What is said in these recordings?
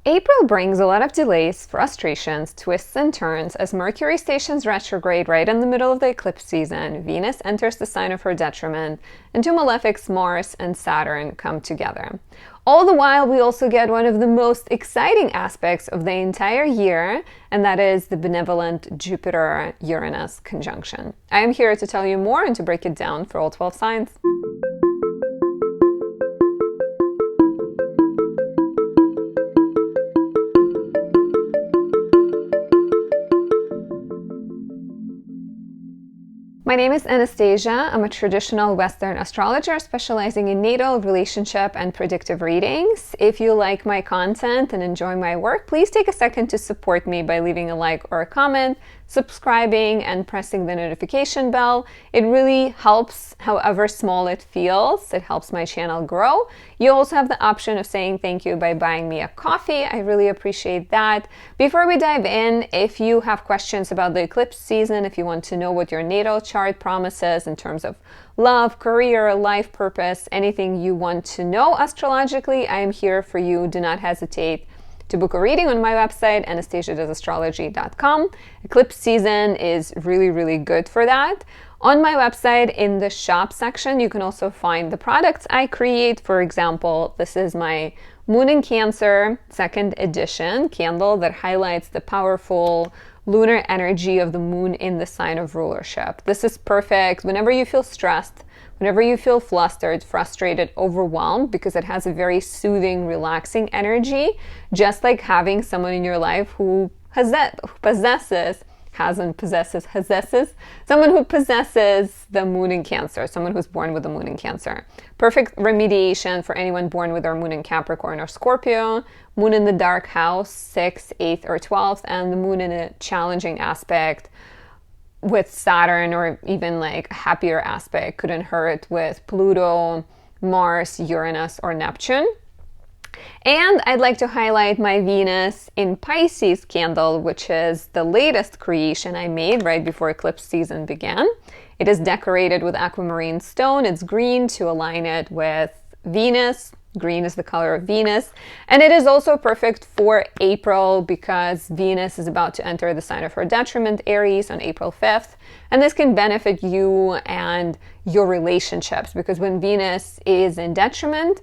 April brings a lot of delays, frustrations, twists and turns as Mercury stations retrograde right in the middle of the eclipse season, Venus enters the sign of her detriment, and two malefics, Mars and Saturn, come together. All the while, we also get one of the most exciting aspects of the entire year, and that is the benevolent Jupiter Uranus conjunction. I am here to tell you more and to break it down for all 12 signs. My name is Anastasia. I'm a traditional Western astrologer specializing in natal, relationship, and predictive readings. If you like my content and enjoy my work, please take a second to support me by leaving a like or a comment, subscribing, and pressing the notification bell. It really helps, however small it feels. It helps my channel grow. You also have the option of saying thank you by buying me a coffee. I really appreciate that. Before we dive in, if you have questions about the eclipse season, if you want to know what your natal chart promises in terms of love, career, life purpose, anything you want to know astrologically, I am here for you. Do not hesitate to book a reading on my website, anastasiadoesastrology.com. Eclipse season is really good for that. On my website, in the shop section, you can also find the products I create. For example, this is my Moon in Cancer 2nd edition candle that highlights the powerful lunar energy of the moon in the sign of rulership. This is perfect whenever you feel stressed, whenever you feel flustered, frustrated, overwhelmed, because it has a very soothing, relaxing energy, just like having someone in your life who possesses someone who possesses the moon in Cancer, someone who's born with the moon in Cancer. Perfect remediation for anyone born with their moon in Capricorn or Scorpio, moon in the dark house, 6th, 8th, or 12th, and the moon in a challenging aspect with Saturn, or even like a happier aspect couldn't hurt with Pluto, Mars, Uranus, or Neptune. And I'd like to highlight my Venus in Pisces candle, which is the latest creation I made right before eclipse season began. It is decorated with aquamarine stone. It's green to align it with Venus. Green is the color of Venus. And it is also perfect for April because Venus is about to enter the sign of her detriment, Aries, on April 5th. And this can benefit you and your relationships because when Venus is in detriment,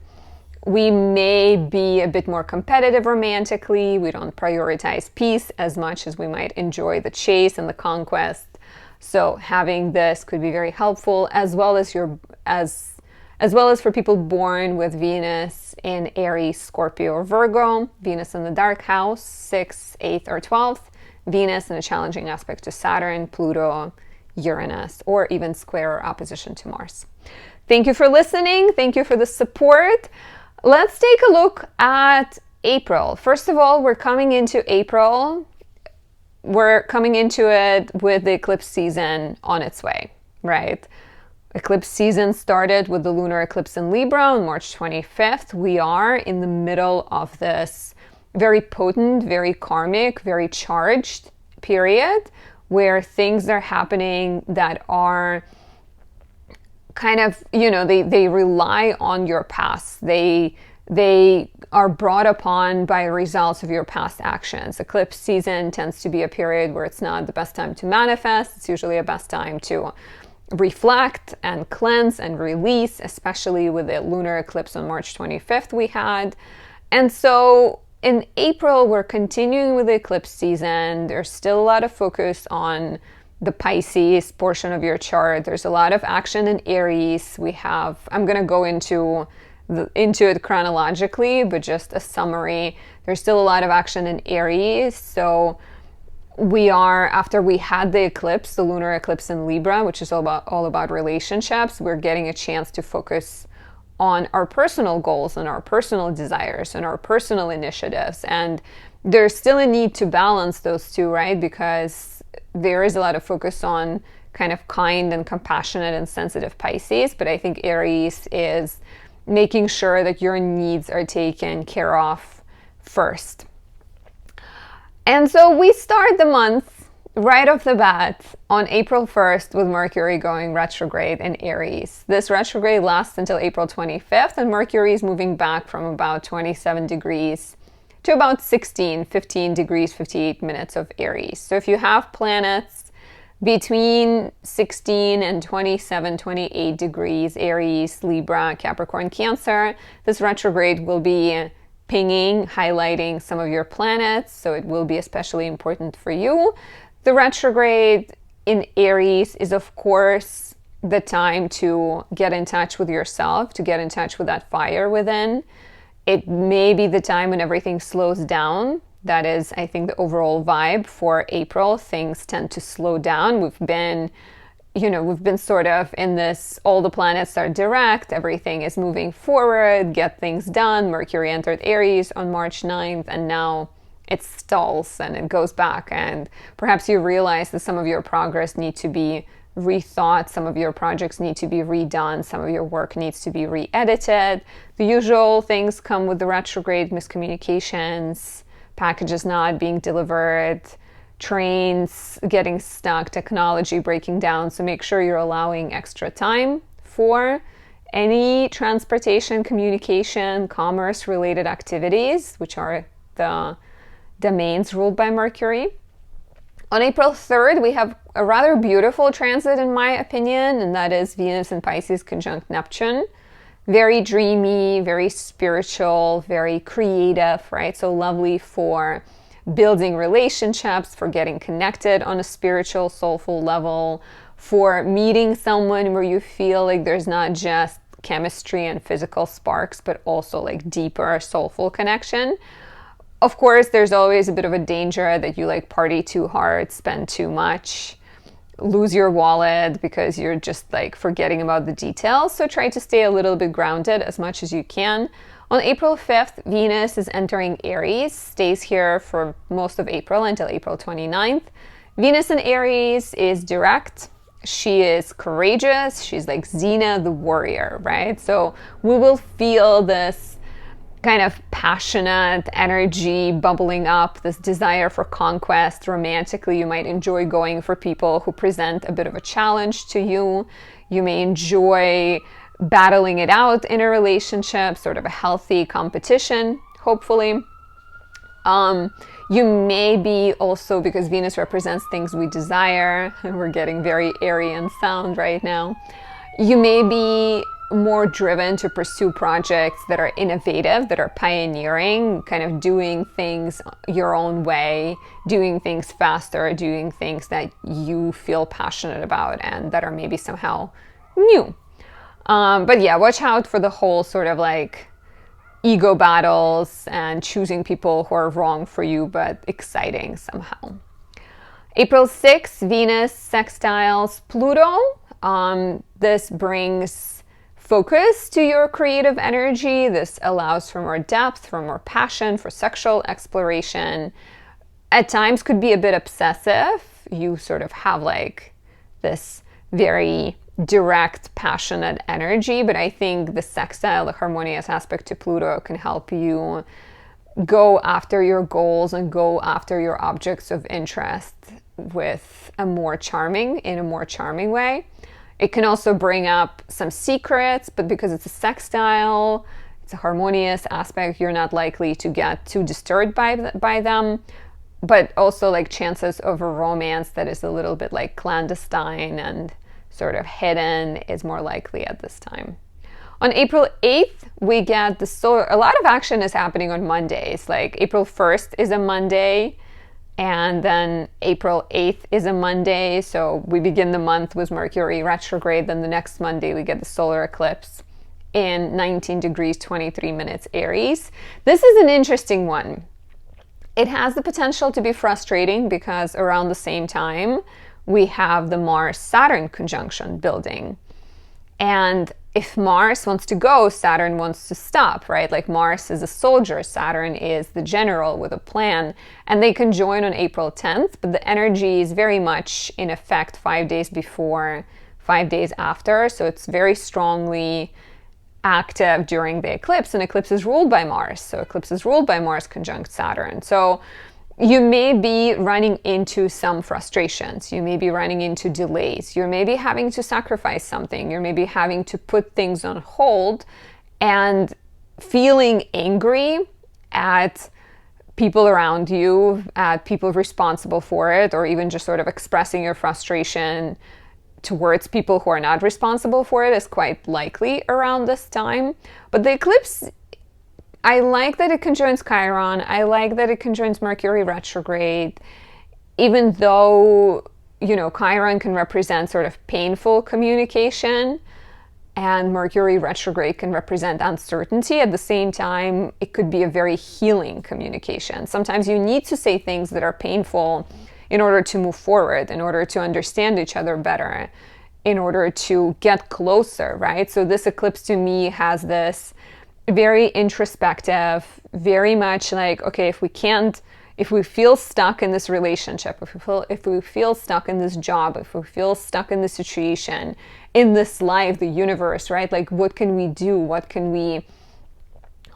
we may be a bit more competitive romantically. We don't prioritize peace as much as we might enjoy the chase and the conquest. So having this could be very helpful, as well as for people born with Venus in Aries, Scorpio, or Virgo, Venus in the dark house, 6th, 8th, or 12th, Venus in a challenging aspect to Saturn, Pluto, Uranus, or even square or opposition to Mars. Thank you for listening. Thank you for the support. Let's take a look at April. First of all, we're coming into April. We're coming into it with the eclipse season on its way, right? Eclipse season started with the lunar eclipse in Libra on March 25th. We are in the middle of this very potent, very karmic, very charged period where things are happening that are kind of, they rely on your past. They are brought upon by results of your past actions. Eclipse season tends to be a period where it's not the best time to manifest. It's usually a best time to reflect and cleanse and release, especially with the lunar eclipse on March 25th we had. And so in April, we're continuing with the eclipse season. There's still a lot of focus on the Pisces portion of your chart. There's a lot of action in Aries. I'm going to go into it chronologically, but just a summary. There's still a lot of action in Aries. So after we had the eclipse, the lunar eclipse in Libra, which is all about relationships, we're getting a chance to focus on our personal goals and our personal desires and our personal initiatives. And there's still a need to balance those two, right? Because there is a lot of focus on kind of kind and compassionate and sensitive Pisces, but I think Aries is making sure that your needs are taken care of first. And so we start the month right off the bat on April 1st with Mercury going retrograde in Aries. This retrograde lasts until April 25th, and Mercury is moving back from about 27 degrees to about 15 degrees, 58 minutes of Aries. So if you have planets between 16 and 27, 28 degrees, Aries, Libra, Capricorn, Cancer, this retrograde will be pinging, highlighting some of your planets, so it will be especially important for you. The retrograde in Aries is, of course, the time to get in touch with yourself, to get in touch with that fire within. It may be the time when everything slows down. That is, I think, the overall vibe for April. Things tend to slow down. We've been sort of in this, all the planets are direct, everything is moving forward, get things done. Mercury entered Aries on March 9th, and now it stalls and it goes back. And perhaps you realize that some of your progress needs to be rethought, some of your projects need to be redone, some of your work needs to be re-edited. The usual things come with the retrograde: miscommunications, packages not being delivered, trains getting stuck, technology breaking down. So make sure you're allowing extra time for any transportation, communication, commerce related activities, which are the domains ruled by Mercury. On April 3rd, we have a rather beautiful transit, in my opinion, and that is Venus in Pisces conjunct Neptune. Very dreamy, very spiritual, very creative, right? So lovely for building relationships, for getting connected on a spiritual, soulful level, for meeting someone where you feel like there's not just chemistry and physical sparks, but also like deeper soulful connection. Of course, there's always a bit of a danger that you like party too hard, spend too much, lose your wallet because you're just like forgetting about the details. So try to stay a little bit grounded as much as you can. On April 5th, Venus is entering Aries, stays here for most of April until April 29th. Venus in Aries is direct. She is courageous. She's like Xena the warrior, right? So we will feel this kind of passionate energy bubbling up, this desire for conquest. Romantically, you might enjoy going for people who present a bit of a challenge to you. You may enjoy battling it out in a relationship, sort of a healthy competition, hopefully. You may be also, because Venus represents things we desire, and we're getting very Aryan sound right now, you may be more driven to pursue projects that are innovative, that are pioneering, kind of doing things your own way, doing things faster, doing things that you feel passionate about and that are maybe somehow new. But yeah, watch out for the whole sort of like ego battles and choosing people who are wrong for you but exciting somehow. April 6th, Venus sextiles Pluto. This brings focus to your creative energy. This allows for more depth, for more passion, for sexual exploration. At times could be a bit obsessive. You sort of have like this very direct, passionate energy, but I think the sextile, the harmonious aspect to Pluto, can help you go after your goals and go after your objects of interest with in a more charming way. It can also bring up some secrets, but because it's a sextile, it's a harmonious aspect, you're not likely to get too disturbed by them. But also like chances of a romance that is a little bit like clandestine and sort of hidden is more likely at this time. On April 8th, we get the solar. A lot of action is happening on Mondays. Like April 1st is a Monday, and then April 8th is a Monday. So we begin the month with Mercury retrograde. Then the next Monday, we get the solar eclipse in 19 degrees, 23 minutes Aries. This is an interesting one. It has the potential to be frustrating because around the same time, we have the Mars-Saturn conjunction building. And if Mars wants to go, Saturn wants to stop, right? Like Mars is a soldier, Saturn is the general with a plan, and they can join on April 10th, but the energy is very much in effect 5 days before, 5 days after, so it's very strongly active during the eclipse, and eclipse is ruled by Mars, so eclipse is ruled by Mars conjunct Saturn. So you may be running into some frustrations. You may be running into delays. You may be having to sacrifice something. You may be having to put things on hold and feeling angry at people around you, at people responsible for it, or even just sort of expressing your frustration towards people who are not responsible for it is quite likely around this time. But the eclipse, I like that it conjoins Chiron. I like that it conjoins Mercury retrograde, even though, you know, Chiron can represent sort of painful communication and Mercury retrograde can represent uncertainty. At the same time, it could be a very healing communication. Sometimes you need to say things that are painful in order to move forward, in order to understand each other better, in order to get closer, right? So this eclipse to me has this very introspective, very much like, okay, if we feel stuck in this relationship, if we feel stuck in this job, if we feel stuck in this situation, in this life, the universe, right? Like, what can we do? What can we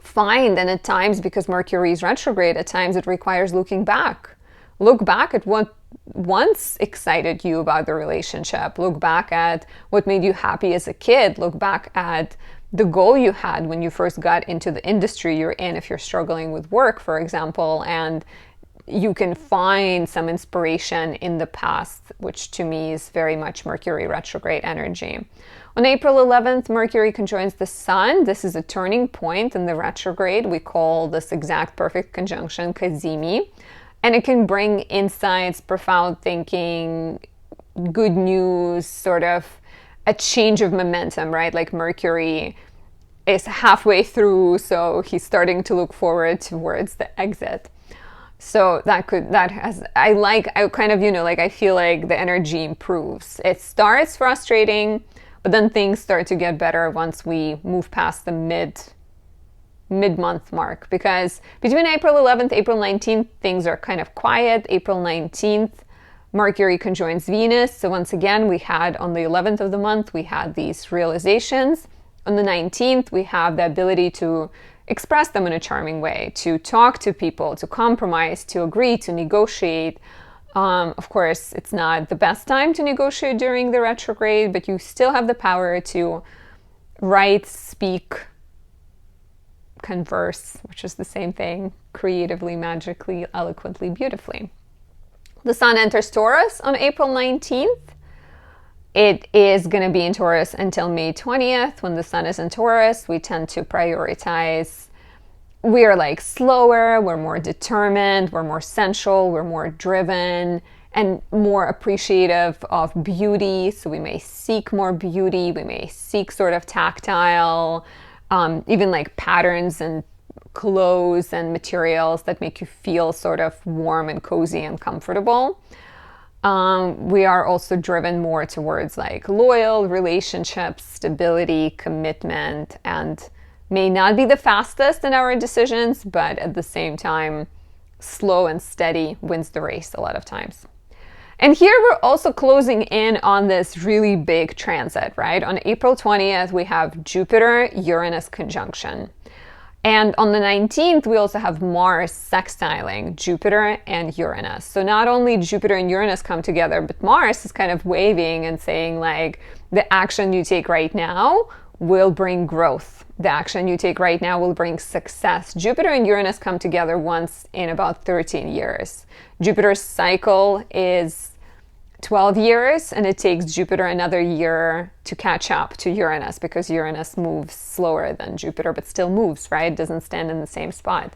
find? And at times, because Mercury is retrograde, at times it requires looking back. Look back at what once excited you about the relationship. Look back at what made you happy as a kid. Look back at the goal you had when you first got into the industry you're in, if you're struggling with work, for example, and you can find some inspiration in the past, which to me is very much Mercury retrograde energy. On April 11th, Mercury conjoins the Sun. This is a turning point in the retrograde. We call this exact perfect conjunction Kazemi. And it can bring insights, profound thinking, good news, sort of a change of momentum, right? Like Mercury is halfway through, so he's starting to look forward towards the exit. So I kind of, you know, like I feel like the energy improves. It starts frustrating, but then things start to get better once we move past the mid-month mark, because between April 11th, April 19th, things are kind of quiet. April 19th, Mercury conjoins Venus. So once again, we had on the 11th of the month, we had these realizations. On the 19th, we have the ability to express them in a charming way, to talk to people, to compromise, to agree, to negotiate. Of course, it's not the best time to negotiate during the retrograde, but you still have the power to write, speak, converse, which is the same thing, creatively, magically, eloquently, beautifully. The Sun enters Taurus on April 19th. It is going to be in Taurus until May 20th. When the Sun is in Taurus, we tend to prioritize. We are like slower, we're more determined, we're more sensual, we're more driven, and more appreciative of beauty. So we may seek more beauty, we may seek sort of tactile, even like patterns and clothes and materials that make you feel sort of warm and cozy and comfortable. We are also driven more towards like loyal relationships, stability, commitment, and may not be the fastest in our decisions, but at the same time, slow and steady wins the race a lot of times. And here we're also closing in on this really big transit, right? On April 20th, we have Jupiter Uranus conjunction. And on the 19th, we also have Mars sextiling Jupiter and Uranus. So not only Jupiter and Uranus come together, but Mars is kind of waving and saying like, the action you take right now will bring growth. The action you take right now will bring success. Jupiter and Uranus come together once in about 13 years. Jupiter's cycle is 12 years, and it takes Jupiter another year to catch up to Uranus, because Uranus moves slower than Jupiter, but still moves, right? It doesn't stand in the same spot.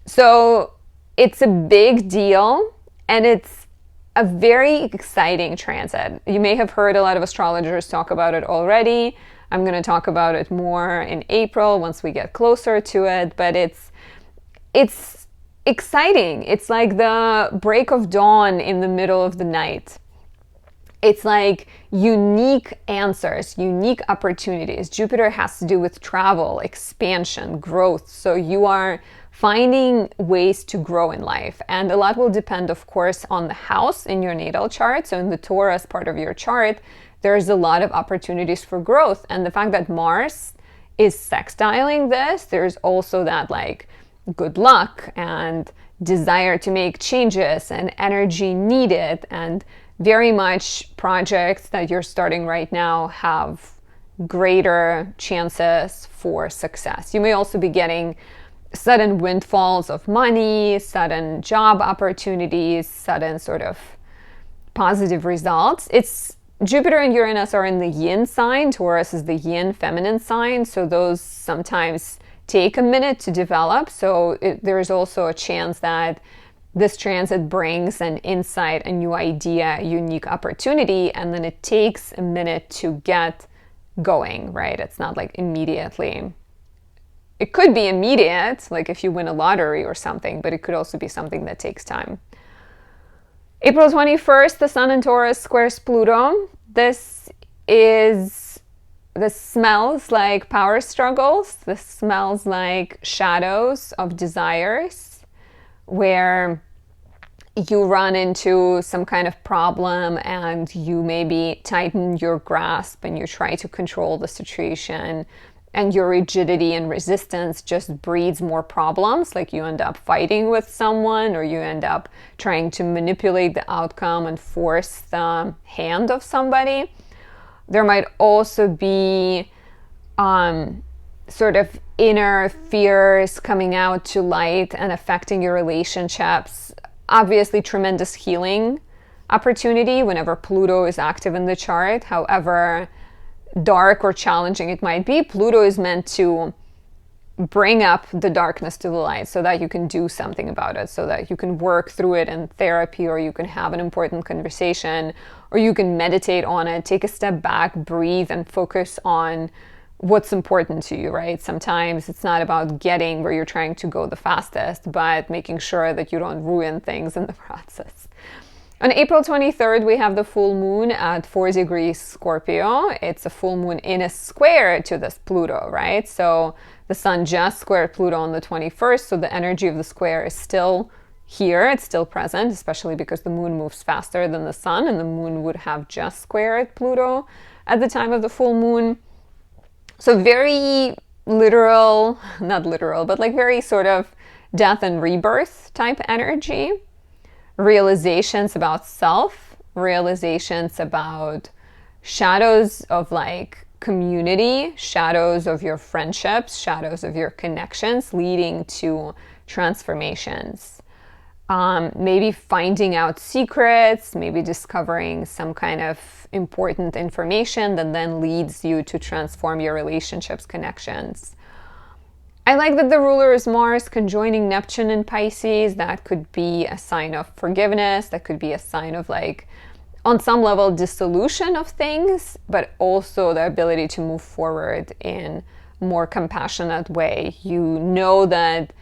So it's a big deal, and it's a very exciting transit. You may have heard a lot of astrologers talk about it already. I'm going to talk about it more in April once we get closer to it, but it's exciting. It's like the break of dawn in the middle of the night. It's like unique answers, unique opportunities. Jupiter has to do with travel, expansion, growth. So you are finding ways to grow in life. And a lot will depend, of course, on the house in your natal chart. So in the Taurus part of your chart, there's a lot of opportunities for growth. And the fact that Mars is sextiling this, there's also that like good luck and desire to make changes and energy needed, and very much projects that you're starting right now have greater chances for success. You may also be getting sudden windfalls of money, sudden job opportunities, sudden sort of positive results. It's Jupiter and Uranus are in the yin sign. Taurus is the yin feminine sign. So those sometimes take a minute to develop. So there's also a chance that this transit brings an insight, a new idea, a unique opportunity, and then it takes a minute to get going, right? It's not like immediately. It could be immediate, like if you win a lottery or something, but it could also be something that takes time. April 21st, the Sun in Taurus squares Pluto. This smells like power struggles. This smells like shadows of desires, where you run into some kind of problem and you maybe tighten your grasp and you try to control the situation, and your rigidity and resistance just breeds more problems. Like you end up fighting with someone, or you end up trying to manipulate the outcome and force the hand of somebody. There might also be sort of inner fears coming out to light and affecting your relationships. Obviously, tremendous healing opportunity whenever Pluto is active in the chart. However dark or challenging it might be, Pluto is meant to bring up the darkness to the light so that you can do something about it, so that you can work through it in therapy, or you can have an important conversation, or you can meditate on it, take a step back, breathe, and focus on what's important to you, right? Sometimes it's not about getting where you're trying to go the fastest, but making sure that you don't ruin things in the process. On April 23rd, we have the full moon at 4 degrees Scorpio. It's a full moon in a square to this Pluto, right? So the sun just squared Pluto on the 21st, so the energy of the square is still here. It's still present, especially because the moon moves faster than the sun, and the moon would have just squared Pluto at the time of the full moon. So very literal, not literal, but like very sort of death and rebirth type energy. Realizations about self, realizations about shadows of like community, shadows of your friendships, shadows of your connections leading to transformations. Maybe finding out secrets, maybe discovering some kind of important information that then leads you to transform your relationships, connections. I like that the ruler is Mars conjoining Neptune in Pisces. That could be a sign of forgiveness. That could be a sign of like, on some level, dissolution of things, but also the ability to move forward in a more compassionate way. You know that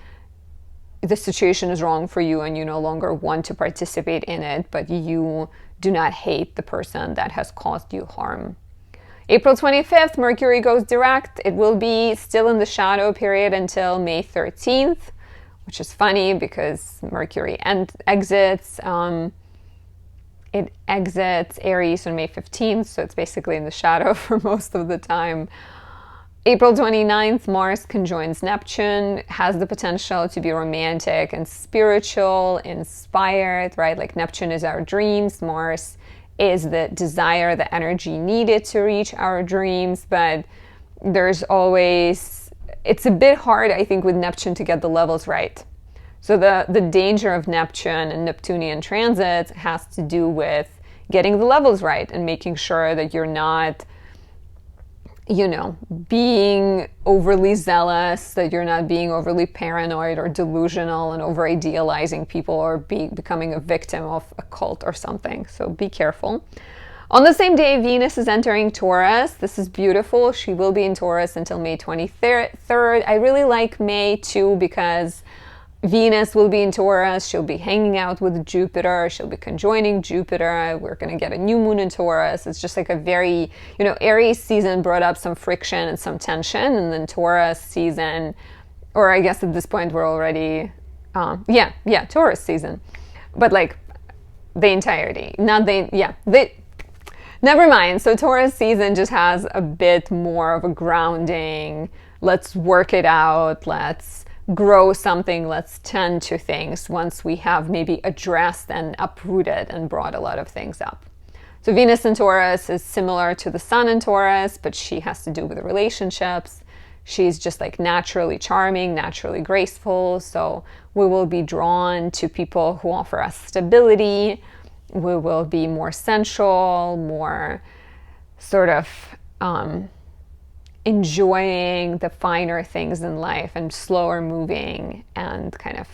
the situation is wrong for you and you no longer want to participate in it, but you do not hate the person that has caused you harm. April 25th, Mercury goes direct. It will be still in the shadow period until May 13th, which is funny because Mercury exits. It exits Aries on May 15th, so it's basically in the shadow for most of the time. April 29th, Mars conjoins Neptune, has the potential to be romantic and spiritual, inspired, right? Like Neptune is our dreams, Mars is the desire, the energy needed to reach our dreams, but there's always, it's a bit hard, I think, with Neptune to get the levels right. So the danger of Neptune and Neptunian transits has to do with getting the levels right and making sure that you're not, you know, being overly zealous, that you're not being overly paranoid or delusional and over idealizing people, or becoming a victim of a cult or something. So be careful. On the same day, Venus is entering Taurus. This is beautiful. She will be in Taurus until May 23rd. I really like May too because Venus will be in Taurus. She'll be hanging out with Jupiter. She'll be conjoining Jupiter. We're going to get a new moon in Taurus. It's just like a very, you know, Aries season brought up some friction and some tension. And then Taurus season, or I guess at this point we're already, Taurus season. But like the entirety, never mind. So Taurus season just has a bit more of a grounding. Let's work it out. Let's grow something, let's tend to things once we have maybe addressed and uprooted and brought a lot of things up. So Venus in Taurus is similar to the Sun in Taurus, but she has to do with relationships. She's just like naturally charming, naturally graceful. So we will be drawn to people who offer us stability. We will be more sensual, more sort of enjoying the finer things in life and slower moving and kind of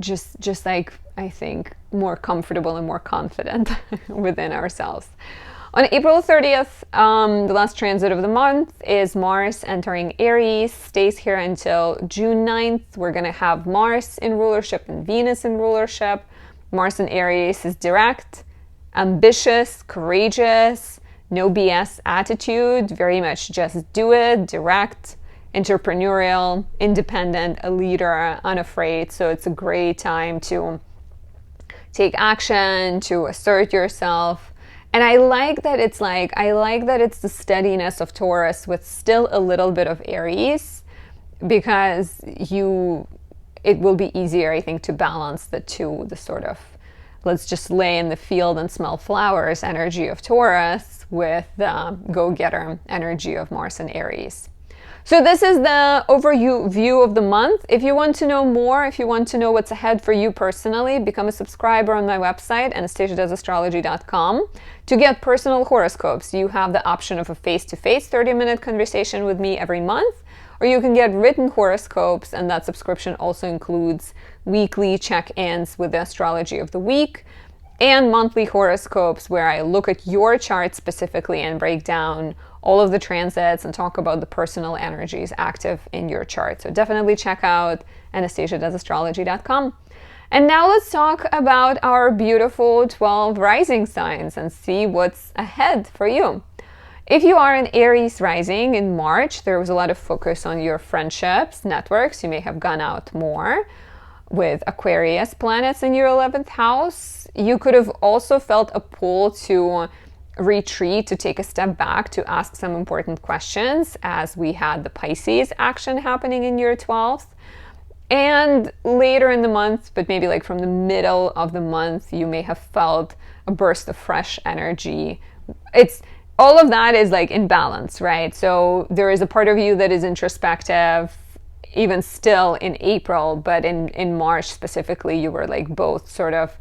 just like, I think, more comfortable and more confident within ourselves. On April 30th, the last transit of the month is Mars entering Aries, stays here until June 9th. We're going to have Mars in rulership and Venus in rulership. Mars in Aries is direct, ambitious, courageous, no BS attitude, very much just do it, direct, entrepreneurial, independent, a leader, unafraid. So it's a great time to take action, to assert yourself. And I like that it's the steadiness of Taurus with still a little bit of Aries, because it will be easier, I think, to balance the two, the sort of let's just lay in the field and smell flowers energy of Taurus with the go-getter energy of Mars and Aries. So this is the overview of the month. If you want to know more, if you want to know what's ahead for you personally, become a subscriber on my website, anastasiadoesastrology.com. To get personal horoscopes, you have the option of a face-to-face 30-minute conversation with me every month, or you can get written horoscopes, and that subscription also includes weekly check-ins with the astrology of the week and monthly horoscopes where I look at your chart specifically and break down all of the transits and talk about the personal energies active in your chart. So definitely check out anastasiadoesastrology.com. And now let's talk about our beautiful 12 rising signs and see what's ahead for you. If you are an Aries rising in March, there was a lot of focus on your friendships, networks. You may have gone out more with Aquarius planets in your 11th house. You could have also felt a pull to retreat, to take a step back, to ask some important questions, as we had the Pisces action happening in your 12th. And later in the month, but maybe like from the middle of the month, you may have felt a burst of fresh energy. All of that is like in balance, right? So there is a part of you that is introspective, even still in April, but in March specifically, you were like both sort of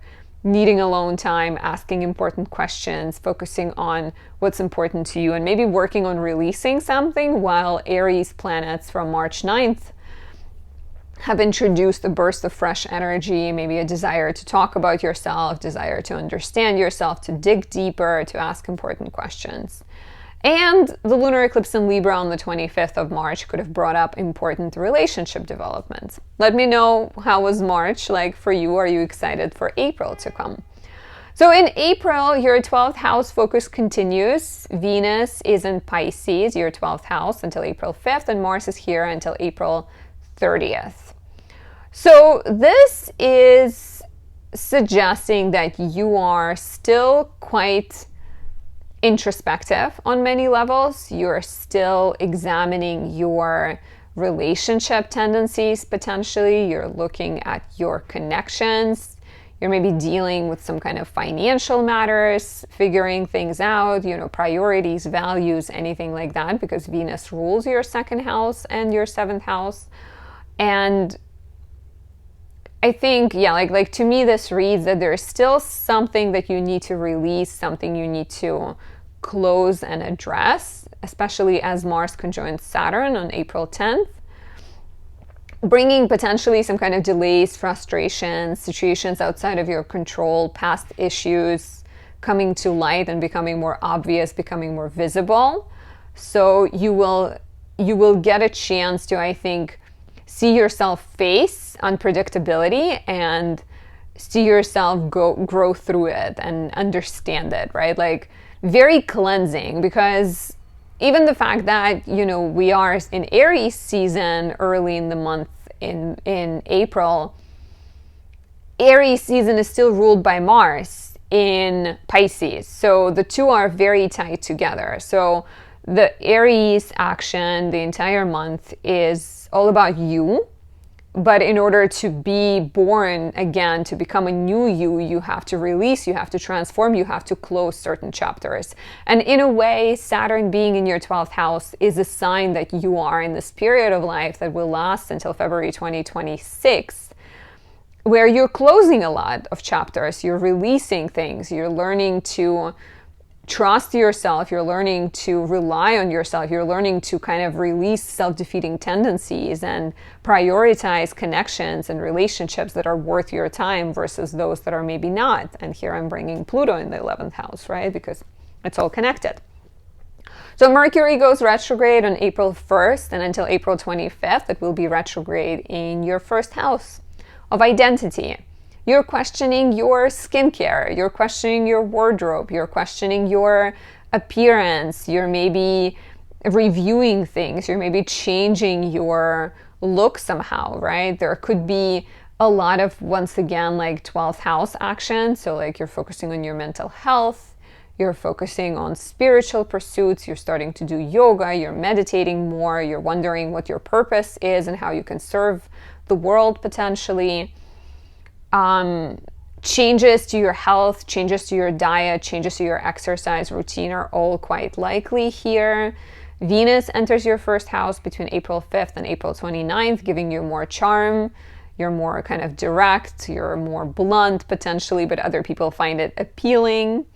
needing alone time, asking important questions, focusing on what's important to you, and maybe working on releasing something, while Aries planets from March 9th have introduced a burst of fresh energy, maybe a desire to talk about yourself, desire to understand yourself, to dig deeper, to ask important questions. And the lunar eclipse in Libra on the 25th of March could have brought up important relationship developments. Let me know, how was March like for you? Are you excited for April to come? So in April, your 12th house focus continues. Venus is in Pisces, your 12th house, until April 5th, and Mars is here until April 30th. So this is suggesting that you are still quite introspective on many levels. You're still examining your relationship tendencies potentially. You're looking at your connections. You're maybe dealing with some kind of financial matters, figuring things out, priorities, values, anything like that, because Venus rules your 2nd house and your 7th house. And I think, like to me, this reads that there's still something that you need to release, something you need to close and address, especially as Mars conjoins Saturn on April 10th, bringing potentially some kind of delays, frustrations, situations outside of your control, past issues coming to light and becoming more obvious, becoming more visible. So you will get a chance to, I think, see yourself face unpredictability and see yourself grow through it and understand it, right? Like very cleansing, because even the fact that, we are in Aries season early in the month in April, Aries season is still ruled by Mars in Pisces. So the two are very tied together. So the Aries action, the entire month, is all about you But in order to be born again, to become a new you, you have to release, you have to transform, you have to close certain chapters. And in a way, Saturn being in your 12th house is a sign that you are in this period of life that will last until February 2026, where you're closing a lot of chapters, you're releasing things, you're learning to trust yourself, you're learning to rely on yourself, you're learning to kind of release self-defeating tendencies and prioritize connections and relationships that are worth your time versus those that are maybe not. And here I'm bringing Pluto in the 11th house, right? Because it's all connected. So Mercury goes retrograde on April 1st, and until April 25th, it will be retrograde in your first house of identity. You're questioning your skincare, you're questioning your wardrobe, you're questioning your appearance, you're maybe reviewing things, you're maybe changing your look somehow, right? There could be a lot of, once again, like 12th house action. So like you're focusing on your mental health, you're focusing on spiritual pursuits, you're starting to do yoga, you're meditating more, you're wondering what your purpose is and how you can serve the world potentially. Changes to your health, changes to your diet, changes to your exercise routine are all quite likely here. Venus enters your first house between April 5th and April 29th, giving you more charm. You're more kind of direct, you're more blunt potentially, but other people find it appealing.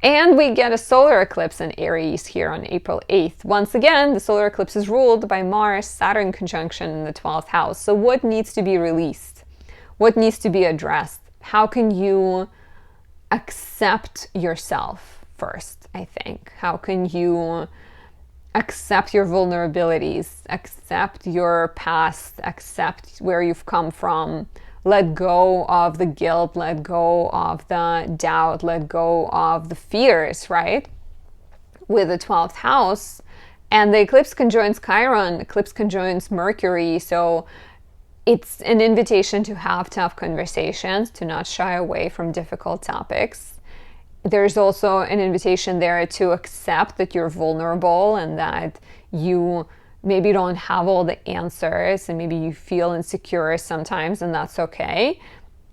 And we get a solar eclipse in Aries here on April 8th. Once again, the solar eclipse is ruled by Mars-Saturn conjunction in the 12th house. So what needs to be released? What needs to be addressed? How can you accept yourself first, I think? How can you accept your vulnerabilities, accept your past, accept where you've come from, let go of the guilt, let go of the doubt, let go of the fears, right? With the 12th house. And the eclipse conjoins Chiron, eclipse conjoins Mercury, so it's an invitation to have tough conversations, to not shy away from difficult topics. There's also an invitation there to accept that you're vulnerable and that you maybe don't have all the answers and maybe you feel insecure sometimes, and that's okay.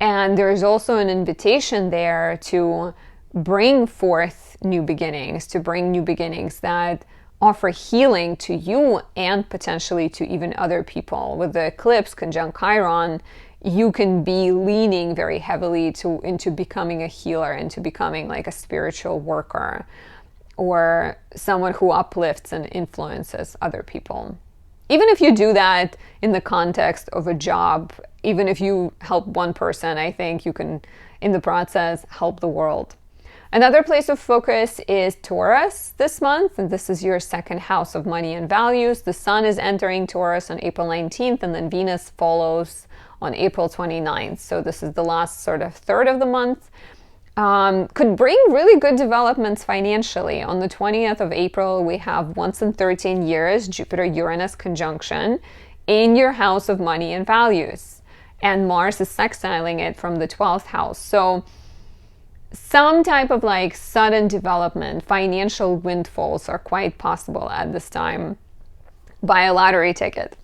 And there's also an invitation there to bring forth new beginnings, to bring new beginnings that offer healing to you and potentially to even other people. With the eclipse conjunct Chiron, you can be leaning very heavily into becoming a healer, into becoming like a spiritual worker or someone who uplifts and influences other people. Even if you do that in the context of a job, even if you help one person, I think you can, in the process, help the world. Another place of focus is Taurus this month, and this is your second house of money and values. The Sun is entering Taurus on April 19th, and then Venus follows on April 29th. So this is the last sort of third of the month. Could bring really good developments financially. On the 20th of April, we have once in 13 years Jupiter Uranus conjunction in your house of money and values. And Mars is sextiling it from the 12th house. So some type of like sudden development, financial windfalls are quite possible at this time. Buy a lottery ticket.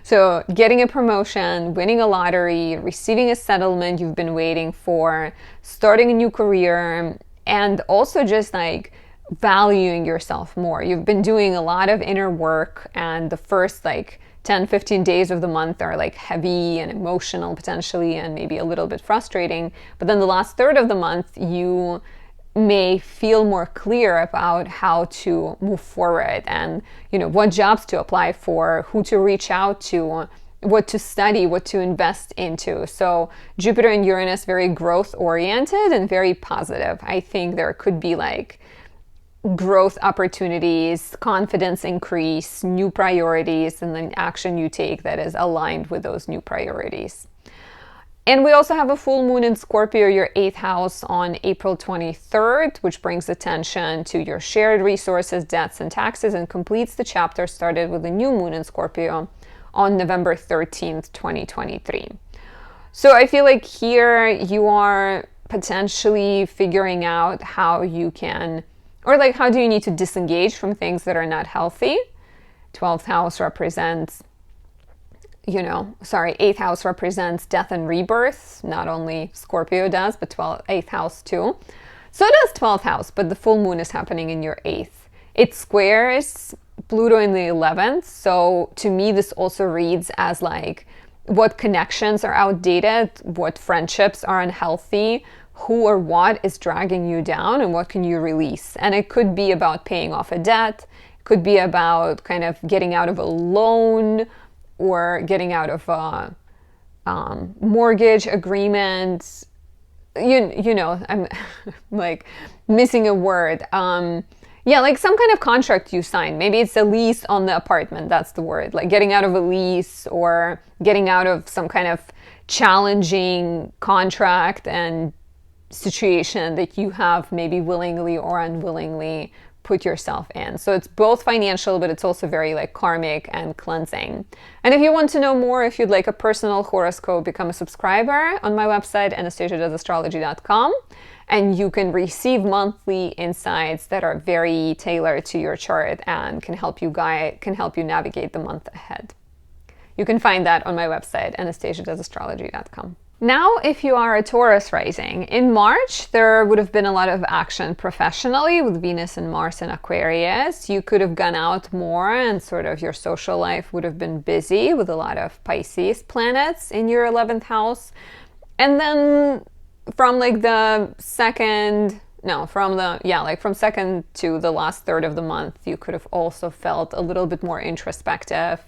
So getting a promotion, winning a lottery, receiving a settlement you've been waiting for, starting a new career, and also just like valuing yourself more. You've been doing a lot of inner work, and the first like 10-15 days of the month are like heavy and emotional potentially and maybe a little bit frustrating. But then the last third of the month, you may feel more clear about how to move forward and, you know, what jobs to apply for, who to reach out to, what to study, what to invest into. So Jupiter and Uranus, very growth oriented and very positive. I think there could be like growth opportunities, confidence increase, new priorities, and then action you take that is aligned with those new priorities. And we also have a full moon in Scorpio, your 8th house, on April 23rd, which brings attention to your shared resources, debts, and taxes, and completes the chapter started with the new moon in Scorpio on November 13th, 2023. So I feel like here you are potentially figuring out how you can, or like how do you need to disengage from things that are not healthy. 12th house represents 8th house represents death and rebirth. Not only Scorpio does, but 8th house too. So does 12th house, but the full moon is happening in your 8th. It squares Pluto in the 11th. So to me, this also reads as like what connections are outdated, what friendships are unhealthy, who or what is dragging you down, and what can you release. And it could be about paying off a debt. It could be about kind of getting out of a loan or getting out of a mortgage agreement. I'm like missing a word. Like some kind of contract you sign. Maybe it's a lease on the apartment. That's the word. Like getting out of a lease or getting out of some kind of challenging contract and situation that you have maybe willingly or unwillingly put yourself in. So it's both financial, but it's also very like karmic and cleansing. And if you want to know more, if you'd like a personal horoscope, become a subscriber on my website, anastasiadoesastrology.com. And you can receive monthly insights that are very tailored to your chart and can help you navigate the month ahead. You can find that on my website, anastasiadoesastrology.com. Now, if you are a Taurus rising, in March, there would have been a lot of action professionally with Venus and Mars and Aquarius. You could have gone out more and sort of your social life would have been busy with a lot of Pisces planets in your 11th house. And then from like from second to the last third of the month, you could have also felt a little bit more introspective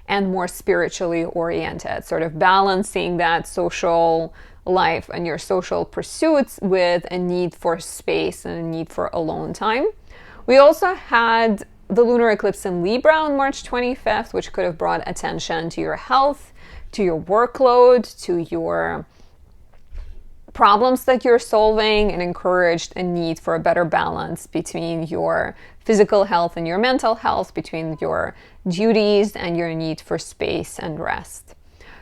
and more spiritually oriented, sort of balancing that social life and your social pursuits with a need for space and a need for alone time. We also had the lunar eclipse in Libra on March 25th, which could have brought attention to your health, to your workload, to your problems that you're solving, and encouraged a need for a better balance between your physical health and your mental health, between your duties and your need for space and rest.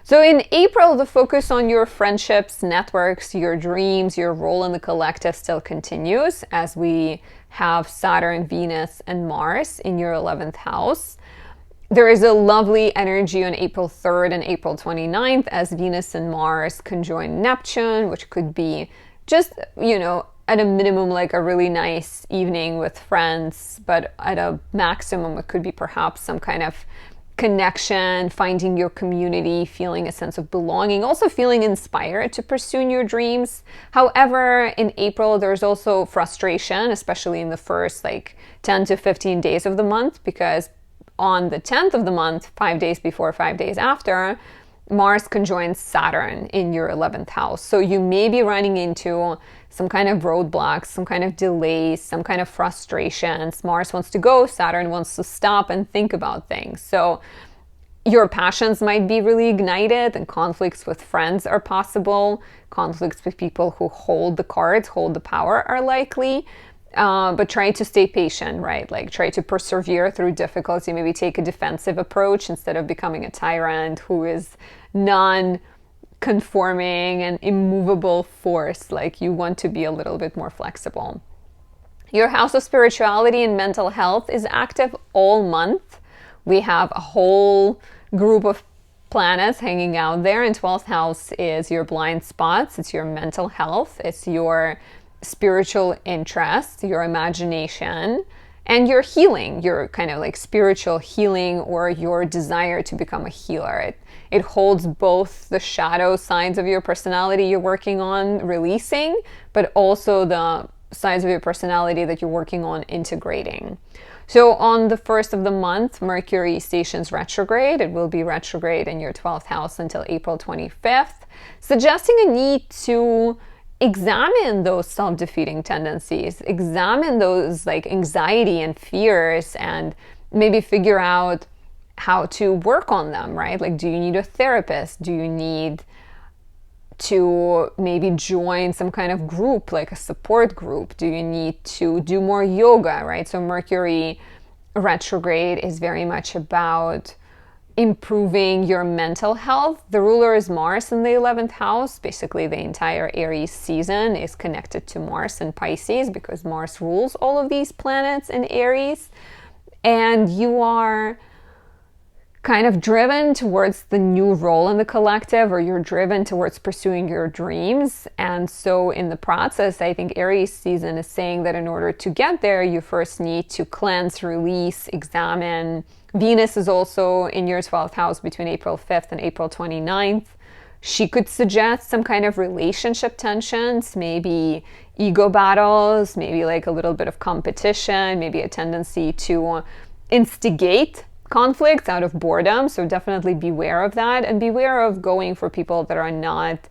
So in April, the focus on your friendships, networks, your dreams, your role in the collective still continues as we have Saturn, Venus, and Mars in your 11th house. There is a lovely energy on April 3rd and April 29th as Venus and Mars conjoin Neptune, which could be just, at a minimum, like a really nice evening with friends, but at a maximum, it could be perhaps some kind of connection, finding your community, feeling a sense of belonging, also feeling inspired to pursue your dreams. However, in April, there's also frustration, especially in the first 10 to 15 days of the month, because on the 10th of the month, 5 days before, 5 days after, Mars conjoins Saturn in your 11th house. So you may be running into some kind of roadblocks, some kind of delays, some kind of frustrations. Mars wants to go, Saturn wants to stop and think about things. So your passions might be really ignited and conflicts with friends are possible. Conflicts with people who hold the cards, hold the power are likely. But try to stay patient, right? Try to persevere through difficulty. Maybe take a defensive approach instead of becoming a tyrant who is non-conforming and immovable force. You want to be a little bit more flexible. Your house of spirituality and mental health is active all month. We have a whole group of planets hanging out there, and 12th house is your blind spots. It's your mental health. It's your spiritual interest, your imagination, and your healing, your kind of spiritual healing or your desire to become a healer. It holds both the shadow sides of your personality you're working on releasing, but also the sides of your personality that you're working on integrating. So on the 1st of the month, Mercury stations retrograde. It will be retrograde in your 12th house until April 25th, suggesting a need to examine those self-defeating tendencies, examine those anxiety and fears, and maybe figure out how to work on them, right? Do you need a therapist? Do you need to maybe join some kind of group, like a support group? Do you need to do more yoga, right? So Mercury retrograde is very much about improving your mental health. The ruler is Mars in the 11th house. Basically, the entire Aries season is connected to Mars and Pisces because Mars rules all of these planets in Aries. And you are kind of driven towards the new role in the collective, or you're driven towards pursuing your dreams. And so in the process, I think Aries season is saying that in order to get there, you first need to cleanse, release, examine. Venus is also in your 12th house between April 5th and April 29th. She could suggest some kind of relationship tensions, maybe ego battles, maybe like a little bit of competition, maybe a tendency to instigate conflicts out of boredom. So definitely beware of that, and beware of going for people that are not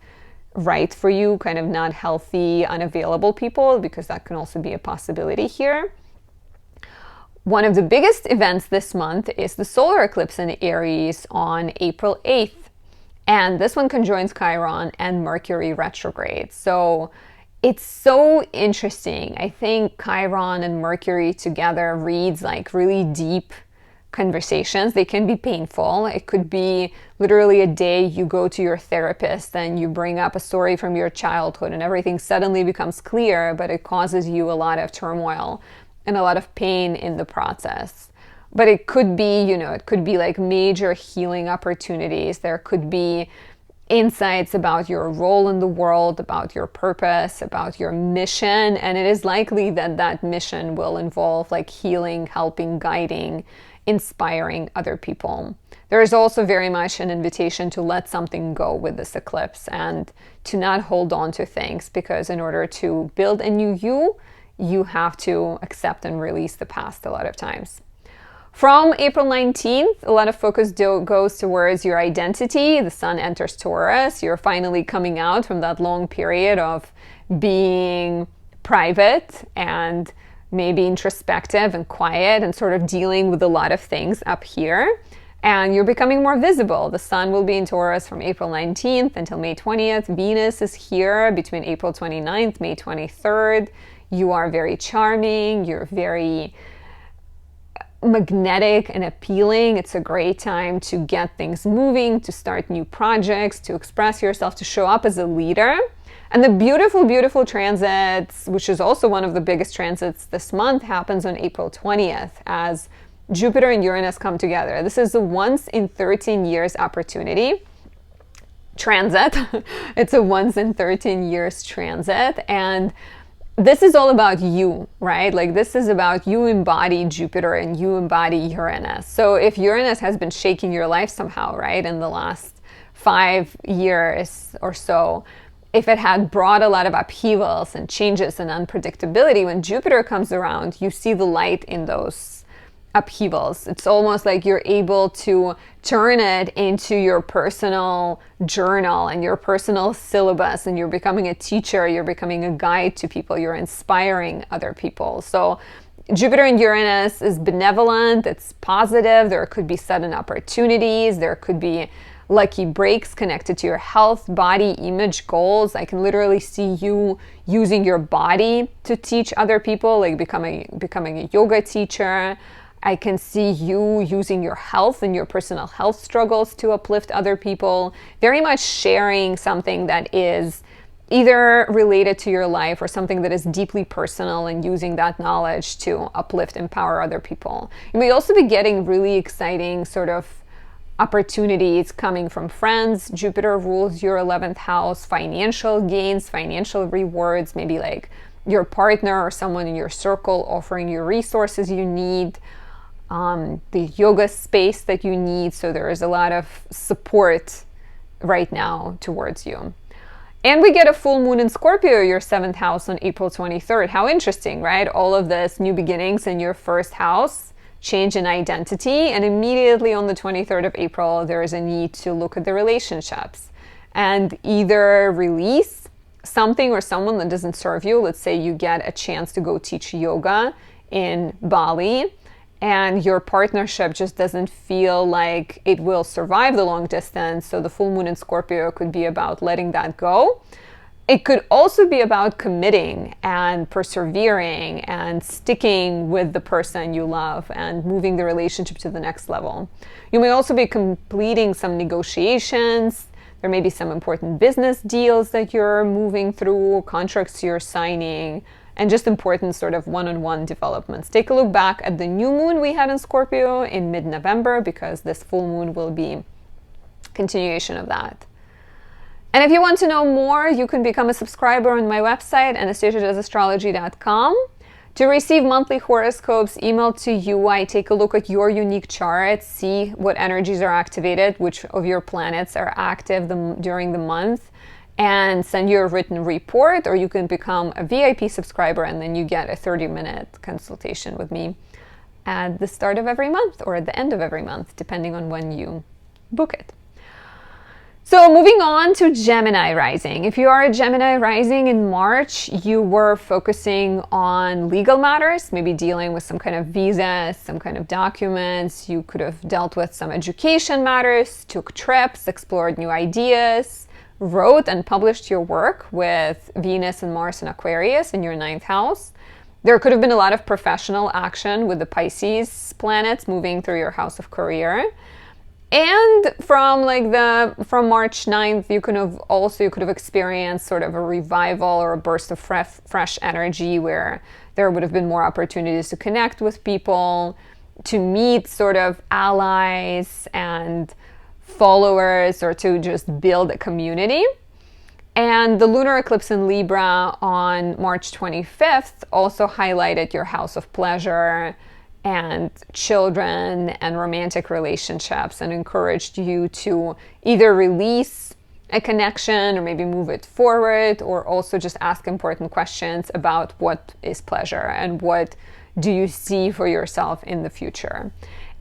right for you, kind of not healthy, unavailable people, because that can also be a possibility here. One of the biggest events this month is the solar eclipse in Aries on April 8th. And this one conjoins Chiron and Mercury retrograde. So it's so interesting. I think Chiron and Mercury together reads like really deep conversations. They can be painful. It could be literally a day you go to your therapist and you bring up a story from your childhood and everything suddenly becomes clear, but it causes you a lot of turmoil and a lot of pain in the process. But it could be, it could be like major healing opportunities. There could be insights about your role in the world, about your purpose, about your mission. And it is likely that that mission will involve like healing, helping, guiding, inspiring other people. There is also very much an invitation to let something go with this eclipse and to not hold on to things, because in order to build a new you have to accept and release the past a lot of times. From April 19th, a lot of focus goes towards your identity. The sun enters Taurus. You're finally coming out from that long period of being private and maybe introspective and quiet and sort of dealing with a lot of things up here. And you're becoming more visible. The sun will be in Taurus from April 19th until May 20th. Venus is here between April 29th, May 23rd. You are very charming. You're very magnetic and appealing. It's a great time to get things moving, to start new projects, to express yourself, to show up as a leader. And the beautiful, beautiful transits, which is also one of the biggest transits this month, happens on April 20th as Jupiter and Uranus come together. This is a once in 13 years opportunity transit. It's a once in 13 years transit. And this is all about you, right? Like this is about you embody Jupiter and you embody Uranus. So if Uranus has been shaking your life somehow, right, in the last 5 years or so, if it had brought a lot of upheavals and changes and unpredictability, when Jupiter comes around, you see the light in those upheavals. It's almost like you're able to turn it into your personal journal and your personal syllabus, and you're becoming a teacher, you're becoming a guide to people, you're inspiring other people. So Jupiter and Uranus is benevolent, it's positive, there could be sudden opportunities, there could be lucky breaks connected to your health, body, image, goals. I can literally see you using your body to teach other people, like becoming a yoga teacher. I can see you using your health and your personal health struggles to uplift other people, very much sharing something that is either related to your life or something that is deeply personal and using that knowledge to uplift, empower other people. You may also be getting really exciting sort of opportunities coming from friends. Jupiter rules your 11th house, financial gains, financial rewards, maybe like your partner or someone in your circle offering you resources you need. The yoga space that you need. So there is a lot of support right now towards you. And we get a full moon in Scorpio, your 7th house, on April 23rd. How interesting, right? All of this new beginnings in your first house, change in identity, and immediately on the 23rd of April, there is a need to look at the relationships and either release something or someone that doesn't serve you. Let's say you get a chance to go teach yoga in Bali, and your partnership just doesn't feel like it will survive the long distance. So the full moon in Scorpio could be about letting that go. It could also be about committing and persevering and sticking with the person you love and moving the relationship to the next level. You may also be completing some negotiations. There may be some important business deals that you're moving through, contracts you're signing, and just important sort of one-on-one developments. Take a look back at the new moon we had in Scorpio in mid-November, because this full moon will be continuation of that. And if you want to know more, you can become a subscriber on my website, anastasiadoesastrology.com. To receive monthly horoscopes emailed to you, I take a look at your unique chart, see what energies are activated, which of your planets are active during the month, and send you a written report. Or you can become a VIP subscriber, and then you get a 30-minute consultation with me at the start of every month or at the end of every month, depending on when you book it. So moving on to Gemini rising. If you are a Gemini rising in March, you were focusing on legal matters, maybe dealing with some kind of visas, some kind of documents. You could have dealt with some education matters, took trips, explored new ideas, wrote and published your work with Venus and Mars and Aquarius in your 9th house. There could have been a lot of professional action with the Pisces planets moving through your house of career. And from March 9th, you could have experienced sort of a revival or a burst of fresh energy, where there would have been more opportunities to connect with people, to meet sort of allies and followers, or to just build a community. And the lunar eclipse in Libra on March 25th also highlighted your house of pleasure and children and romantic relationships, and encouraged you to either release a connection or maybe move it forward, or also just ask important questions about what is pleasure and what do you see for yourself in the future.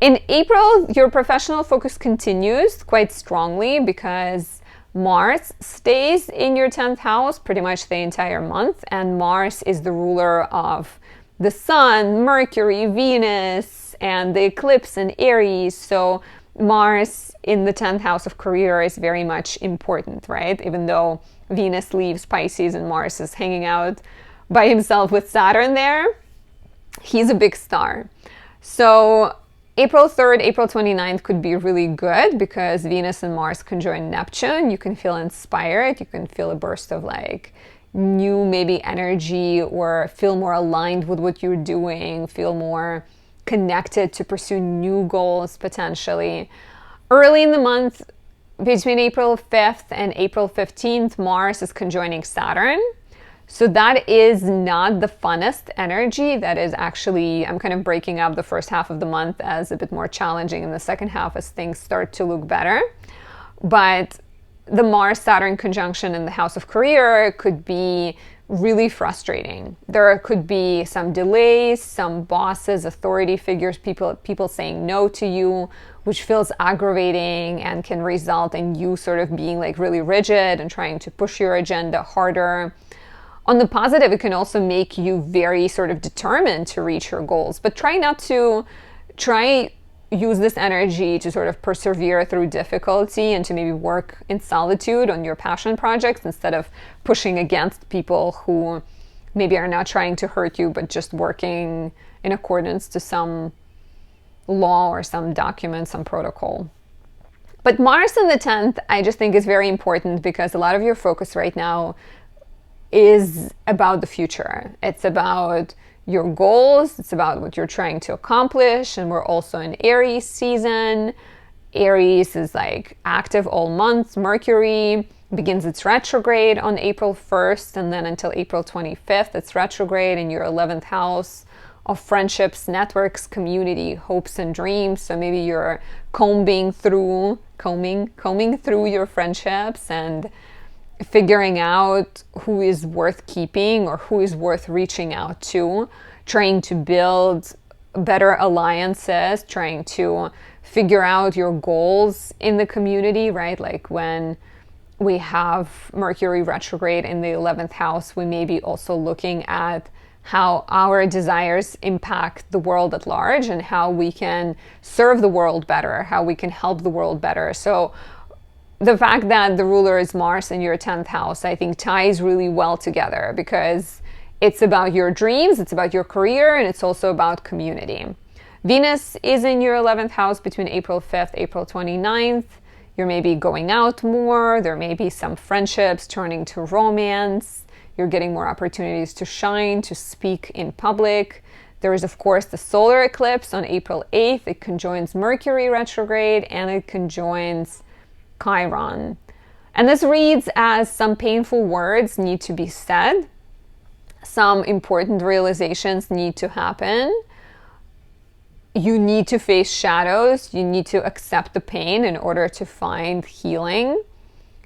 In April, your professional focus continues quite strongly, because Mars stays in your 10th house pretty much the entire month, and Mars is the ruler of the Sun, Mercury, Venus, and the eclipse in Aries. So Mars in the 10th house of career is very much important, right? Even though Venus leaves Pisces and Mars is hanging out by himself with Saturn there, he's a big star. So April 3rd, April 29th could be really good, because Venus and Mars conjoin Neptune. You can feel inspired. You can feel a burst of new maybe energy, or feel more aligned with what you're doing, feel more connected to pursue new goals potentially. Early in the month, between April 5th and April 15th, Mars is conjoining Saturn. So that is not the funnest energy. That is actually, I'm kind of breaking up the first half of the month as a bit more challenging in the second half as things start to look better. But the Mars-Saturn conjunction in the house of career could be really frustrating. There could be some delays, some bosses, authority figures, people saying no to you, which feels aggravating and can result in you sort of being really rigid and trying to push your agenda harder. On the positive, it can also make you very sort of determined to reach your goals, but use this energy to sort of persevere through difficulty and to maybe work in solitude on your passion projects, instead of pushing against people who maybe are not trying to hurt you, but just working in accordance to some law or some document, some protocol. But Mars in the 10th, I just think is very important, because a lot of your focus right now is about the future. It's about your goals, it's about what you're trying to accomplish. And we're also in Aries season. Aries is active all month. Mercury begins its retrograde on April 1st, and then until April 25th, it's retrograde in your 11th house of friendships, networks, community, hopes, and dreams. So maybe you're combing through your friendships and figuring out who is worth keeping or who is worth reaching out to, trying to build better alliances, trying to figure out your goals in the community, right? When we have Mercury retrograde in the 11th house, we may be also looking at how our desires impact the world at large and how we can serve the world better, how we can help the world better. So the fact that the ruler is Mars in your 10th house, I think ties really well together, because it's about your dreams, it's about your career, and it's also about community. Venus is in your 11th house between April 5th, April 29th. You're maybe going out more. There may be some friendships turning to romance. You're getting more opportunities to shine, to speak in public. There is, of course, the solar eclipse on April 8th. It conjoins Mercury retrograde and it conjoins Chiron. And this reads as some painful words need to be said. Some important realizations need to happen. You need to face shadows. You need to accept the pain in order to find healing.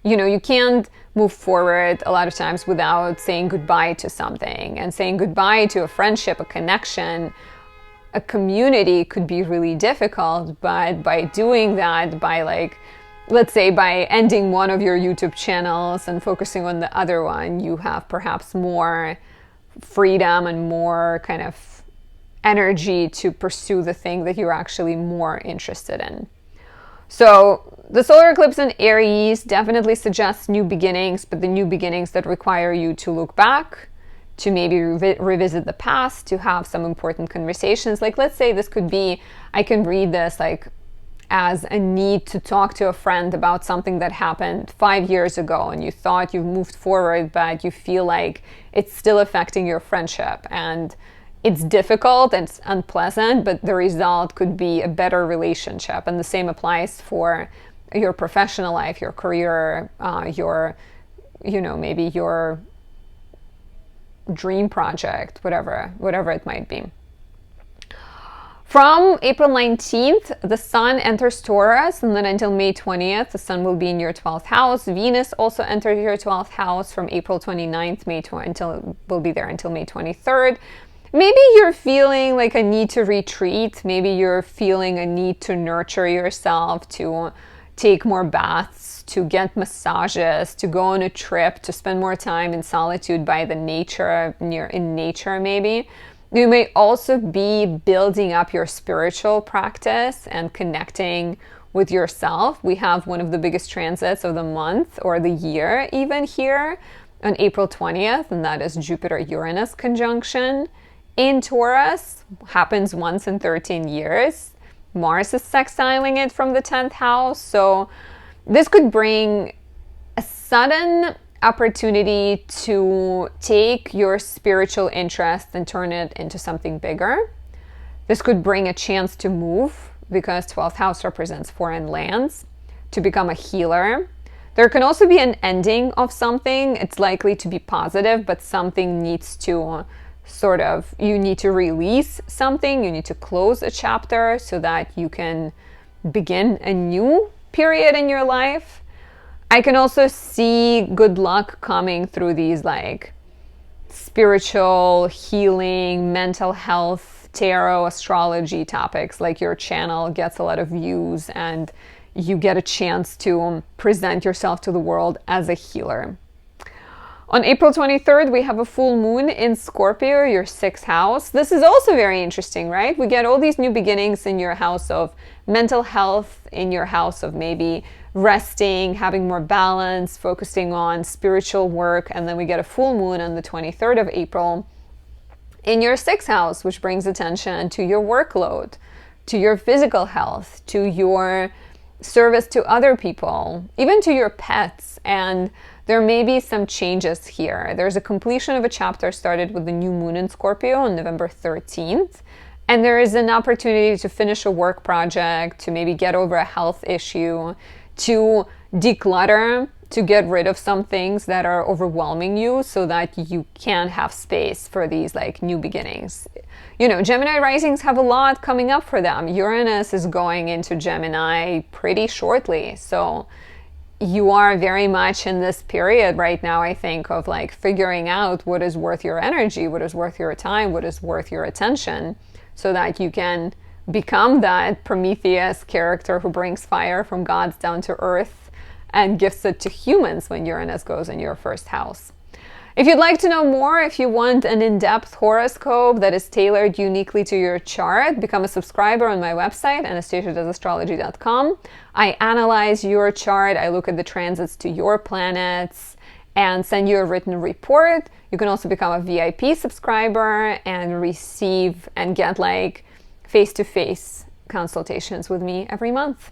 You know, you can't move forward a lot of times without saying goodbye to something. And saying goodbye to a friendship, a connection, a community could be really difficult. But by doing that, by like, let's say by ending one of your YouTube channels and focusing on the other one, you have perhaps more freedom and more kind of energy to pursue the thing that you're actually more interested in. So the solar eclipse in Aries definitely suggests new beginnings, but the new beginnings that require you to look back, to maybe revisit the past, to have some important conversations. Like, let's say this could be, I can read this like as a need to talk to a friend about something that happened 5 years ago and you thought you've moved forward, but you feel like it's still affecting your friendship and it's difficult and it's unpleasant, but the result could be a better relationship. And the same applies for your professional life, your career, your, you know, maybe your dream project, whatever it might be. From April 19th, the Sun enters Taurus, and then until May 20th, the Sun will be in your 12th house. Venus also enters your 12th house from April 29th, will be there until May 23rd. Maybe you're feeling like a need to retreat. Maybe you're feeling a need to nurture yourself, to take more baths, to get massages, to go on a trip, to spend more time in solitude by the nature, in nature maybe. You may also be building up your spiritual practice and connecting with yourself. We have one of the biggest transits of the month or the year even here on April 20th, and that is Jupiter Uranus conjunction in Taurus. Happens once in 13 years. Mars is sextiling it from the 10th house. So this could bring a sudden opportunity to take your spiritual interest and turn it into something bigger. This could bring a chance to move because 12th house represents foreign lands, to become a healer. There can also be an ending of something. It's likely to be positive, but something needs to you need to release something. You need to close a chapter so that you can begin a new period in your life. I can also see good luck coming through these like spiritual healing, mental health, tarot, astrology topics. Like your channel gets a lot of views and you get a chance to present yourself to the world as a healer. On April 23rd, we have a full moon in Scorpio, your 6th house. This is also very interesting, right? We get all these new beginnings in your house of mental health, in your house of maybe resting, having more balance, focusing on spiritual work. And then we get a full moon on the 23rd of April in your 6th house, which brings attention to your workload, to your physical health, to your service to other people, even to your pets. And there may be some changes here. There's a completion of a chapter started with the new moon in Scorpio on November 13th. And there is an opportunity to finish a work project, to maybe get over a health issue, to declutter, to get rid of some things that are overwhelming you so that you can have space for these like new beginnings. You know, Gemini risings have a lot coming up for them. Uranus is going into Gemini pretty shortly. So you are very much in this period right now, I think, of like figuring out what is worth your energy, what is worth your time, what is worth your attention, so that you can become that Prometheus character who brings fire from gods down to earth and gifts it to humans when Uranus goes in your 1st house. If you'd like to know more, if you want an in-depth horoscope that is tailored uniquely to your chart, become a subscriber on my website, anastasiadoesastrology.com. I analyze your chart, I look at the transits to your planets, and send you a written report. You can also become a VIP subscriber and receive and get like face-to-face consultations with me every month.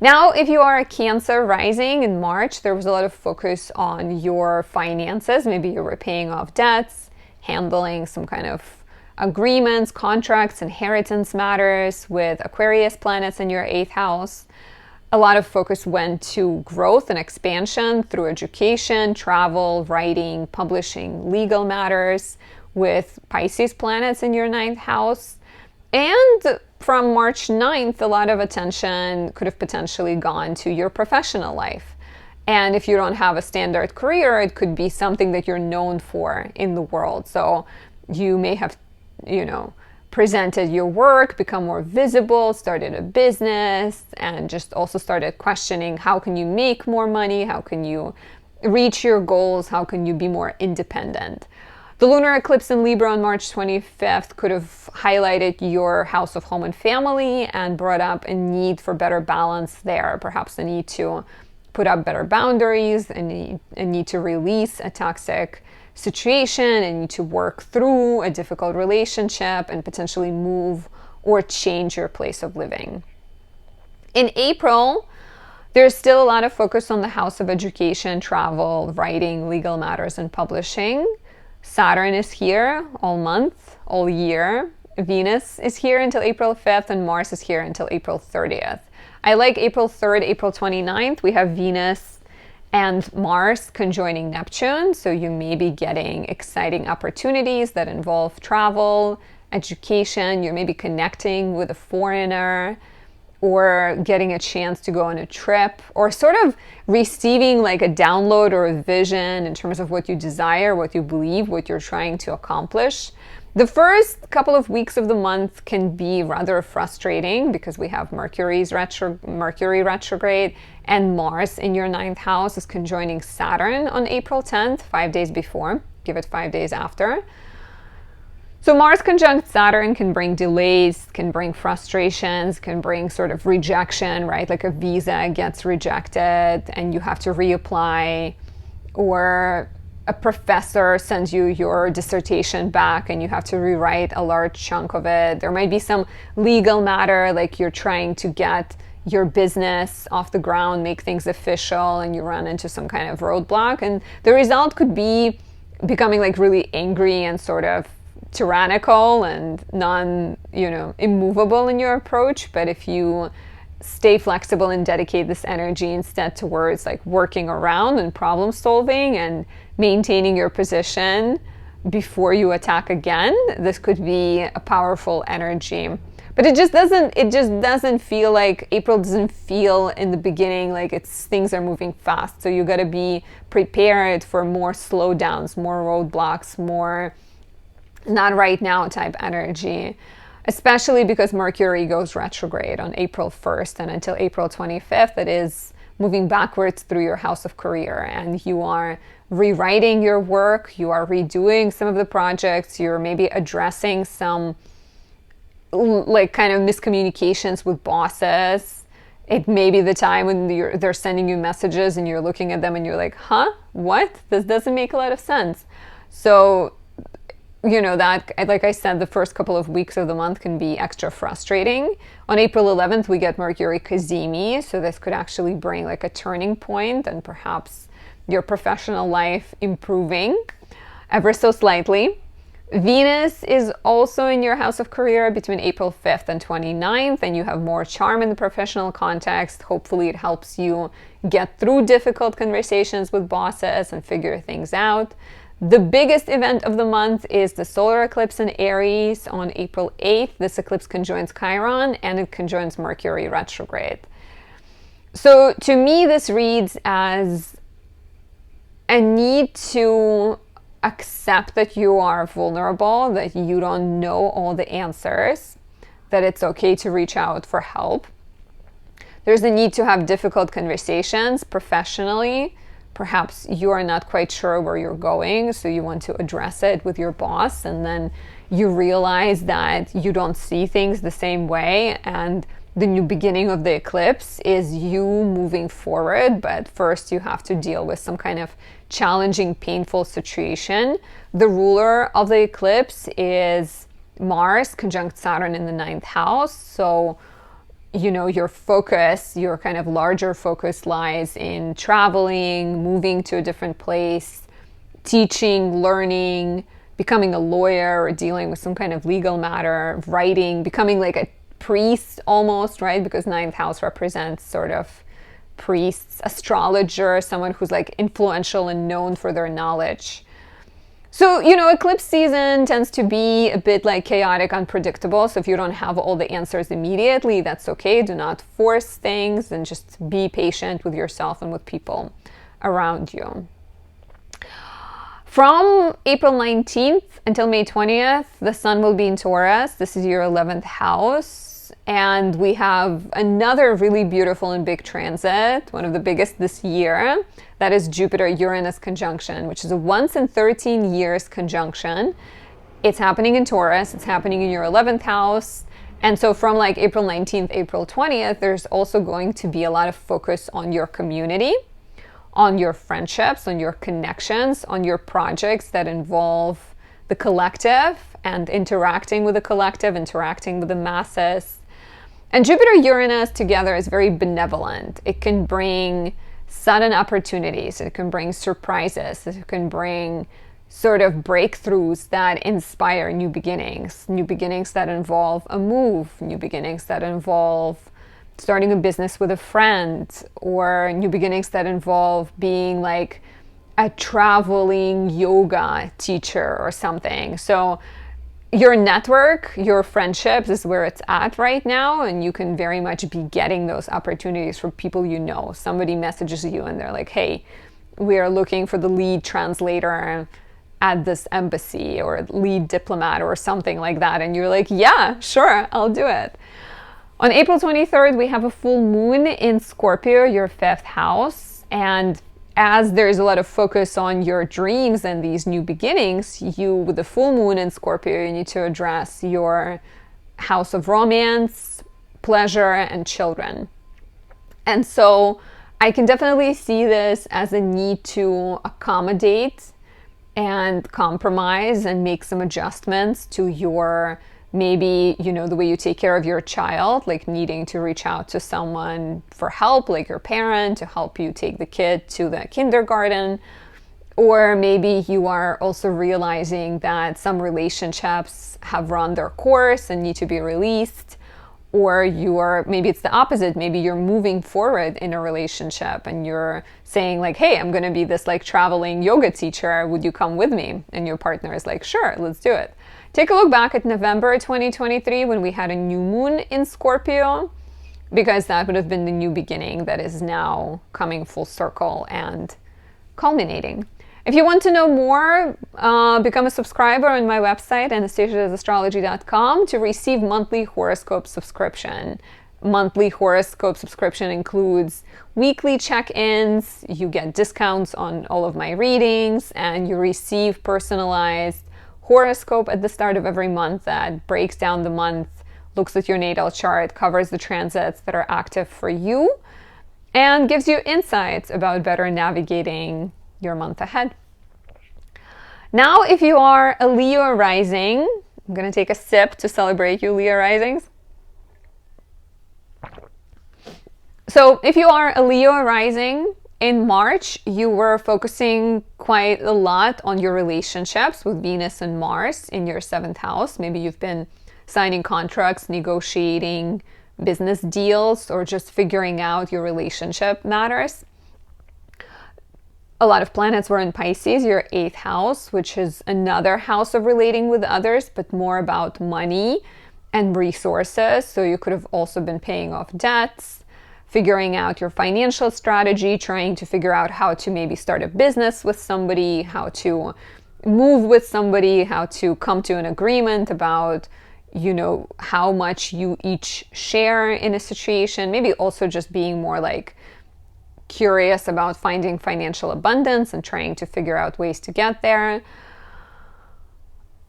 Now, if you are a Cancer rising in March, there was a lot of focus on your finances. Maybe you were paying off debts, handling some kind of agreements, contracts, inheritance matters with Aquarius planets in your 8th house. A lot of focus went to growth and expansion through education, travel, writing, publishing, legal matters with Pisces planets in your 9th house. And from March 9th, a lot of attention could have potentially gone to your professional life. And if you don't have a standard career, it could be something that you're known for in the world. So you may have, presented your work, become more visible, started a business, and just also started questioning how can you make more money, how can you reach your goals, how can you be more independent. The lunar eclipse in Libra on March 25th could have highlighted your house of home and family and brought up a need for better balance there, perhaps a need to put up better boundaries, a need to release a toxic situation, a need to work through a difficult relationship and potentially move or change your place of living. In April, there's still a lot of focus on the house of education, travel, writing, legal matters, and publishing. Saturn is here all month, all year. Venus is here until April 5th, and Mars is here until April 30th. I like April 3rd, April 29th. We have Venus and Mars conjoining Neptune, so you may be getting exciting opportunities that involve travel, education. You may be connecting with a foreigner, or getting a chance to go on a trip, or sort of receiving like a download or a vision in terms of what you desire, what you believe, what you're trying to accomplish. The first couple of weeks of the month can be rather frustrating because we have Mercury retrograde, and Mars in your 9th house is conjoining Saturn on April 10th, 5 days before. Give it 5 days after. So Mars conjunct Saturn can bring delays, can bring frustrations, can bring sort of rejection, right? Like a visa gets rejected and you have to reapply, or a professor sends you your dissertation back and you have to rewrite a large chunk of it. There might be some legal matter, like you're trying to get your business off the ground, make things official, and you run into some kind of roadblock. And the result could be becoming like really angry and sort of tyrannical and immovable in your approach. But if you stay flexible and dedicate this energy instead towards like working around and problem solving and maintaining your position before you attack again, this could be a powerful energy. But it just doesn't feel like April doesn't feel in the beginning like things are moving fast. So you got to be prepared for more slowdowns, more roadblocks, more not right now type energy, especially because Mercury goes retrograde on April 1st, and until April 25th, it is moving backwards through your house of career, and you are rewriting your work, you are redoing some of the projects, you're maybe addressing some like kind of miscommunications with bosses. It may be the time when they're sending you messages and you're looking at them and you're like, huh, what? This doesn't make a lot of sense. So that, like I said, the first couple of weeks of the month can be extra frustrating. On April 11th, we get Mercury Cazimi, so this could actually bring like a turning point and perhaps your professional life improving ever so slightly. Venus is also in your house of career between April 5th and 29th, and you have more charm in the professional context. Hopefully it helps you get through difficult conversations with bosses and figure things out. The biggest event of the month is the solar eclipse in Aries on April 8th. This eclipse conjoins Chiron and it conjoins Mercury retrograde. So to me, this reads as a need to accept that you are vulnerable, that you don't know all the answers, that it's okay to reach out for help. There's a need to have difficult conversations professionally. Perhaps you are not quite sure where you're going, so you want to address it with your boss, and then you realize that you don't see things the same way, and the new beginning of the eclipse is you moving forward, but first you have to deal with some kind of challenging, painful situation. The ruler of the eclipse is Mars conjunct Saturn in the 9th house, so you know, your focus, your kind of larger focus lies in traveling, moving to a different place, teaching, learning, becoming a lawyer or dealing with some kind of legal matter, writing, becoming like a priest almost, right? Because ninth house represents sort of priests, astrologer, someone who's like influential and known for their knowledge. So, you know, eclipse season tends to be a bit like chaotic, unpredictable. So if you don't have all the answers immediately, that's okay. Do not force things and just be patient with yourself and with people around you. From April 19th until May 20th, the sun will be in Taurus. This is your 11th house. And we have another really beautiful and big transit, one of the biggest this year. That is Jupiter Uranus conjunction, which is a once in 13 years conjunction. It's happening in Taurus. It's happening in your 11th house. And so from like April 19th, April 20th, there's also going to be a lot of focus on your community, on your friendships, on your connections, on your projects that involve the collective and interacting with the collective, interacting with the masses. And Jupiter Uranus together is very benevolent. It can bring sudden opportunities. It can bring surprises. It can bring sort of breakthroughs that inspire new beginnings that involve a move, new beginnings that involve starting a business with a friend, or new beginnings that involve being like a traveling yoga teacher or something. So your network, your friendships is where it's at right now, and you can very much be getting those opportunities from people you know. Somebody messages you and they're like, hey, we are looking for the lead translator at this embassy, or lead diplomat or something like that. And you're like, yeah, sure, I'll do it. On April 23rd, we have a full moon in Scorpio, your 5th house. And as there's a lot of focus on your dreams and these new beginnings, you, with the full moon in Scorpio, you need to address your house of romance, pleasure, and children. And so I can definitely see this as a need to accommodate and compromise and make some adjustments to your, maybe, you know, the way you take care of your child, like needing to reach out to someone for help, like your parent, to help you take the kid to the kindergarten. Or maybe you are also realizing that some relationships have run their course and need to be released. Or maybe it's the opposite. Maybe you're moving forward in a relationship and you're saying like, hey, I'm going to be this like traveling yoga teacher. Would you come with me? And your partner is like, sure, let's do it. Take a look back at November 2023 when we had a new moon in Scorpio, because that would have been the new beginning that is now coming full circle and culminating. If you want to know more, become a subscriber on my website, anastasiaastrology.com, to receive monthly horoscope subscription. Monthly horoscope subscription includes weekly check-ins, you get discounts on all of my readings, and you receive personalized horoscope at the start of every month that breaks down the month, looks at your natal chart, covers the transits that are active for you, and gives you insights about better navigating your month ahead. Now, if you are a Leo rising, I'm going to take a sip to celebrate you Leo risings. So if you are a Leo rising, in March, you were focusing quite a lot on your relationships with Venus and Mars in your 7th house. Maybe you've been signing contracts, negotiating business deals, or just figuring out your relationship matters. A lot of planets were in Pisces, your 8th house, which is another house of relating with others, but more about money and resources. So you could have also been paying off debts, figuring out your financial strategy, trying to figure out how to maybe start a business with somebody, how to move with somebody, how to come to an agreement about, you know, how much you each share in a situation. Maybe also just being more like curious about finding financial abundance and trying to figure out ways to get there.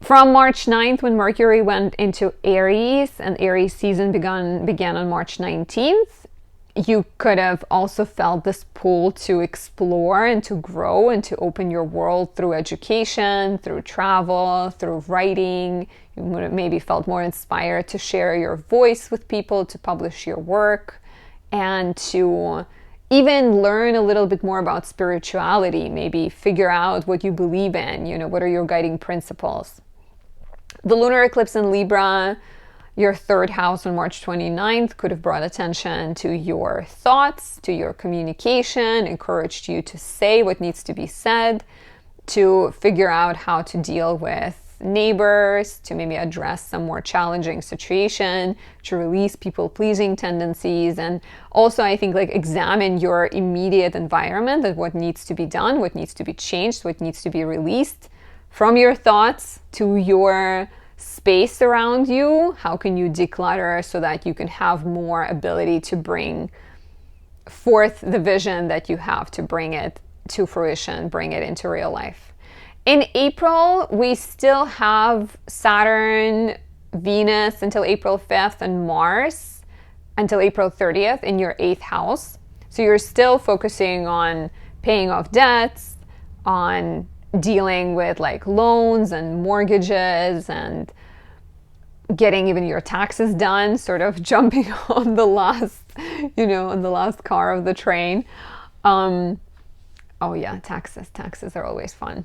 From March 9th, when Mercury went into Aries, and Aries season began on March 19th, You could have also felt this pull to explore and to grow and to open your world through education, through travel, through writing. You would have maybe felt more inspired to share your voice with people, to publish your work, and to even learn a little bit more about spirituality, maybe figure out what you believe in, what are your guiding principles. The lunar eclipse in Libra, your third house on March 29th, could have brought attention to your thoughts, to your communication, encouraged you to say what needs to be said, to figure out how to deal with neighbors, to maybe address some more challenging situation, to release people-pleasing tendencies, and also I think examine your immediate environment and what needs to be done, what needs to be changed, what needs to be released from your thoughts to your space around you. How can you declutter so that you can have more ability to bring forth the vision that you have, to bring it to fruition, bring it into real life. In April, we still have Saturn, Venus until April 5th, and Mars until April 30th in your 8th house. So you're still focusing on paying off debts, on dealing with loans and mortgages and getting even your taxes done, sort of jumping on the last, on the last car of the train. Oh yeah, taxes are always fun.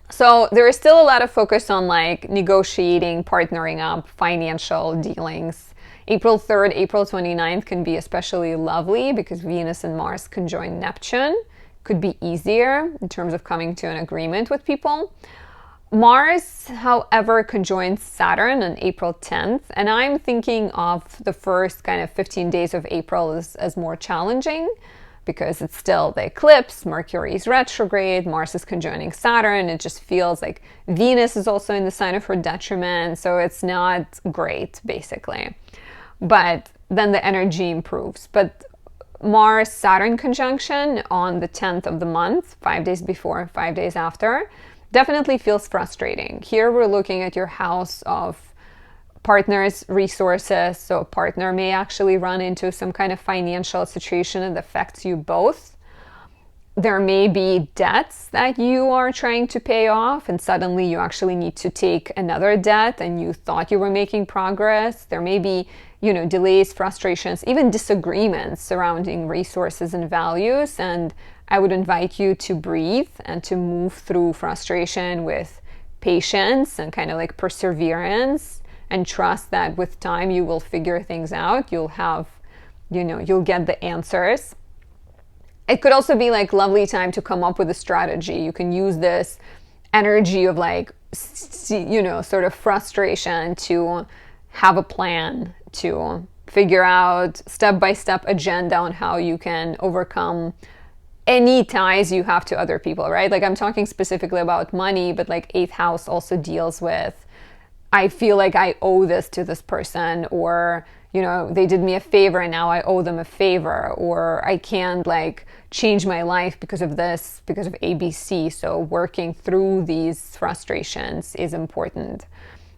So there is still a lot of focus on negotiating, partnering up, financial dealings. April 3rd, April 29th can be especially lovely because Venus and Mars conjoin Neptune. Could be easier in terms of coming to an agreement with people. Mars, however, conjoins Saturn on April 10th, and I'm thinking of the first kind of 15 days of April as more challenging because it's still the eclipse, Mercury is retrograde, Mars is conjoining Saturn. It just feels like Venus is also in the sign of her detriment, so it's not great, basically. But then the energy improves. But Mars-Saturn conjunction on the 10th of the month, 5 days before, 5 days after, definitely feels frustrating. Here we're looking at your house of partners, resources. So a partner may actually run into some kind of financial situation that affects you both. There may be debts that you are trying to pay off, and suddenly you actually need to take another debt and you thought you were making progress. There may be delays, frustrations, even disagreements surrounding resources and values. And I would invite you to breathe and to move through frustration with patience and kind of perseverance, and trust that with time you will figure things out. You'll have, you'll get the answers. It could also be lovely time to come up with a strategy. You can use this energy of sort of frustration to have a plan, to figure out step-by-step agenda on how you can overcome any ties you have to other people, right? I'm talking specifically about money, but 8th house also deals with, I feel like I owe this to this person, or they did me a favor and now I owe them a favor, or I can't change my life because of this, because of ABC. So working through these frustrations is important.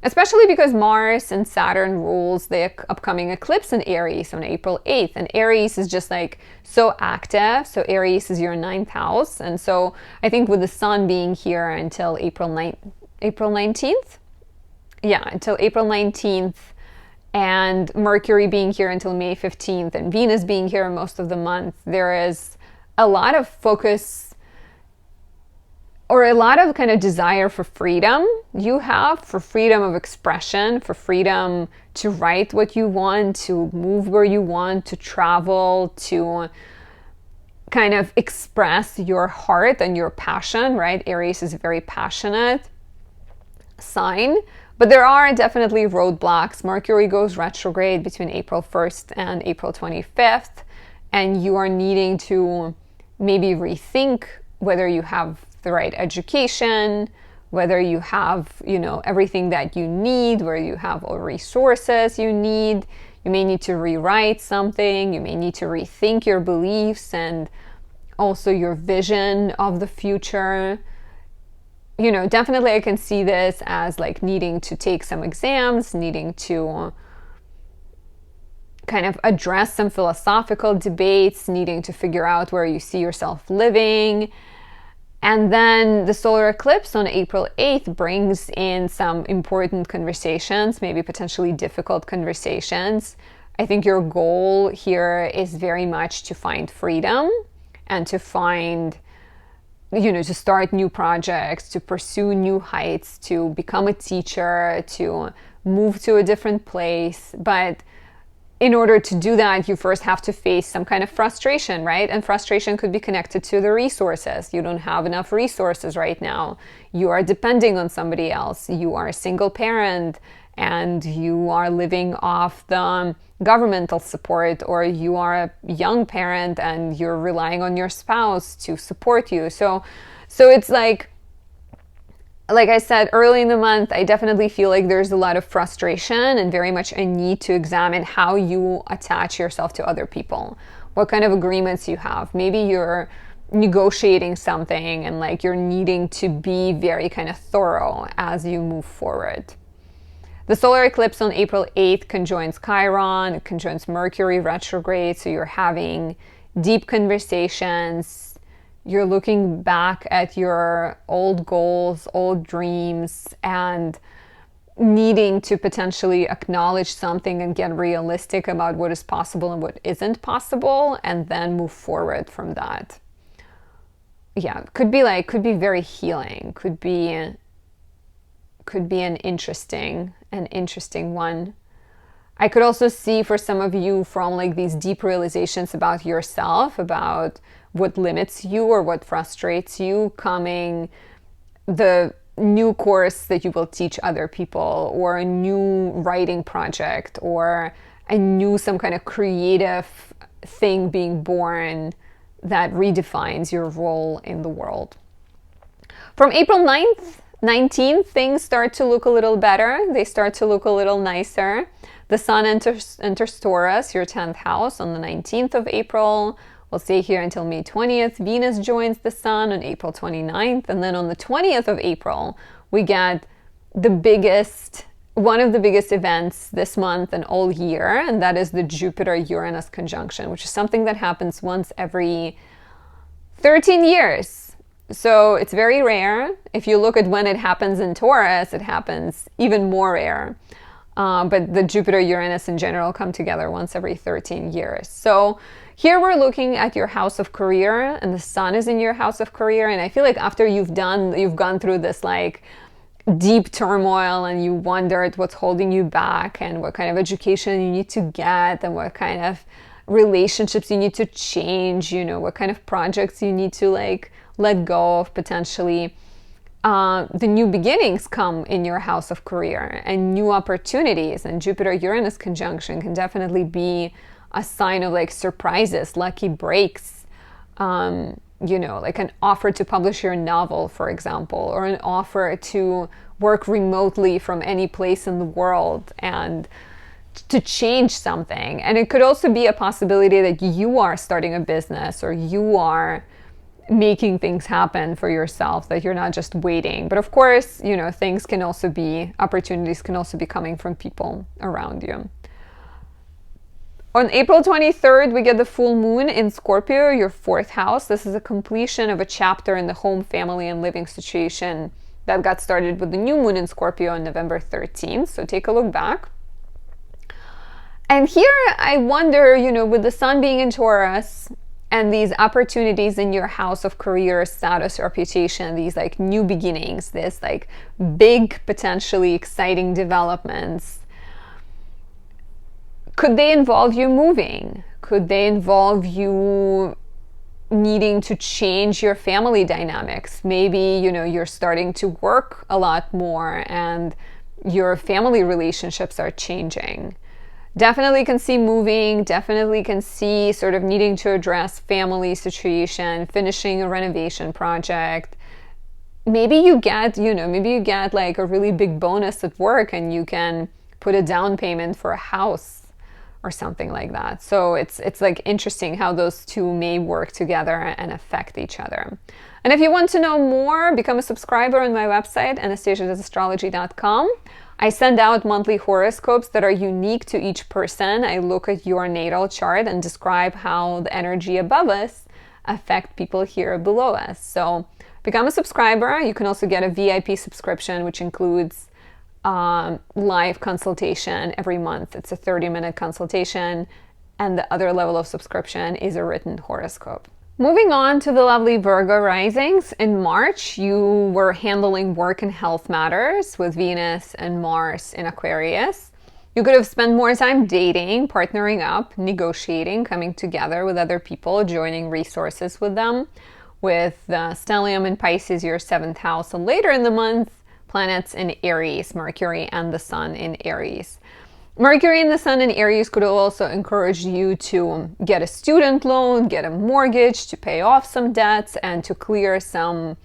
Especially because Mars and Saturn rules the upcoming eclipse in Aries on April 8th. And Aries is just so active. So Aries is your 9th house. And so I think with the sun being here until April 19th? Yeah, until April 19th. And Mercury being here until May 15th. And Venus being here most of the month. There is a lot of focus or a lot of kind of desire for freedom you have, for freedom of expression, for freedom to write what you want, to move where you want, to travel, to kind of express your heart and your passion, right? Aries is a very passionate sign, but there are definitely roadblocks. Mercury goes retrograde between April 1st and April 25th, and you are needing to maybe rethink whether you have the right education, whether you have, everything that you need, where you have all resources you need. You may need to rewrite something. You may need to rethink your beliefs and also your vision of the future. Definitely I can see this as needing to take some exams, needing to kind of address some philosophical debates, needing to figure out where you see yourself living. And then the solar eclipse on April 8th brings in some important conversations, maybe potentially difficult conversations. I think your goal here is very much to find freedom and to find, to start new projects, to pursue new heights, to become a teacher, to move to a different place. But in order to do that, you first have to face some kind of frustration, right? And frustration could be connected to the resources. You don't have enough resources right now. You are depending on somebody else. You are a single parent and you are living off the governmental support, or you are a young parent and you're relying on your spouse to support you. So it's like I said, early in the month, I definitely feel like there's a lot of frustration and very much a need to examine how you attach yourself to other people, what kind of agreements you have. Maybe you're negotiating something and like you're needing to be very kind of thorough as you move forward. The solar eclipse on April 8th conjoins Chiron, it conjoins Mercury retrograde, so you're having deep conversations. You're looking back at your old goals, old dreams, and needing to potentially acknowledge something and get realistic about what is possible and what isn't possible, and then move forward from that. Yeah, could be very healing, could be an interesting one. I could also see for some of you from like these deep realizations about yourself, about what limits you or what frustrates you, coming the new course that you will teach other people, or a new writing project, or a new some kind of creative thing being born that redefines your role in the world. From April 19th, things start to look a little better. They start to look a little nicer. The sun enters Taurus, your 10th house, on the 19th of April. We'll stay here until May 20th. Venus joins the sun on April 29th. And then on the 20th of April, we get one of the biggest events this month and all year. And that is the Jupiter Uranus conjunction, which is something that happens once every 13 years. So it's very rare. If you look at when it happens in Taurus, it happens even more rare. But the Jupiter Uranus in general come together once every 13 years. So here we're looking at your house of career, and the sun is in your house of career. And I feel like after you've gone through this like deep turmoil and you wondered what's holding you back and what kind of education you need to get and what kind of relationships you need to change, what kind of projects you need to like let go of potentially. The new beginnings come in your house of career and new opportunities, and Jupiter Uranus conjunction can definitely be a sign of like surprises, lucky breaks, like an offer to publish your novel, for example, or an offer to work remotely from any place in the world and to change something. And it could also be a possibility that you are starting a business or you are making things happen for yourself, that you're not just waiting. But of course, opportunities can also be coming from people around you. On April 23rd, we get the full moon in Scorpio, your 4th house. This is a completion of a chapter in the home, family, and living situation that got started with the new moon in Scorpio on November 13th. So take a look back. And here I wonder, with the sun being in Taurus and these opportunities in your house of career, status, reputation, these like new beginnings, this like big, potentially exciting developments, could they involve you moving? Could they involve you needing to change your family dynamics? Maybe, you're starting to work a lot more and your family relationships are changing. Definitely can see moving, definitely can see sort of needing to address family situation, finishing a renovation project. Maybe you get like a really big bonus at work and you can put a down payment for a house or something like that. So it's like interesting how those two may work together and affect each other. And if you want to know more, become a subscriber on my website, anastasiaastrology.com. I send out monthly horoscopes that are unique to each person. I look at your natal chart and describe how the energy above us affect people here below us. So become a subscriber. You can also get a VIP subscription, which includes live consultation every month. It's a 30-minute consultation, and the other level of subscription is a written horoscope. Moving on to the lovely Virgo risings. In March, you were handling work and health matters with Venus and Mars in Aquarius. You could have spent more time dating, partnering up, negotiating, coming together with other people, joining resources with them. With the stellium in Pisces, your 7th house, and later in the month, planets in Aries, Mercury and the Sun in Aries. Mercury and the Sun in Aries could also encourage you to get a student loan, get a mortgage, to pay off some debts, and to clear some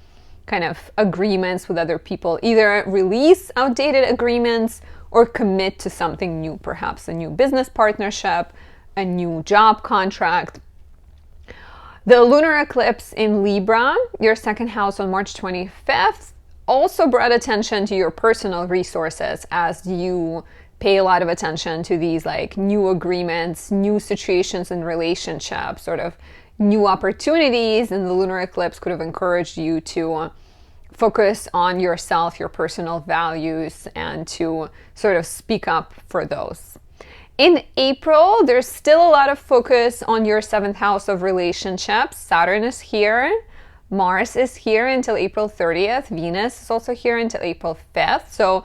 kind of agreements with other people. Either release outdated agreements or commit to something new, perhaps a new business partnership, a new job contract. The lunar eclipse in Libra, your 2nd house on March 25th, also brought attention to your personal resources as you pay a lot of attention to these like new agreements, new situations in relationships, sort of new opportunities. And the lunar eclipse could have encouraged you to focus on yourself, your personal values, and to sort of speak up for those. In April, there's still a lot of focus on your 7th house of relationships. Saturn is here. Mars is here until April 30th. Venus is also here until April 5th. So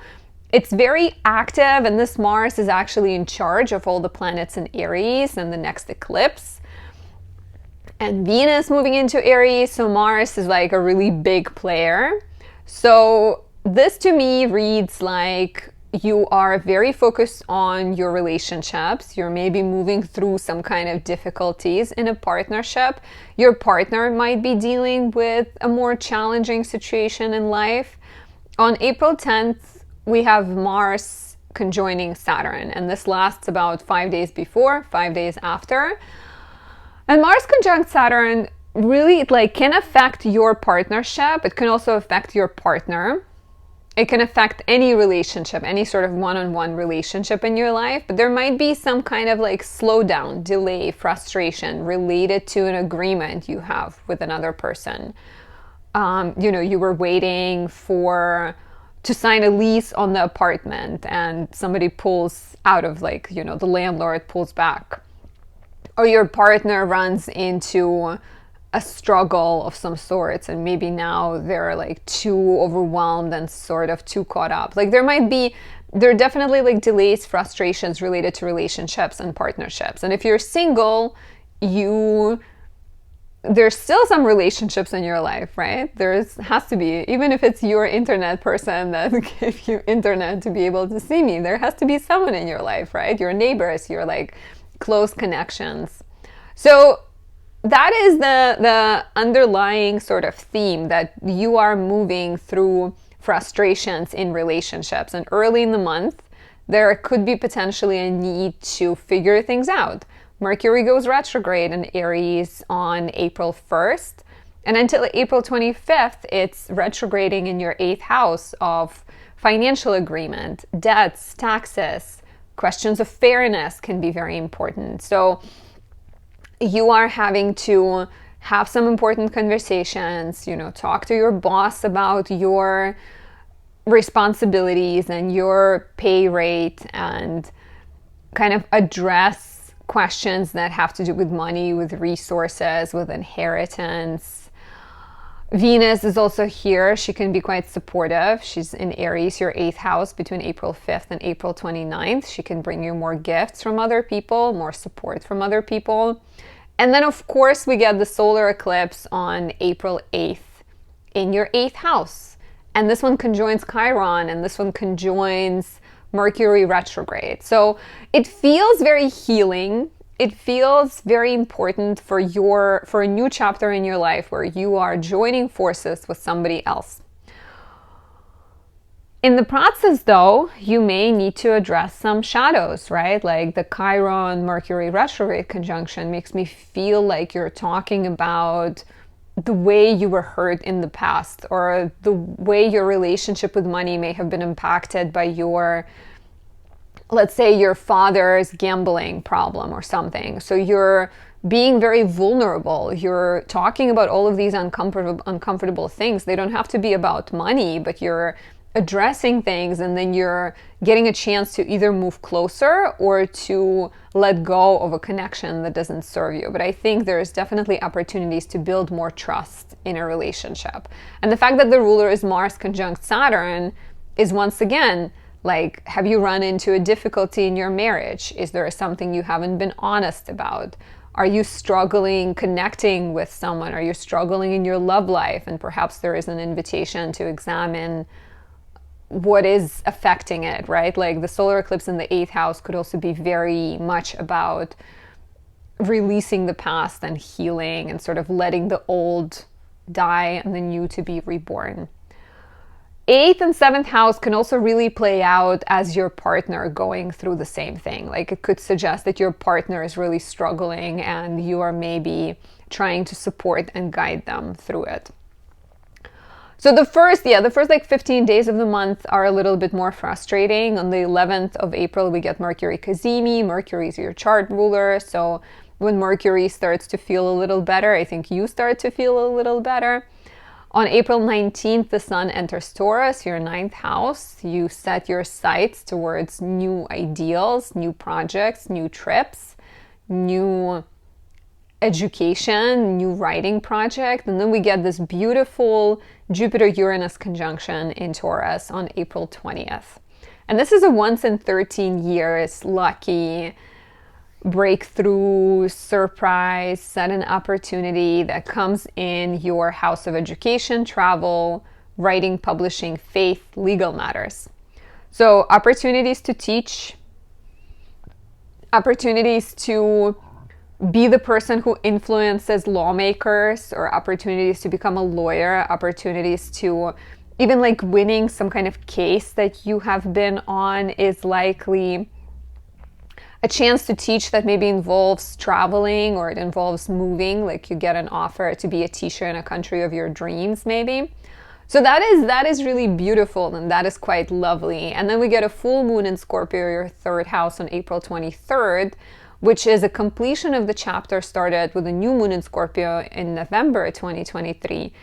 it's very active, and this Mars is actually in charge of all the planets in Aries and the next eclipse. And Venus moving into Aries, so Mars is like a really big player. So this to me reads like you are very focused on your relationships. You're maybe moving through some kind of difficulties in a partnership. Your partner might be dealing with a more challenging situation in life. On April 10th, we have Mars conjoining Saturn, and this lasts about 5 days before, 5 days after. And Mars conjunct Saturn really can affect your partnership. It can also affect your partner. It can affect any relationship, any sort of one-on-one relationship in your life, but there might be some kind of slowdown, delay, frustration related to an agreement you have with another person. You were waiting to sign a lease on the apartment and somebody pulls out of the landlord pulls back. Or your partner runs into a struggle of some sorts and maybe now they're too overwhelmed and sort of too caught up. There are definitely delays, frustrations related to relationships and partnerships. And if you're single, there's still some relationships in your life, right? Has to be, even if it's your internet person that gave you internet to be able to see me, there has to be someone in your life, right? Your neighbors, your close connections. So that is the underlying sort of theme, that you are moving through frustrations in relationships. And early in the month, there could be potentially a need to figure things out. Mercury goes retrograde in Aries on April 1st. And until April 25th, it's retrograding in your 8th house of financial agreement, debts, taxes. Questions of fairness can be very important. So you are having to have some important conversations, talk to your boss about your responsibilities and your pay rate, and kind of address questions that have to do with money, with resources, with inheritance. Venus is also here. She can be quite supportive. She's in Aries, your 8th house, between April 5th and April 29th. She can bring you more gifts from other people, more support from other people. And then, of course, we get the solar eclipse on April 8th in your 8th house. And this one conjoins Chiron, and this one conjoins Mercury retrograde. So it feels very healing. It feels very important for a new chapter in your life where you are joining forces with somebody else. In the process, though, you may need to address some shadows, right? Like the Chiron Mercury retrograde conjunction makes me feel like you're talking about the way you were hurt in the past, or the way your relationship with money may have been impacted by your, let's say, your father's gambling problem or something. So you're being very vulnerable. You're talking about all of these uncomfortable things. They don't have to be about money, but you're addressing things, and then you're getting a chance to either move closer or to let go of a connection that doesn't serve you. But I think there's definitely opportunities to build more trust in a relationship. And the fact that the ruler is Mars conjunct Saturn is, once again, like, have you run into a difficulty in your marriage? Is there something you haven't been honest about? Are you struggling connecting with someone? Are you struggling in your love life? And perhaps there is an invitation to examine what is affecting it, right? Like the solar eclipse in the 8th house could also be very much about releasing the past and healing and sort of letting the old die and the new to be reborn. 8th and 7th house can also really play out as your partner going through the same thing. Like it could suggest that your partner is really struggling and you are maybe trying to support and guide them through it. So the first like 15 days of the month are a little bit more frustrating. On the 11th of April, we get Mercury Cazimi. Mercury is your chart ruler. So when Mercury starts to feel a little better, I think you start to feel a little better. On April 19th, the sun enters Taurus, your 9th house. You set your sights towards new ideals, new projects, new trips, new education, new writing project. And then we get this beautiful Jupiter Uranus conjunction in Taurus on April 20th. And this is a once in 13 years lucky breakthrough, surprise, sudden opportunity that comes in your house of education, travel, writing, publishing, faith, legal matters. So opportunities to teach, opportunities to be the person who influences lawmakers, or opportunities to become a lawyer, opportunities to even like winning some kind of case that you have been on is likely. A chance to teach that maybe involves traveling, or it involves moving, like you get an offer to be a teacher in a country of your dreams maybe. So that is really beautiful, and that is quite lovely. And then we get a full moon in Scorpio, your 3rd house, on April 23rd, which is a completion of the chapter started with a new moon in Scorpio in November 2023.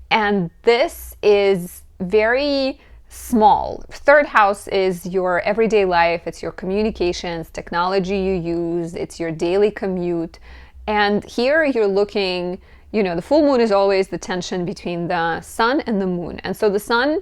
And this is very small. 3rd house is your everyday life. It's your communications, technology you use. It's your daily commute. And here you're looking, the full moon is always the tension between the sun and the moon. And so the sun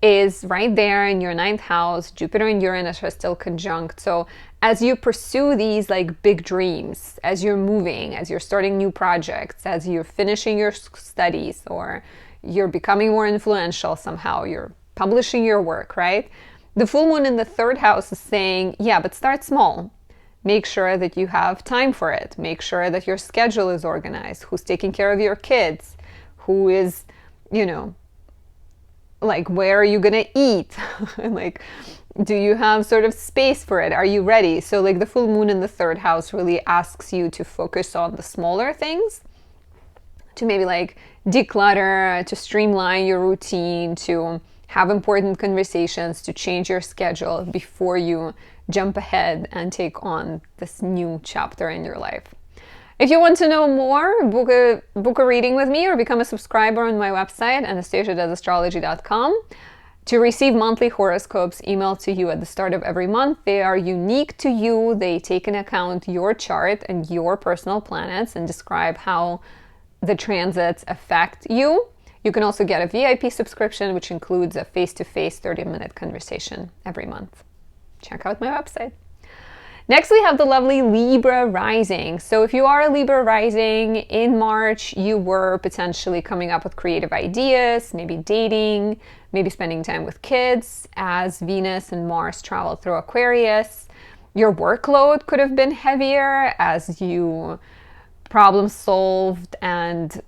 is right there in your 9th house. Jupiter and Uranus are still conjunct. So as you pursue these like big dreams, as you're moving, as you're starting new projects, as you're finishing your studies, or you're becoming more influential somehow, you're publishing your work, right? The full moon in the 3rd house is saying, yeah, but start small. Make sure that you have time for it. Make sure that your schedule is organized. Who's taking care of your kids? Who is, like, where are you going to eat? Like, do you have sort of space for it? Are you ready? So like the full moon in the 3rd house really asks you to focus on the smaller things, to maybe like declutter, to streamline your routine, to have important conversations, to change your schedule before you jump ahead and take on this new chapter in your life. If you want to know more, book a reading with me or become a subscriber on my website, Anastasia.astrology.com. To receive monthly horoscopes emailed to you at the start of every month. They are unique to you. They take into account your chart and your personal planets and describe how the transits affect you. You can also get a VIP subscription, which includes a face-to-face 30-minute conversation every month. Check out my website. Next, we have the lovely Libra rising. So if you are a Libra rising in March, you were potentially coming up with creative ideas, maybe dating, maybe spending time with kids as Venus and Mars travel through Aquarius. Your workload could have been heavier as you problem solved and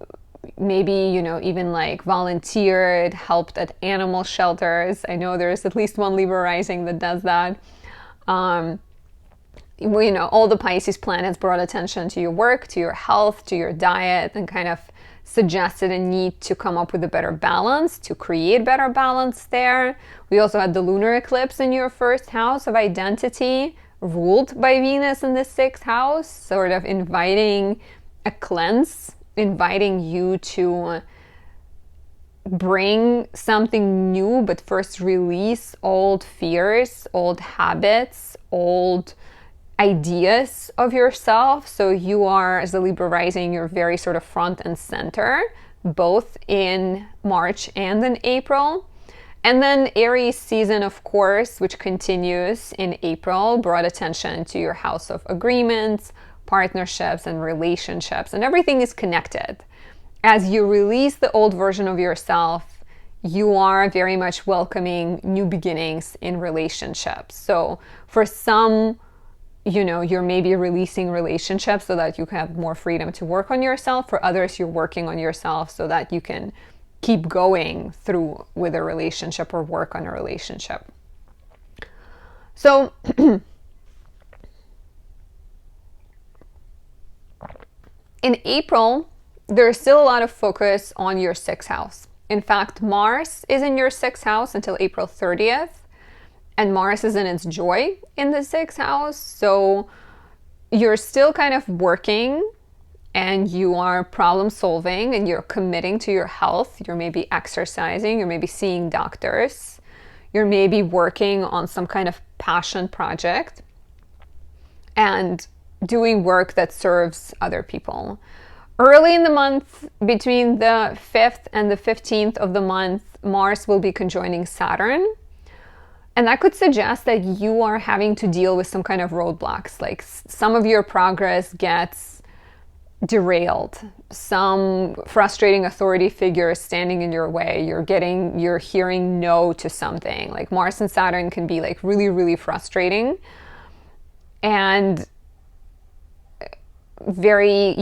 maybe, even like volunteered, helped at animal shelters. I know there's at least one Libra rising that does that. All the Pisces planets brought attention to your work, to your health, to your diet, and kind of suggested a need to come up with a better balance, to create better balance there. We also had the lunar eclipse in your first house of identity, ruled by Venus in the sixth house, sort of inviting a cleanse, inviting you to bring something new, but first release old fears, old habits, old ideas of yourself. So you are, as a Libra rising, you're very sort of front and center, both in March and in April. And then Aries season, of course, which continues in April, brought attention to your house of agreements, partnerships, and relationships. And everything is connected. As you release the old version of yourself, you are very much welcoming new beginnings in relationships. So for some, you're maybe releasing relationships so that you have more freedom to work on yourself. For others, you're working on yourself so that you can keep going through with a relationship or work on a relationship. So in April, there's still a lot of focus on your sixth house. In fact, Mars is in your sixth house until April 30th, and Mars is in its joy in the sixth house. So you're still kind of working and you are problem solving and you're committing to your health. You're maybe exercising, you're maybe seeing doctors, you're maybe working on some kind of passion project and doing work that serves other people. Early in the month, between the 5th and the 15th of the month, Mars will be conjoining Saturn. And that could suggest that you are having to deal with some kind of roadblocks, like some of your progress gets derailed, some frustrating authority figure is standing in your way, you're hearing no to something. Like Mars and Saturn can be like really, really frustrating and very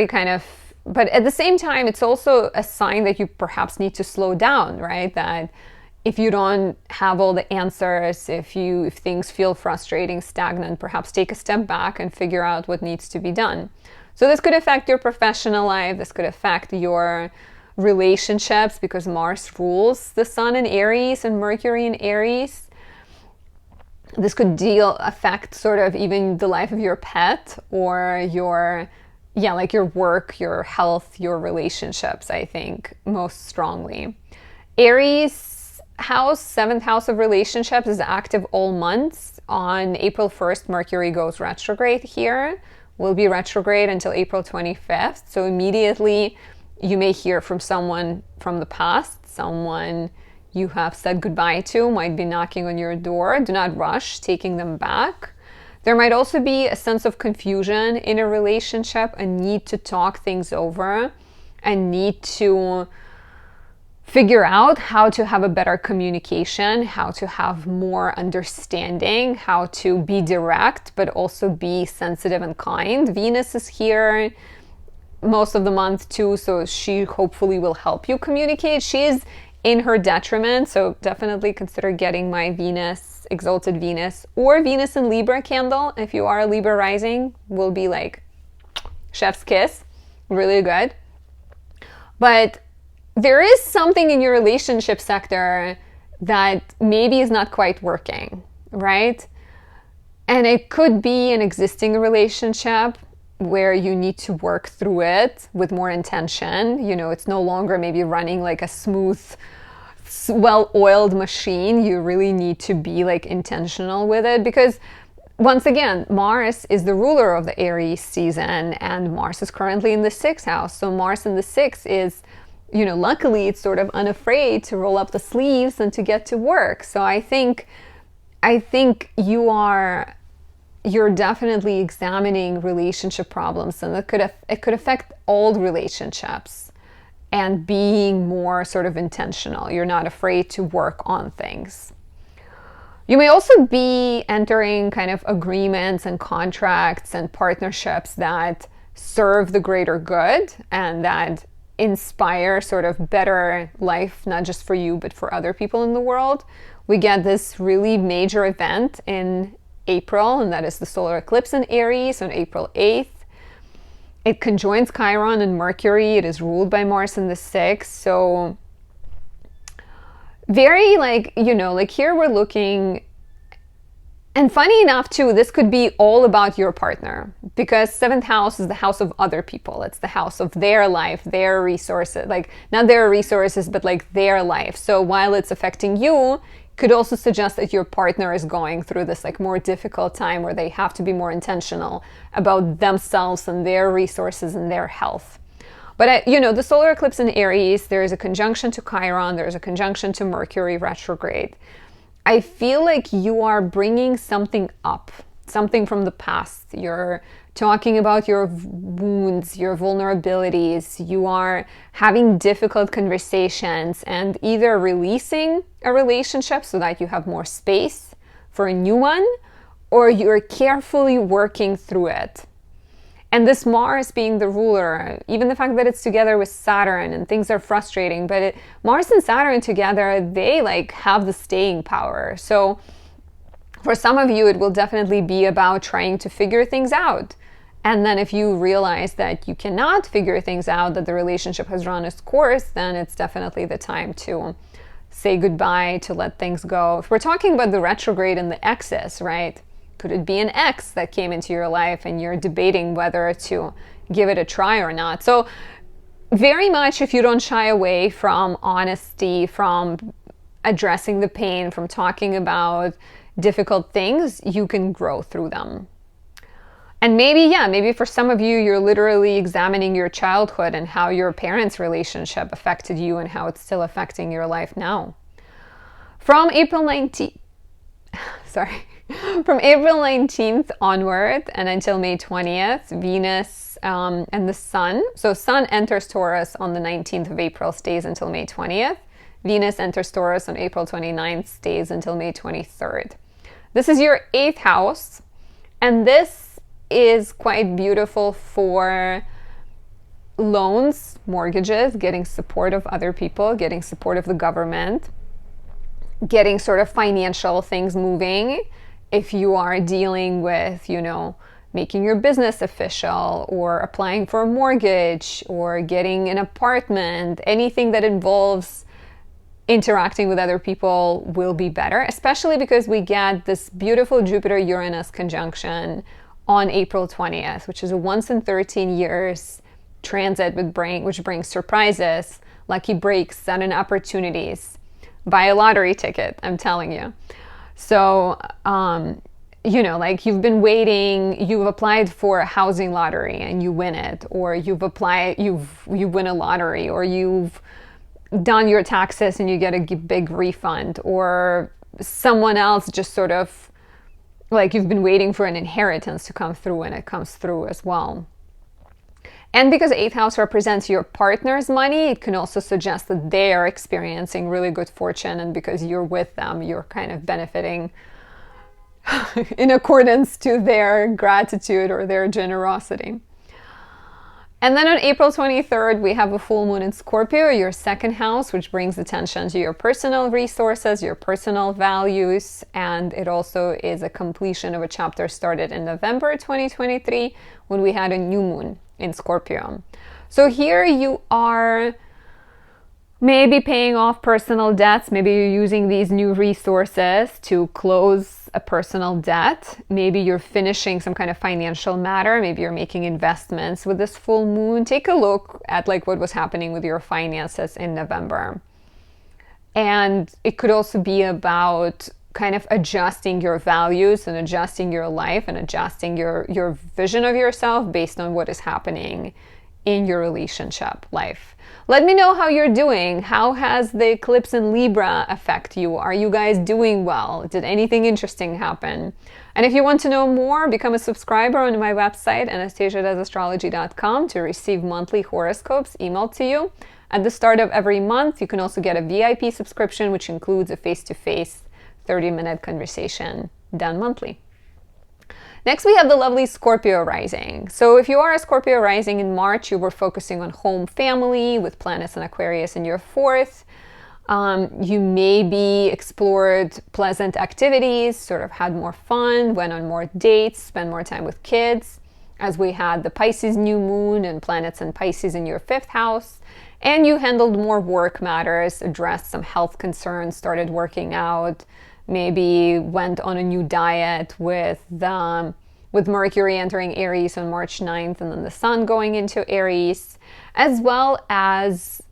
kind of, but at the same time, it's also a sign that you perhaps need to slow down, right? That if you don't have all the answers, if things feel frustrating, stagnant, perhaps take a step back and figure out what needs to be done. So this could affect your professional life. This could affect your relationships because Mars rules the Sun in Aries and Mercury in Aries. This could affect sort of even the life of your pet or your work, your health, your relationships, I think, most strongly. Aries house, seventh house of relationships, is active all months. On April 1st, Mercury goes retrograde here. Will be retrograde until April 25th. So immediately you may hear from someone from the past, someone you have said goodbye to might be knocking on your door. Do not rush taking them back. There might also be a sense of confusion in a relationship, a need to talk things over, a need to figure out how to have a better communication, how to have more understanding, how to be direct, but also be sensitive and kind. Venus is here most of the month too, so she hopefully will help you communicate. She is in her detriment, so definitely consider getting my Venus, exalted Venus, or Venus in Libra candle. If you are a Libra rising, will be like chef's kiss, really good. But there is something in your relationship sector that maybe is not quite working, right? And it could be an existing relationship where you need to work through it with more intention. It's no longer maybe running like a smooth, well-oiled machine. You really need to be like intentional with it because once again, Mars is the ruler of the Aries season and Mars is currently in the sixth house. So Mars in the sixth is, luckily it's sort of unafraid to roll up the sleeves and to get to work. So I think you're definitely examining relationship problems, and it could affect old relationships and being more sort of intentional. You're not afraid to work on things. You may also be entering kind of agreements and contracts and partnerships that serve the greater good and that inspire sort of better life, not just for you, but for other people in the world. We get this really major event in April, and that is the solar eclipse in Aries on April 8th. It conjoins Chiron and Mercury. It is ruled by Mars in the 6th. So very like, you know, like here we're looking, and funny enough too, this could be all about your partner, because 7th house is the house of other people. It's the house of their life, their resources, like not their resources, but like their life. So while it's affecting you, could also suggest that your partner is going through this like more difficult time where they have to be more intentional about themselves and their resources and their health. But you know, the solar eclipse in Aries, there is a conjunction to Chiron, there's a conjunction to Mercury retrograde. I feel like you are bringing something up, something from the past. You're talking about your wounds, your vulnerabilities. You are having difficult conversations and either releasing a relationship so that you have more space for a new one, or you're carefully working through it. And this Mars being the ruler, even the fact that it's together with Saturn and things are frustrating, but Mars and Saturn together, they like have the staying power. So for some of you, it will definitely be about trying to figure things out. And then if you realize that you cannot figure things out, that the relationship has run its course, then it's definitely the time to say goodbye, to let things go. If we're talking about the retrograde and the excess, right? Could it be an ex that came into your life and you're debating whether to give it a try or not? So very much, if you don't shy away from honesty, from addressing the pain, from talking about difficult things, you can grow through them. And maybe, yeah, maybe for some of you, you're literally examining your childhood and how your parents' relationship affected you and how it's still affecting your life now. From April 19th, From April 19th onward and until May 20th, Venus and the Sun. So Sun enters Taurus on the 19th of April, stays until May 20th. Venus enters Taurus on April 29th, stays until May 23rd. This is your 8th house, and this is quite beautiful for loans, mortgages, getting support of other people, getting support of the government, getting sort of financial things moving. If you are dealing with, you know, making your business official or applying for a mortgage or getting an apartment, anything that involves interacting with other people will be better, especially because we get this beautiful Jupiter Uranus conjunction on April 20th, which is a once in 13 years transit which brings surprises, lucky breaks, sudden opportunities. Buy a lottery ticket, I'm telling you. So, you know, like you've been waiting, you've applied for a housing lottery and you win it, or you win a lottery, or you've done your taxes and you get a big refund, or someone else just sort of like you've been waiting for an inheritance to come through and it comes through as well. And because 8th house represents your partner's money, it can also suggest that they are experiencing really good fortune, and because you're with them, you're kind of benefiting in accordance to their gratitude or their generosity. And then on April 23rd, we have a full moon in Scorpio, your 2nd house, which brings attention to your personal resources, your personal values, and it also is a completion of a chapter started in November 2023 when we had a new moon in Scorpio. So here you are maybe paying off personal debts. Maybe you're using these new resources to close a personal debt. Maybe you're finishing some kind of financial matter. Maybe you're making investments with this full moon. Take a look at like what was happening with your finances in November. And it could also be about kind of adjusting your values and adjusting your life and adjusting your vision of yourself based on what is happening in your relationship life. Let me know how you're doing. How has the eclipse in Libra affect you? Are you guys doing well? Did anything interesting happen? And if you want to know more, become a subscriber on my website, anastasiadoesastrology.com, to receive monthly horoscopes emailed to you at the start of every month. You can also get a VIP subscription, which includes a face-to-face 30-minute conversation done monthly. Next, we have the lovely Scorpio rising. So if you are a Scorpio rising in March, you were focusing on home, family, with planets and Aquarius in your 4th. You maybe explored pleasant activities, sort of had more fun, went on more dates, spent more time with kids. as we had the Pisces new moon and planets in Pisces in your 5th house. And you handled more work matters, addressed some health concerns, started working out, maybe went on a new diet with Mercury entering Aries on March 9th and then the Sun going into Aries, as well as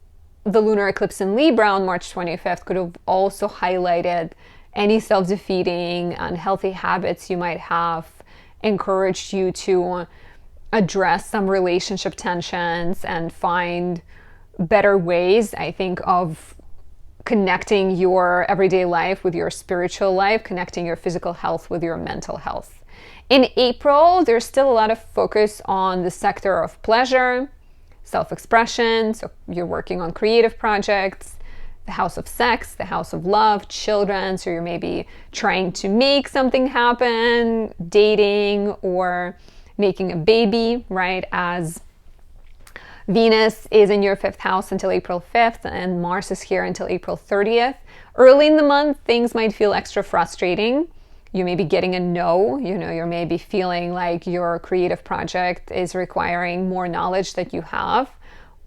the lunar eclipse in Libra on March 25th could have also highlighted any self-defeating, unhealthy habits you might have, encouraged you to address some relationship tensions and find better ways, I think, of connecting your everyday life with your spiritual life, connecting your physical health with your mental health. In April, there's still a lot of focus on the sector of pleasure, self-expression, so you're working on creative projects, the house of sex, the house of love, children, so you're maybe trying to make something happen, dating, or making a baby, right? As Venus is in your 5th house until April 5th, and Mars is here until April 30th. Early in the month, things might feel extra frustrating. You may be getting a no, you may be feeling like your creative project is requiring more knowledge that you have,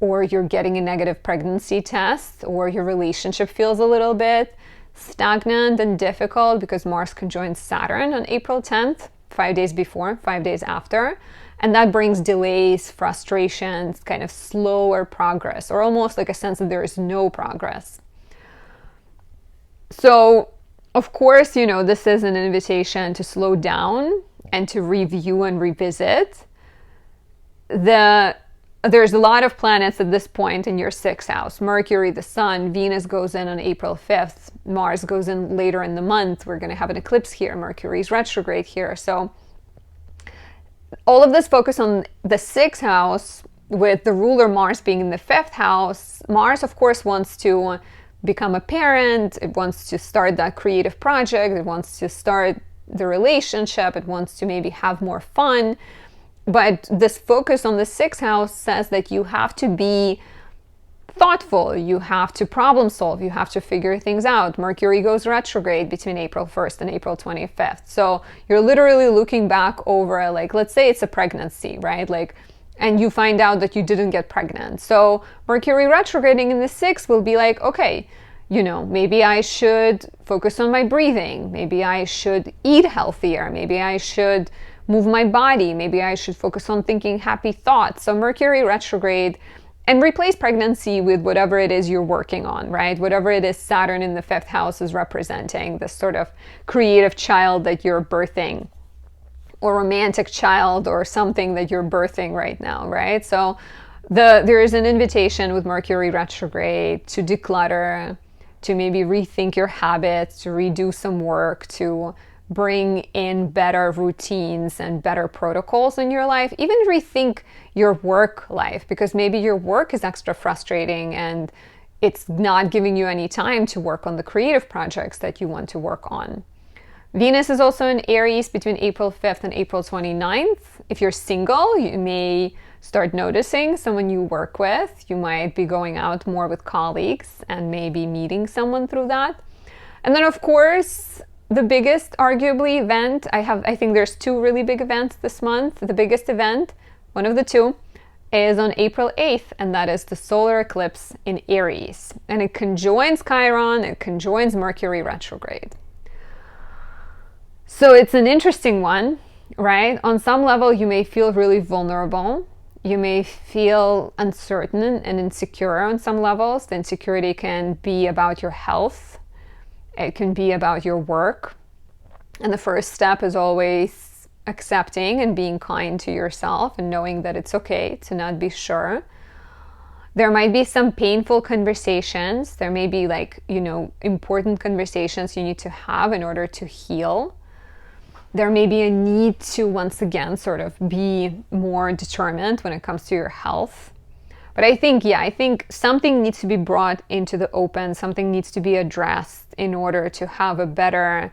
or you're getting a negative pregnancy test, or your relationship feels a little bit stagnant and difficult because Mars conjoins Saturn on April 10th, 5 days before, 5 days after. And that brings delays, frustrations, kind of slower progress, or almost like a sense that there is no progress. So, of course, this is an invitation to slow down and to review and revisit. There's a lot of planets at this point in your 6th house. Mercury, the Sun, Venus goes in on April 5th. Mars goes in later in the month. We're going to have an eclipse here. Mercury's retrograde here. So all of this focus on the 6th house with the ruler Mars being in the 5th house. Mars, of course, wants to become a parent. It wants to start that creative project. It wants to start the relationship. It wants to maybe have more fun. But this focus on the 6th house says that you have to be thoughtful. You have to problem solve. You have to figure things out. Mercury goes retrograde between April 1st and April 25th. So you're literally looking back over, like, let's say it's a pregnancy, right? And you find out that you didn't get pregnant. So Mercury retrograding in the 6th will be like, okay, maybe I should focus on my breathing. Maybe I should eat healthier. Maybe I should move my body. Maybe I should focus on thinking happy thoughts. So Mercury retrograde, and replace pregnancy with whatever it is you're working on, right? Whatever it is Saturn in the 5th house is representing, this sort of creative child that you're birthing, or romantic child, or something that you're birthing right now, right? So there is an invitation with Mercury retrograde to declutter, to maybe rethink your habits, to redo some work, to bring in better routines and better protocols in your life, even rethink your work life, because maybe your work is extra frustrating and it's not giving you any time to work on the creative projects that you want to work on. Venus is also in Aries between April 5th and April 29th. If you're single, you may start noticing someone you work with. You might be going out more with colleagues and maybe meeting someone through that. And then, of course, the biggest, arguably, event, I think there's 2 really big events this month. The biggest event, one of the 2, is on April 8th, and that is the solar eclipse in Aries. And it conjoins Chiron, it conjoins Mercury retrograde. So it's an interesting one, right? On some level, you may feel really vulnerable. You may feel uncertain and insecure on some levels. The insecurity can be about your health. It can be about your work. And the first step is always accepting and being kind to yourself and knowing that it's okay to not be sure. There might be some painful conversations. There may be important conversations you need to have in order to heal. There may be a need to, once again, sort of be more determined when it comes to your health. But I think something needs to be brought into the open. Something needs to be addressed in order to have a better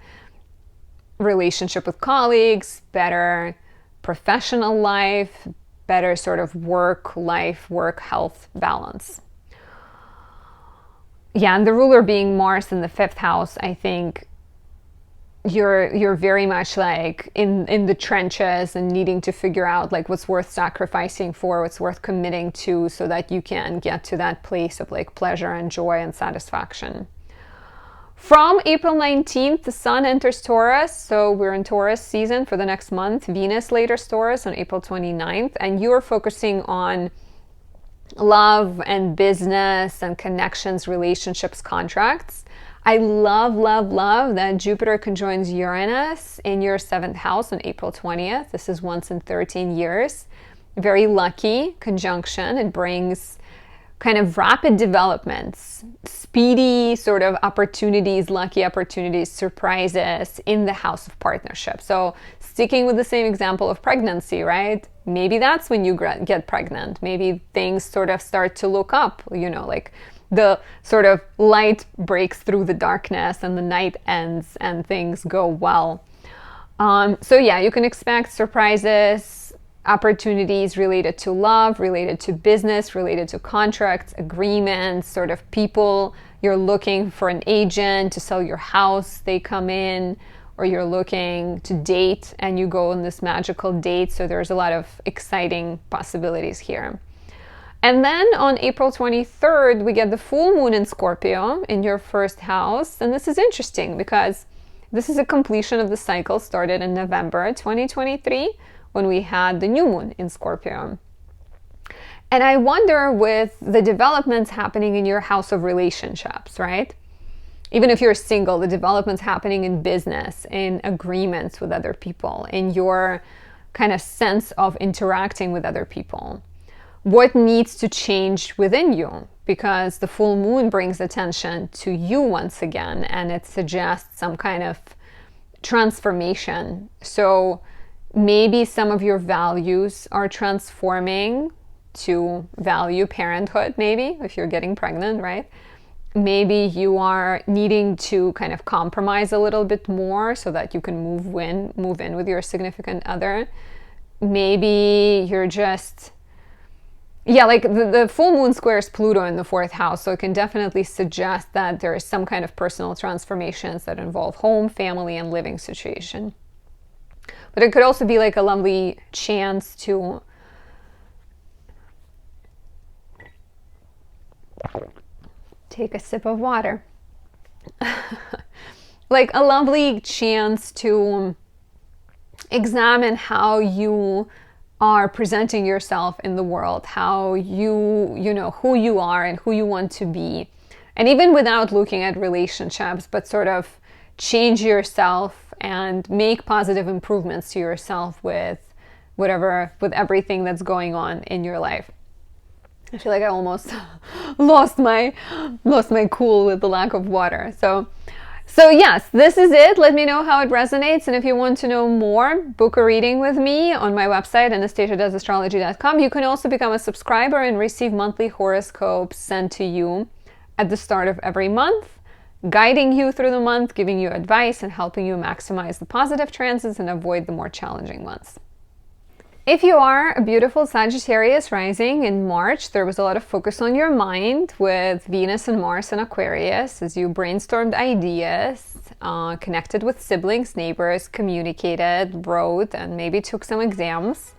relationship with colleagues, better professional life, better sort of work-life, work-health balance. Yeah, and the ruler being Mars in the 5th house, I think you're very much like in the trenches and needing to figure out like what's worth sacrificing for, what's worth committing to, so that you can get to that place of like pleasure and joy and satisfaction. From April 19th, the Sun enters Taurus, so we're in Taurus season for the next month. Venus later Taurus on April 29th, and you're focusing on love and business and connections, relationships, contracts. I love, love, love that Jupiter conjoins Uranus in your 7th house on April 20th. This is once in 13 years. Very lucky conjunction. It brings kind of rapid developments, speedy sort of opportunities, lucky opportunities, surprises in the house of partnership. So sticking with the same example of pregnancy, right? Maybe that's when you get pregnant. Maybe things sort of start to look up, like the sort of light breaks through the darkness and the night ends and things go well. So yeah, you can expect surprises, opportunities related to love, related to business, related to contracts, agreements, sort of people. You're looking for an agent to sell your house, they come in, or you're looking to date and you go on this magical date. So there's a lot of exciting possibilities here. And then on April 23rd, we get the full moon in Scorpio in your 1st house. And this is interesting because this is a completion of the cycle started in November 2023 when we had the new moon in Scorpio. And I wonder, with the developments happening in your house of relationships, right? Even if you're single, the developments happening in business, in agreements with other people, in your kind of sense of interacting with other people. What needs to change within you? Because the full moon brings attention to you once again, and it suggests some kind of transformation. So maybe some of your values are transforming to value parenthood, maybe, if you're getting pregnant, right? Maybe you are needing to kind of compromise a little bit more so that you can move in with your significant other. Maybe you're just... Yeah, like the full moon squares Pluto in the 4th house, so it can definitely suggest that there is some kind of personal transformations that involve home, family, and living situation. But it could also be like a lovely chance to take a sip of water. Like a lovely chance to examine how you are presenting yourself in the world, how you know who you are and who you want to be. And even without looking at relationships, but sort of change yourself and make positive improvements to yourself with everything that's going on in your life. I feel like I almost lost my cool with the lack of water. So yes, this is it. Let me know how it resonates. And if you want to know more, book a reading with me on my website, anastasiadoesastrology.com. You can also become a subscriber and receive monthly horoscopes sent to you at the start of every month, guiding you through the month, giving you advice, and helping you maximize the positive transits and avoid the more challenging ones. If you are a beautiful Sagittarius rising in March, there was a lot of focus on your mind with Venus and Mars and Aquarius as you brainstormed ideas, connected with siblings, neighbors, communicated, wrote, and maybe took some exams.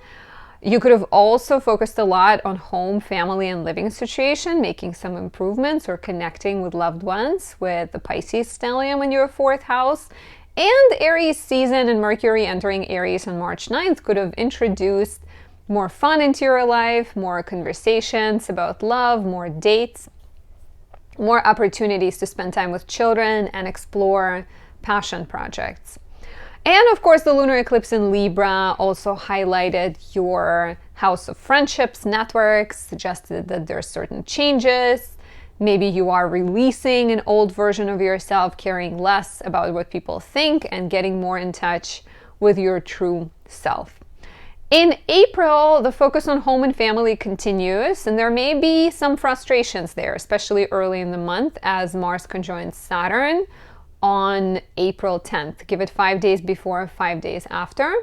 You could have also focused a lot on home, family, and living situation, making some improvements or connecting with loved ones with the Pisces stellium in your 4th house. And Aries season and Mercury entering Aries on March 9th could have introduced more fun into your life, more conversations about love, more dates, more opportunities to spend time with children and explore passion projects. And of course, the lunar eclipse in Libra also highlighted your house of friendships, networks, suggested that there are certain changes. Maybe you are releasing an old version of yourself, caring less about what people think and getting more in touch with your true self. In April, the focus on home and family continues, and there may be some frustrations there, especially early in the month as Mars conjoins Saturn on April 10th. Give it 5 days before, 5 days after.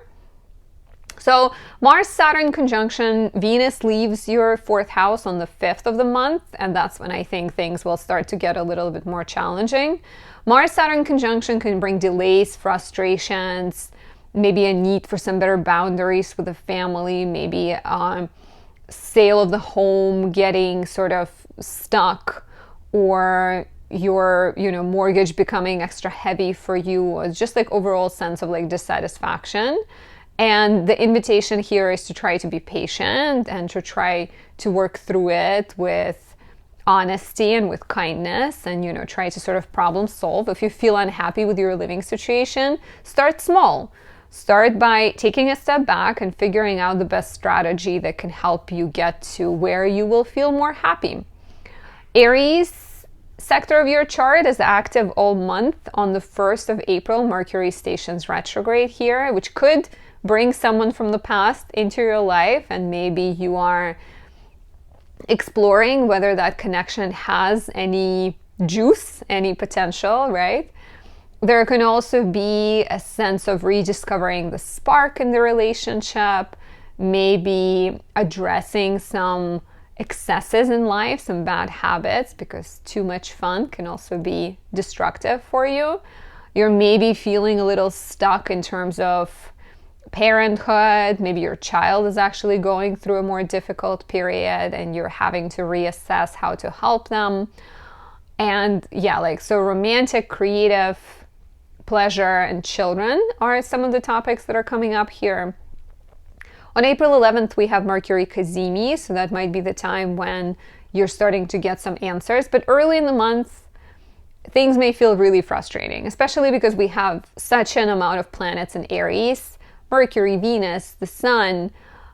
So Mars-Saturn conjunction, Venus leaves your 4th house on the 5th of the month, and that's when I think things will start to get a little bit more challenging. Mars-Saturn conjunction can bring delays, frustrations, maybe a need for some better boundaries with the family, maybe sale of the home getting sort of stuck, or your mortgage becoming extra heavy for you, or just like overall sense of like dissatisfaction. And the invitation here is to try to be patient and to try to work through it with honesty and with kindness, and try to sort of problem solve. If you feel unhappy with your living situation, start small. Start by taking a step back and figuring out the best strategy that can help you get to where you will feel more happy. Aries sector of your chart is active all month. On the 1st of April, Mercury stations retrograde here, which could bring someone from the past into your life, and maybe you are exploring whether that connection has any juice, any potential, right? There can also be a sense of rediscovering the spark in the relationship, maybe addressing some excesses in life, some bad habits, because too much fun can also be destructive for you. You're maybe feeling a little stuck in terms of parenthood. Maybe your child is actually going through a more difficult period and you're having to reassess how to help them. And so romantic, creative, pleasure, and children are some of the topics that are coming up here. On April 11th, we have Mercury Cazimi, so that might be the time when you're starting to get some answers. But early in the month, things may feel really frustrating, especially because we have such an amount of planets in Aries. Mercury, Venus, the Sun,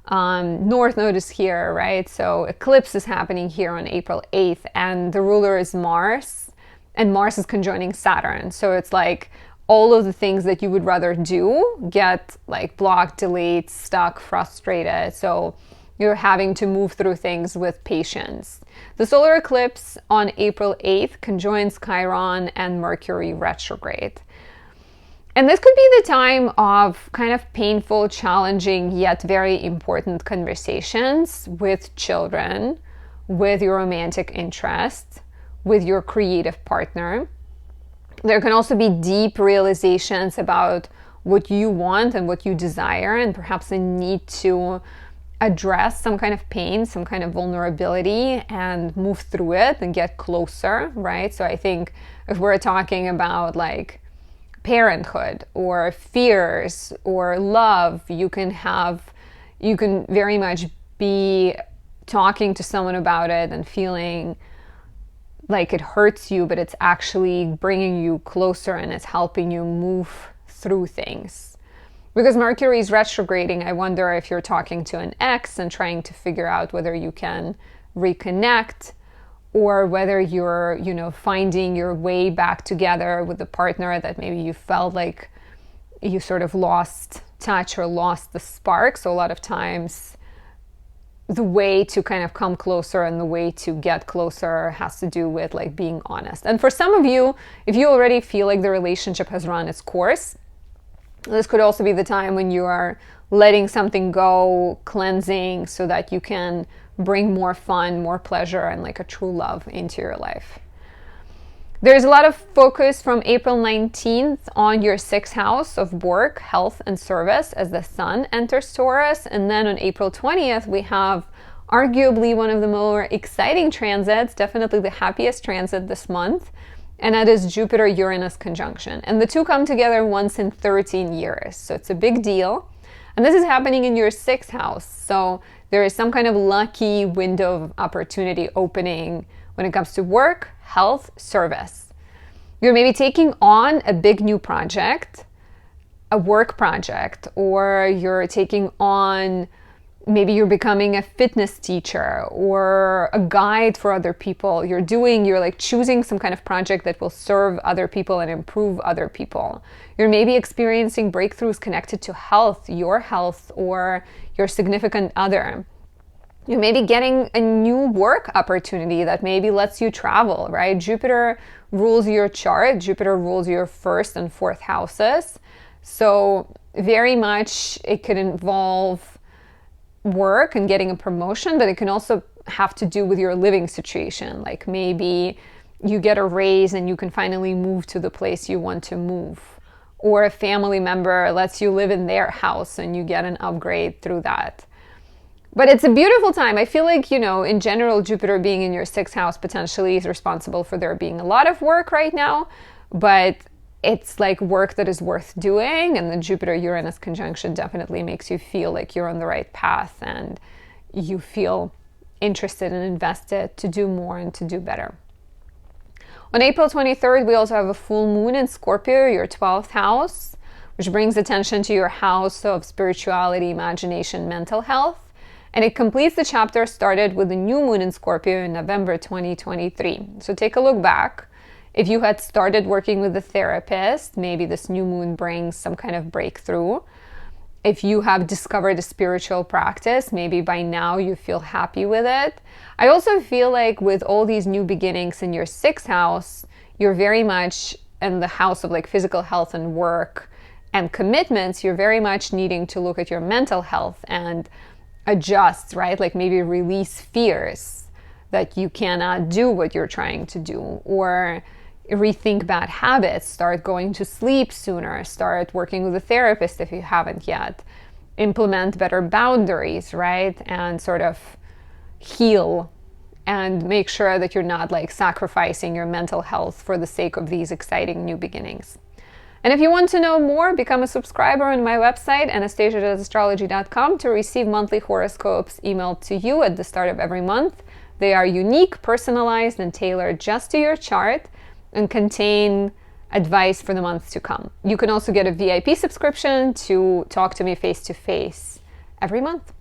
North Node is here, right? So Eclipse is happening here on April 8th, and the ruler is Mars, and Mars is conjoining Saturn. So it's like all of the things that you would rather do get like blocked, delayed, stuck, frustrated. So you're having to move through things with patience. The solar eclipse on April 8th conjoins Chiron and Mercury retrograde. And this could be the time of kind of painful, challenging, yet very important conversations with children, with your romantic interest, with your creative partner. There can also be deep realizations about what you want and what you desire, and perhaps a need to address some kind of pain, some kind of vulnerability, and move through it and get closer, right? So I think if we're talking about like parenthood or fears or love, you can very much be talking to someone about it and feeling like it hurts you, but it's actually bringing you closer and it's helping you move through things. Because Mercury is retrograding, I wonder if you're talking to an ex and trying to figure out whether you can reconnect, or whether you're, finding your way back together with the partner that maybe you felt like you sort of lost touch or lost the spark. So a lot of times the way to kind of come closer and the way to get closer has to do with like being honest. And for some of you, if you already feel like the relationship has run its course, this could also be the time when you are letting something go, cleansing, so that you can bring more fun, more pleasure, and like a true love into your life. There's a lot of focus from April 19th on your 6th house of work, health, and service as the Sun enters Taurus. And then on April 20th, we have arguably one of the more exciting transits, definitely the happiest transit this month, and that is Jupiter Uranus conjunction. And the two come together once in 13 years, so it's a big deal. And this is happening in your 6th house, so there is some kind of lucky window of opportunity opening when it comes to work, health, service. You're maybe taking on a big new project, a work project, or you're taking on, maybe you're becoming a fitness teacher or a guide for other people. You're like choosing some kind of project that will serve other people and improve other people. You're maybe experiencing breakthroughs connected to health, or your significant other. You may be getting a new work opportunity that maybe lets you travel, right? Jupiter rules your chart. Jupiter rules your 1st and 4th houses. So very much it could involve work and getting a promotion, but it can also have to do with your living situation. Like maybe you get a raise and you can finally move to the place you want to move, or a family member lets you live in their house and you get an upgrade through that. But it's a beautiful time. I feel like, in general, Jupiter being in your 6th house potentially is responsible for there being a lot of work right now, but it's like work that is worth doing, and the Jupiter-Uranus conjunction definitely makes you feel like you're on the right path and you feel interested and invested to do more and to do better. On April 23rd, we also have a full moon in Scorpio, your 12th house, which brings attention to your house of spirituality, imagination, mental health. And it completes the chapter started with the new moon in Scorpio in November 2023. So take a look back. If you had started working with a therapist, maybe this new moon brings some kind of breakthrough. If you have discovered a spiritual practice, maybe by now you feel happy with it. I also feel like with all these new beginnings in your 6th house, you're very much in the house of like physical health and work and commitments. You're very much needing to look at your mental health and adjust, right? Like maybe release fears that you cannot do what you're trying to do, or rethink bad habits, start going to sleep sooner, start working with a therapist if you haven't yet, implement better boundaries, right? And sort of heal and make sure that you're not like sacrificing your mental health for the sake of these exciting new beginnings. And if you want to know more, become a subscriber on my website, anastasia.astrology.com, to receive monthly horoscopes emailed to you at the start of every month. They are unique, personalized, and tailored just to your chart, and contain advice for the months to come. You can also get a VIP subscription to talk to me face-to-face every month.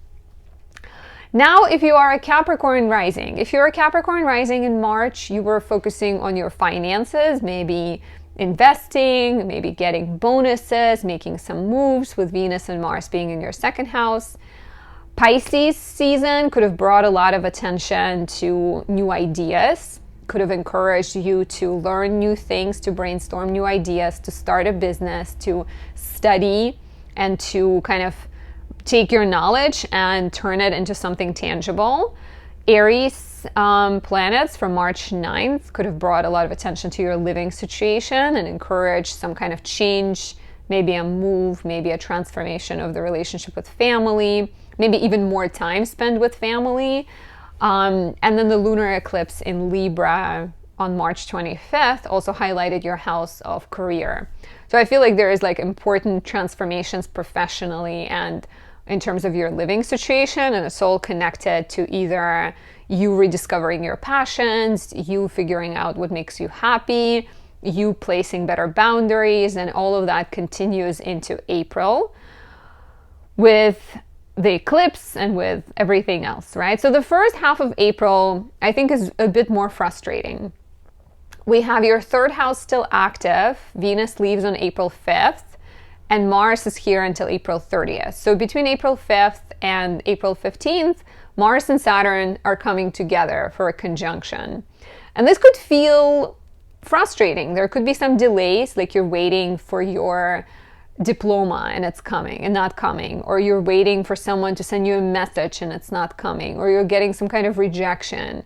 Now, if you are a Capricorn rising, if you're a Capricorn rising in March, you were focusing on your finances, maybe investing, maybe getting bonuses, making some moves with Venus and Mars being in your 2nd house. Pisces season could have brought a lot of attention to new ideas, could have encouraged you to learn new things, to brainstorm new ideas, to start a business, to study, and to kind of take your knowledge and turn it into something tangible. Aries planets from March 9th could have brought a lot of attention to your living situation and encouraged some kind of change, maybe a move, maybe a transformation of the relationship with family, maybe even more time spent with family. And then the lunar eclipse in Libra on March 25th also highlighted your house of career. So I feel like there is like important transformations professionally and in terms of your living situation, and it's all connected to either you rediscovering your passions, you figuring out what makes you happy, you placing better boundaries, and all of that continues into April with the eclipse and with everything else, right? So the first half of April, I think, is a bit more frustrating. We have your 3rd house still active. Venus leaves on April 5th, and Mars is here until April 30th. So between April 5th and April 15th, Mars and Saturn are coming together for a conjunction. And this could feel frustrating. There could be some delays, like you're waiting for your diploma and it's coming and not coming, or you're waiting for someone to send you a message and it's not coming, or you're getting some kind of rejection.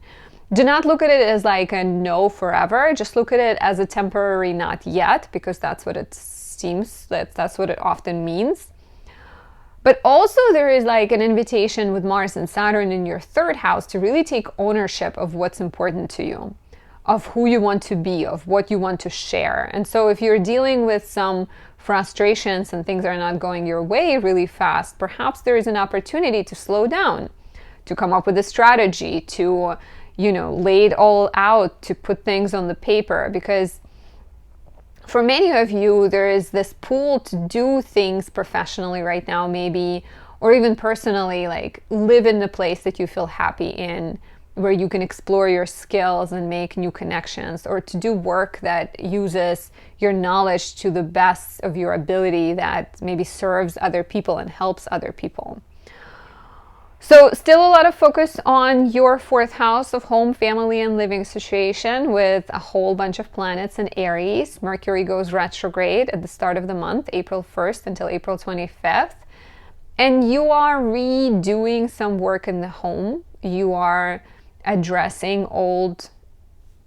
Do not look at it as like a no forever. Just look at it as a temporary not yet, because that's what it seems, that's what it often means. But also there is like an invitation with Mars and Saturn in your 3rd house to really take ownership of what's important to you, of who you want to be, of what you want to share. And so if you're dealing with some frustrations and things are not going your way really fast, perhaps there is an opportunity to slow down, to come up with a strategy, to, lay it all out, to put things on the paper. Because for many of you, there is this pull to do things professionally right now, maybe, or even personally, like live in the place that you feel happy in, where you can explore your skills and make new connections, or to do work that uses your knowledge to the best of your ability, that maybe serves other people and helps other people. So still a lot of focus on your fourth house of home, family, and living situation with a whole bunch of planets in Aries. Mercury goes retrograde at the start of the month, April 1st until April 25th. And you are redoing some work in the home. You are addressing old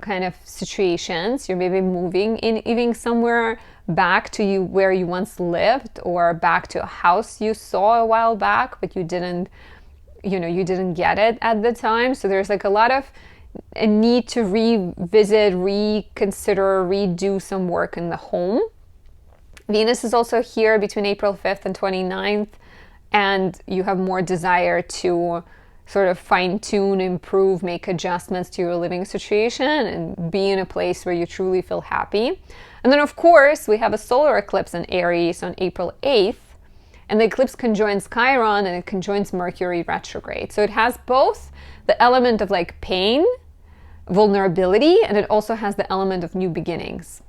kind of situations. You're maybe moving in even somewhere back to you where you once lived, or back to a house you saw a while back, but you didn't get it at the time. So there's like a lot of a need to revisit, reconsider, redo some work in the home. Venus is also here between April 5th and 29th, and you have more desire to sort of fine-tune, improve, make adjustments to your living situation and be in a place where you truly feel happy. And then, of course, we have a solar eclipse in Aries on April 8th, and the eclipse conjoins Chiron and it conjoins Mercury retrograde. So it has both the element of like pain, vulnerability, and it also has the element of new beginnings.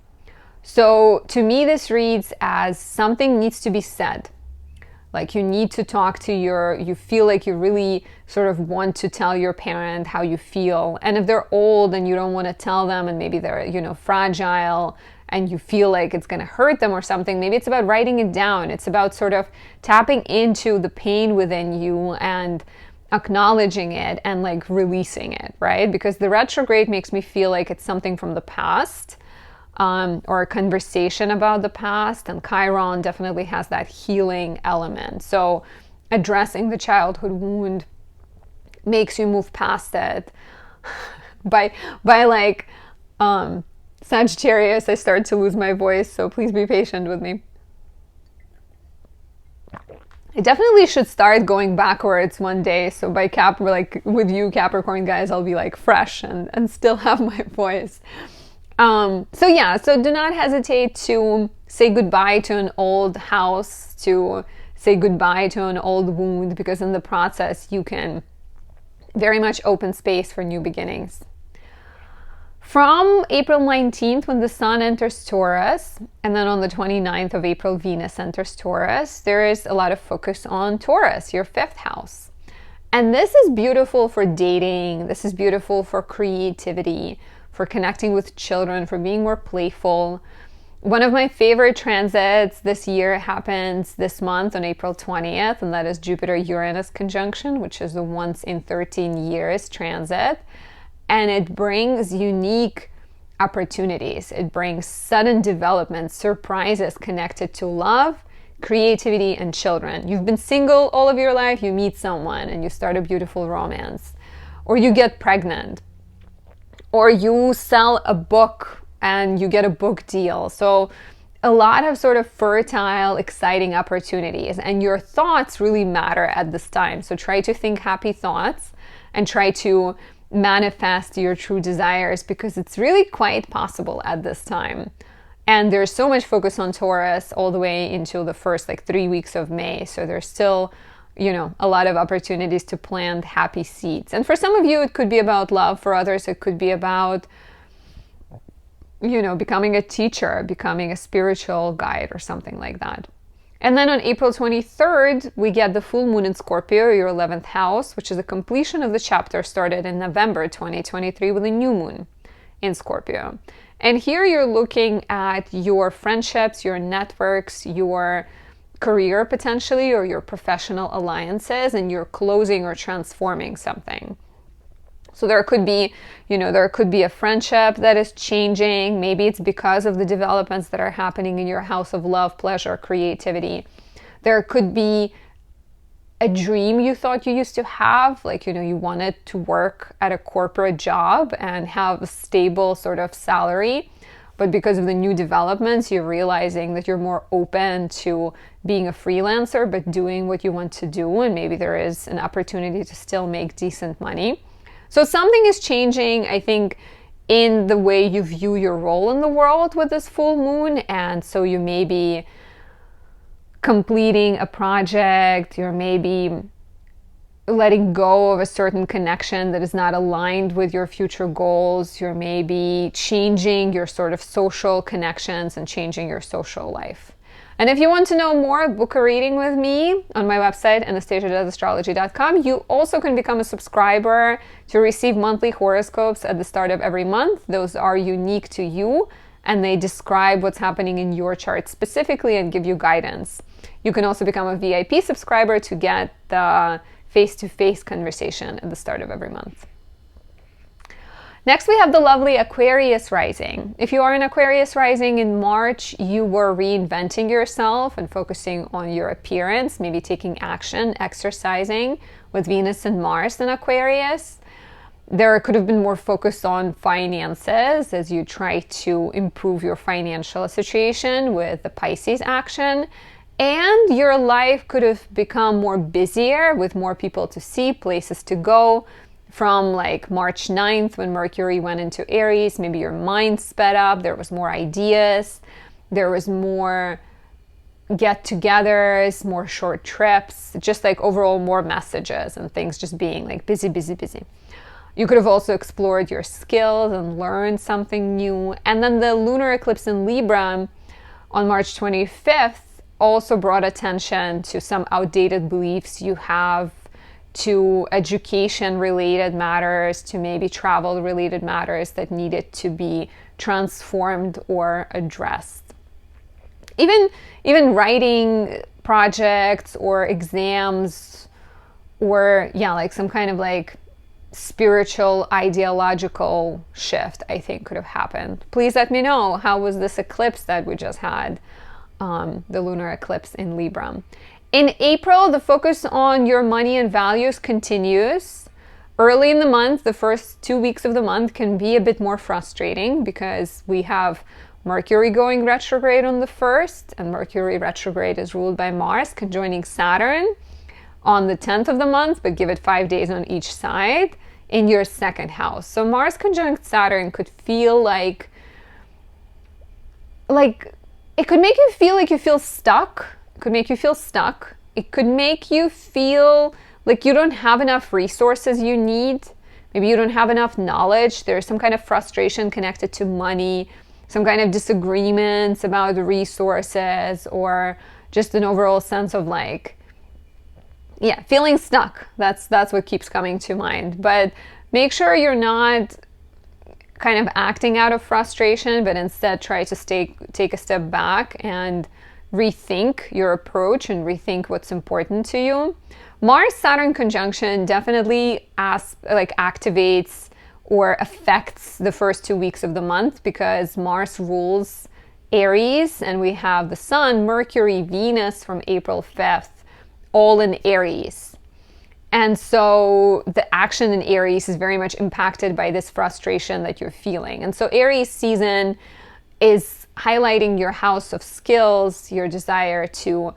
So to me, this reads as something needs to be said. Like you need to talk to you feel like you really sort of want to tell your parent how you feel. And if they're old and you don't want to tell them, and maybe they're, fragile, and you feel like it's going to hurt them or something, maybe it's about writing it down. It's about sort of tapping into the pain within you and acknowledging it and like releasing it, right? Because the retrograde makes me feel like it's something from the past. Or a conversation about the past, and Chiron definitely has that healing element. So addressing the childhood wound makes you move past it. by like Sagittarius, I start to lose my voice, so please be patient with me. I definitely should start going backwards one day, so with you Capricorn guys, I'll be like fresh and still have my voice. So do not hesitate to say goodbye to an old house, to say goodbye to an old wound, because in the process you can very much open space for new beginnings. From April 19th, when the Sun enters Taurus, and then on the 29th of April, Venus enters Taurus, there is a lot of focus on Taurus, your fifth house. And this is beautiful for dating. This is beautiful for creativity, for connecting with children, for being more playful. One of my favorite transits this year happens this month on April 20th, and that is Jupiter Uranus conjunction, which is a once in 13 years transit. And it brings unique opportunities. It brings sudden developments, surprises connected to love, creativity, and children. You've been single all of your life, you meet someone and you start a beautiful romance. Or you get pregnant. Or you sell a book and you get a book deal. So a lot of sort of fertile, exciting opportunities. And your thoughts really matter at this time. So try to think happy thoughts and try to manifest your true desires, because it's really quite possible at this time. And there's so much focus on Taurus all the way into the first 3 weeks of May. So there's still a lot of opportunities to plant happy seeds. And for some of you, it could be about love. For others, it could be about, becoming a teacher, becoming a spiritual guide or something like that. And then on April 23rd, we get the full moon in Scorpio, your 11th house, which is a completion of the chapter started in November 2023 with a new moon in Scorpio. And here you're looking at your friendships, your networks, your career potentially, or your professional alliances, and you're closing or transforming something. So there could be, a friendship that is changing. Maybe it's because of the developments that are happening in your house of love, pleasure, creativity. There could be a dream you thought you used to have, you wanted to work at a corporate job and have a stable sort of salary. But because of the new developments, you're realizing that you're more open to being a freelancer, but doing what you want to do. And maybe there is an opportunity to still make decent money. So something is changing, I think, in the way you view your role in the world with this full moon. And so you may be completing a project, you're maybe letting go of a certain connection that is not aligned with your future goals. You're maybe changing your sort of social connections and changing your social life. And if you want to know more, book a reading with me on my website, anastasiadoesastrology.com. You also can become a subscriber to receive monthly horoscopes at the start of every month. Those are unique to you, and they describe what's happening in your chart specifically and give you guidance. You can also become a VIP subscriber to get the face-to-face conversation at the start of every month. Next, we have the lovely Aquarius rising. If you are an Aquarius rising in March, you were reinventing yourself and focusing on your appearance, maybe taking action, exercising with Venus and Mars in Aquarius. There could have been more focus on finances as you try to improve your financial situation with the Pisces action. And your life could have become more busier with more people to see, places to go. From like March 9th, when Mercury went into Aries, maybe your mind sped up, there was more ideas, there was more get-togethers, more short trips, just like overall more messages and things just being like busy, busy, busy. You could have also explored your skills and learned something new. And then the lunar eclipse in Libra on March 25th also brought attention to some outdated beliefs you have, to education-related matters, to maybe travel-related matters that needed to be transformed or addressed. Even writing projects or exams or, like some kind of like spiritual, ideological shift, I think could have happened. Please let me know, how was this eclipse that we just had, the lunar eclipse in Libra. In April, the focus on your money and values continues. Early in the month, the first 2 weeks of the month can be a bit more frustrating because we have Mercury going retrograde on the 1st, and Mercury retrograde is ruled by Mars conjoining Saturn on the 10th of the month, but give it 5 days on each side in your second house. So Mars conjunct Saturn could feel like it could make you feel like you feel stuck. Could make you feel stuck. It could make you feel like you don't have enough resources you need. Maybe you don't have enough knowledge. There's some kind of frustration connected to money, some kind of disagreements about the resources, or just an overall sense of feeling stuck. That's what keeps coming to mind. But make sure you're not kind of acting out of frustration, but instead try to take a step back and rethink your approach and rethink what's important to you. Mars-Saturn conjunction definitely activates or affects the first 2 weeks of the month because Mars rules Aries, and we have the Sun, Mercury, Venus from April 5th, all in Aries. And so the action in Aries is very much impacted by this frustration that you're feeling. And so Aries season is highlighting your house of skills, your desire to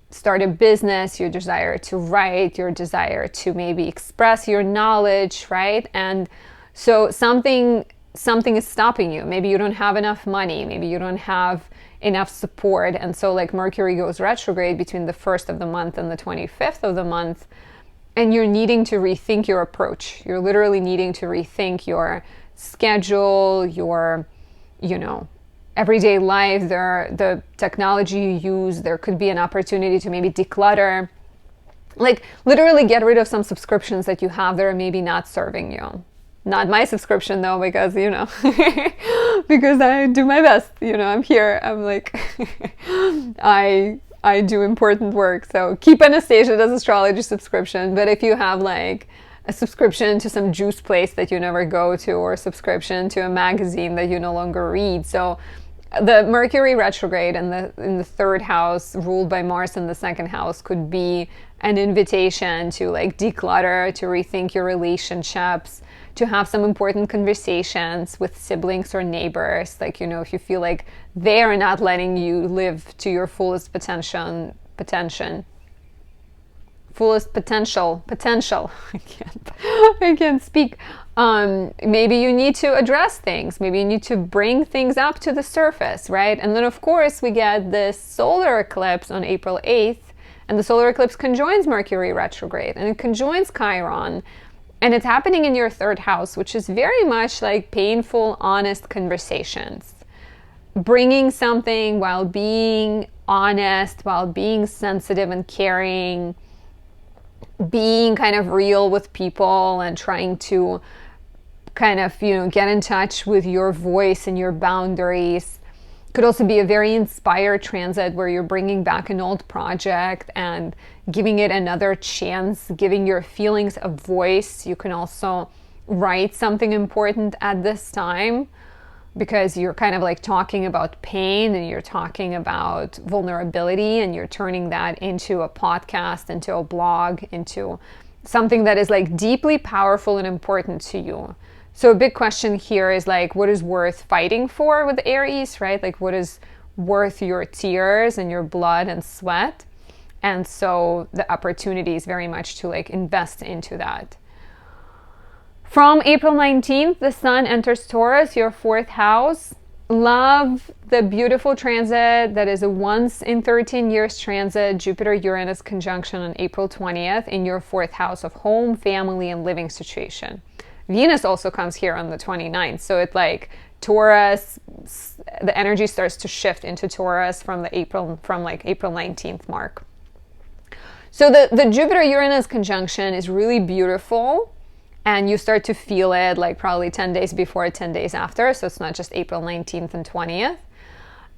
start a business, your desire to write, your desire to maybe express your knowledge, right? And so something is stopping you. Maybe you don't have enough money, maybe you don't have enough support. And so like Mercury goes retrograde between the 1st of the month and the 25th of the month, and you're needing to rethink your approach. You're literally needing to rethink your schedule, your everyday life, the technology you use. There could be an opportunity to maybe declutter, like literally get rid of some subscriptions that you have that are maybe not serving you. Not my subscription though, because because I do my best. I'm here. I'm like I do important work. So keep Anastasia does astrology subscription. But if you have like a subscription to some juice place that you never go to, or a subscription to a magazine that you no longer read. So the Mercury retrograde in the third house, ruled by Mars in the second house, could be an invitation to like declutter, to rethink your relationships, to have some important conversations with siblings or neighbors. Like, if you feel like they're not letting you live to your fullest potential. I can't speak. Maybe you need to address things. Maybe you need to bring things up to the surface, right? And then of course we get this solar eclipse on April 8th And the solar eclipse conjoins Mercury retrograde, and it conjoins Chiron. And it's happening in your third house, which is very much like painful, honest conversations. Bringing something while being honest, while being sensitive and caring, being kind of real with people and trying to kind of, get in touch with your voice and your boundaries. Could also be a very inspired transit where you're bringing back an old project and giving it another chance, giving your feelings a voice. You can also write something important at this time because you're kind of like talking about pain and you're talking about vulnerability, and you're turning that into a podcast, into a blog, into something that is like deeply powerful and important to you. So a big question here is like, what is worth fighting for with Aries, right? Like, what is worth your tears and your blood and sweat? And so the opportunity is very much to like invest into that. From April 19th, the sun enters Taurus, your fourth house. Love the beautiful transit that is a once in 13 years transit, Jupiter Uranus conjunction on April 20th in your fourth house of home, family, and living situation. Venus also comes here on the 29th. So it's like Taurus, the energy starts to shift into Taurus from April 19th mark. So the Jupiter Uranus conjunction is really beautiful, and you start to feel it like probably 10 days before, 10 days after. So it's not just April 19th and 20th.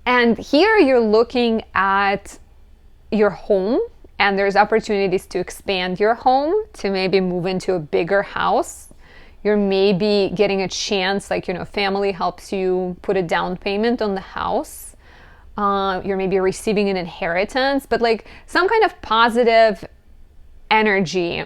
And here you're looking at your home, and there's opportunities to expand your home, to maybe move into a bigger house. You're maybe getting a chance, like, family helps you put a down payment on the house. You're maybe receiving an inheritance, but like some kind of positive energy.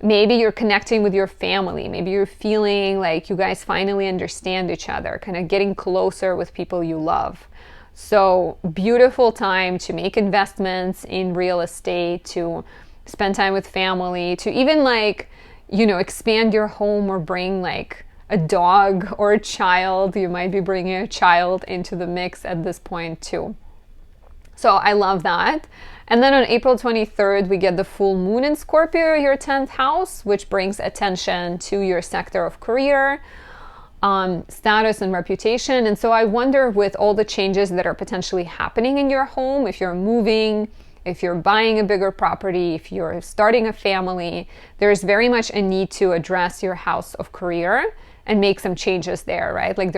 Maybe you're connecting with your family. Maybe you're feeling like you guys finally understand each other, kind of getting closer with people you love. So beautiful time to make investments in real estate, to spend time with family, to even like, expand your home or bring like a dog or a child. You might be bringing a child into the mix at this point too. So I love that. And then on April 23rd, we get the full moon in Scorpio, your 10th house, which brings attention to your sector of career, status and reputation. And so I wonder, with all the changes that are potentially happening in your home, if you're moving, if you're buying a bigger property, if you're starting a family, there's very much a need to address your house of career and make some changes there, right? Like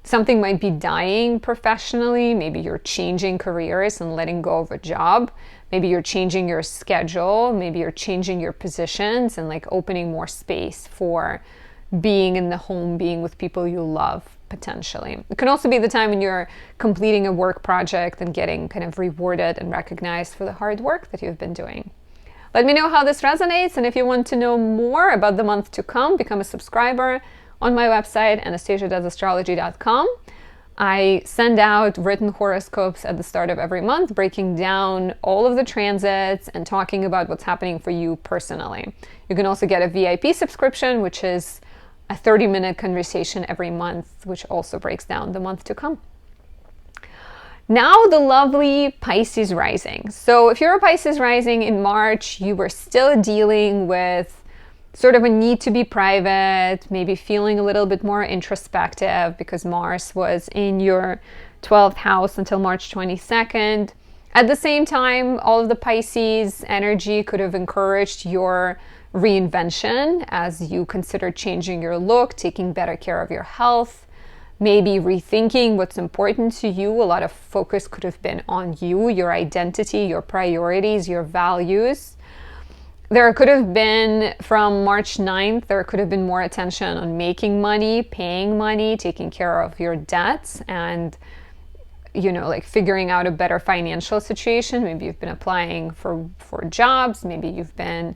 something might be dying professionally. Maybe you're changing careers and letting go of a job. Maybe you're changing your schedule. Maybe you're changing your positions and like opening more space for being in the home, being with people you love, potentially. It can also be the time when you're completing a work project and getting kind of rewarded and recognized for the hard work that you've been doing. Let me know how this resonates, and if you want to know more about the month to come, become a subscriber on my website, anastasiadoesastrology.com. I send out written horoscopes at the start of every month, breaking down all of the transits and talking about what's happening for you personally. You can also get a VIP subscription, which is a 30-minute conversation every month, which also breaks down the month to come. Now the lovely Pisces rising. So if you're a Pisces rising in March, you were still dealing with sort of a need to be private, maybe feeling a little bit more introspective because Mars was in your 12th house until March 22nd. At the same time, all of the Pisces energy could have encouraged your reinvention as you consider changing your look, taking better care of your health, maybe rethinking what's important to you. A lot of focus could have been on you, your identity, your priorities, your values. There could have been, from March 9th, there could have been more attention on making money, paying money, taking care of your debts, and, like figuring out a better financial situation. Maybe you've been applying for jobs, maybe you've been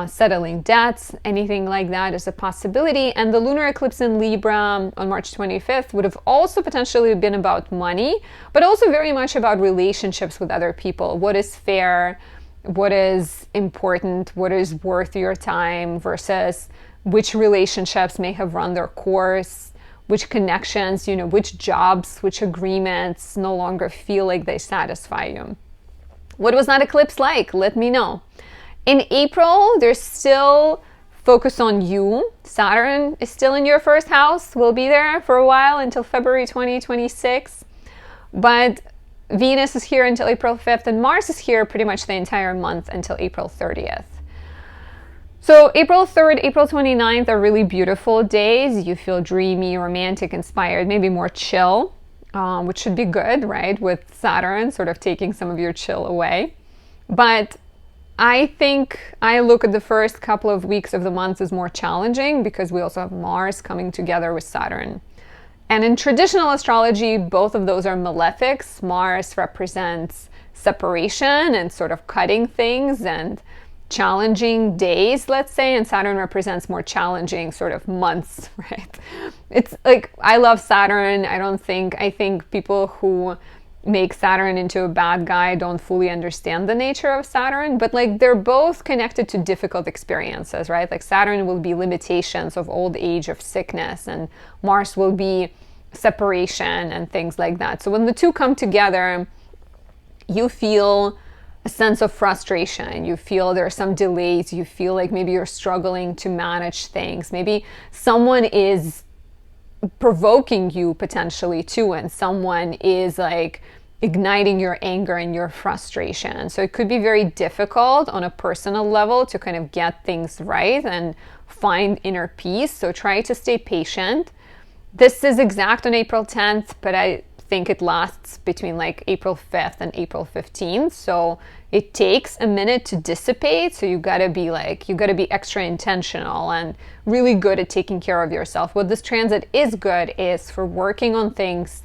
settling debts, anything like that is a possibility. And the lunar eclipse in Libra on March 25th would have also potentially been about money, but also very much about relationships with other people. What is fair? What is important? What is worth your time versus which relationships may have run their course, which connections, which jobs, which agreements no longer feel like they satisfy you. What was that eclipse like? Let me know. In April, there's still focus on you. Saturn is still in your first house. Will be there for a while until February 2026. But Venus is here until April 5th, and Mars is here pretty much the entire month until April 30th. So April 3rd, April 29th are really beautiful days. You feel dreamy, romantic, inspired, maybe more chill, which should be good, right? With Saturn sort of taking some of your chill away. But I think I look at the first couple of weeks of the month as more challenging because we also have Mars coming together with Saturn. And in traditional astrology, both of those are malefics. Mars represents separation and sort of cutting things and challenging days, let's say, and Saturn represents more challenging sort of months, right? It's like, I love Saturn. I think people who make Saturn into a bad guy don't fully understand the nature of Saturn, but like they're both connected to difficult experiences, right? Like Saturn will be limitations of old age, of sickness, and Mars will be separation and things like that. So when the two come together, you feel a sense of frustration. You feel there are some delays. You feel like maybe you're struggling to manage things. Maybe someone is provoking you potentially too, and someone is like igniting your anger and your frustration. So it could be very difficult on a personal level to kind of get things right and find inner peace. So try to stay patient. This is exact on April 10th, but I think it lasts between like April 5th and April 15th. So it takes a minute to dissipate. So you gotta be extra intentional and really good at taking care of yourself. What this transit is good is for working on things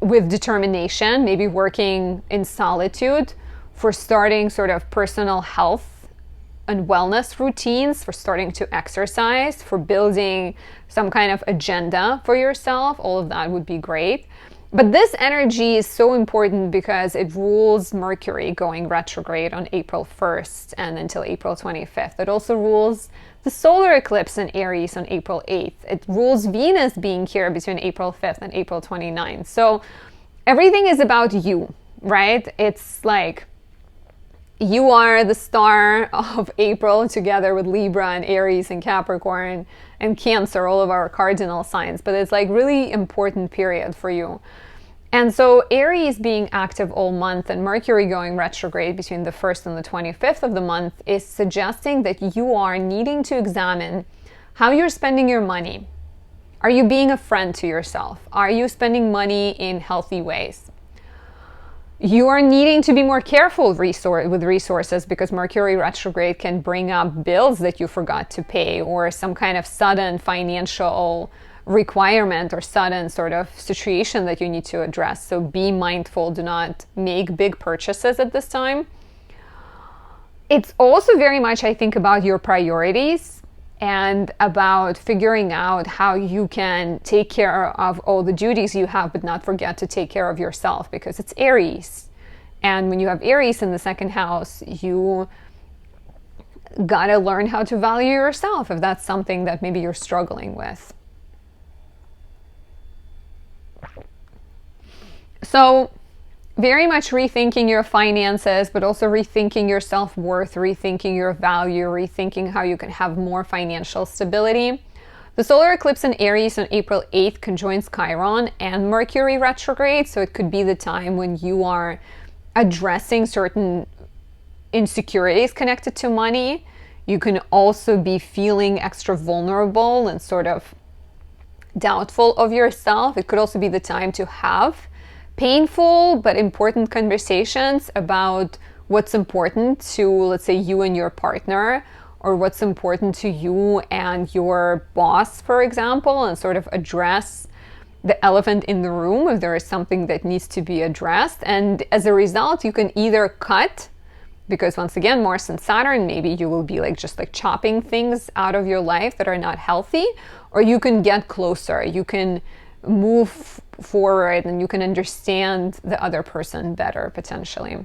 with determination, maybe working in solitude, for starting sort of personal health and wellness routines, for starting to exercise, for building some kind of agenda for yourself. All of that would be great. But this energy is so important because it rules Mercury going retrograde on April 1st and until April 25th. It also rules the solar eclipse in Aries on April 8th. It rules Venus being here between April 5th and April 29th. So everything is about you, right? It's like you are the star of April together with Libra and Aries and Capricorn and Cancer, all of our cardinal signs. But it's like really important period for you. And so Aries being active all month and Mercury going retrograde between the 1st and the 25th of the month is suggesting that you are needing to examine how you're spending your money. Are you being a friend to yourself? Are you spending money in healthy ways? You are needing to be more careful with resources because Mercury retrograde can bring up bills that you forgot to pay or some kind of sudden financial requirement or sudden sort of situation that you need to address. So be mindful. Do not make big purchases at this time. It's also very much, I think, about your priorities and about figuring out how you can take care of all the duties you have, but not forget to take care of yourself because it's Aries. And when you have Aries in the second house, you gotta learn how to value yourself if that's something that maybe you're struggling with. So very much rethinking your finances, but also rethinking your self-worth, rethinking your value, rethinking how you can have more financial stability. The solar eclipse in Aries on April 8th conjoins Chiron and Mercury retrograde, so it could be the time when you are addressing certain insecurities connected to money. You can also be feeling extra vulnerable and sort of doubtful of yourself. It could also be the time to have painful but important conversations about what's important to, let's say, you and your partner, or what's important to you and your boss, for example, and sort of address the elephant in the room if there is something that needs to be addressed. And as a result, you can either cut, because once again, Mars and Saturn, maybe you will be like just like chopping things out of your life that are not healthy, or you can get closer. You can move forward and you can understand the other person better potentially.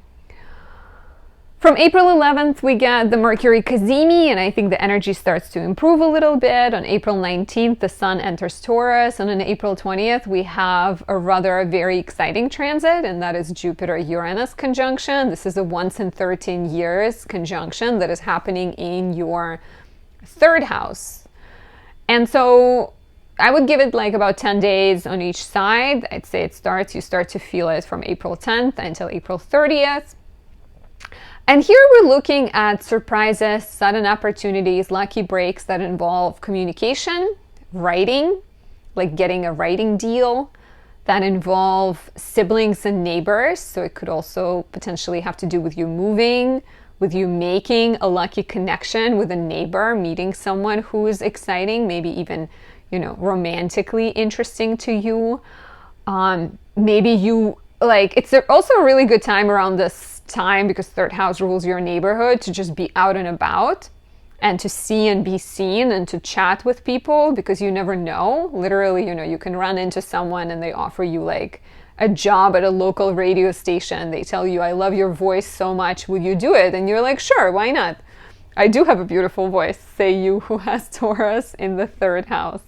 From April 11th, we get the Mercury Cazimi, and I think the energy starts to improve a little bit. On April 19th, the Sun enters Taurus, and on April 20th, we have a rather very exciting transit, and that is Jupiter Uranus conjunction. This is a once in 13 years conjunction that is happening in your third house. And so I would give it like about 10 days on each side. I'd say you start to feel it from April 10th until April 30th. And here we're looking at surprises, sudden opportunities, lucky breaks that involve communication, writing, like getting a writing deal, that involve siblings and neighbors. So it could also potentially have to do with you moving, with you making a lucky connection with a neighbor, meeting someone who is exciting, maybe even, romantically interesting to you. Maybe you, it's also a really good time around this time, because third house rules your neighborhood, to just be out and about and to see and be seen and to chat with people, because you never know. Literally, you can run into someone and they offer you like a job at a local radio station. They tell you, I love your voice so much, will you do it? And you're like, sure, why not? I do have a beautiful voice, say you who has Taurus in the third house.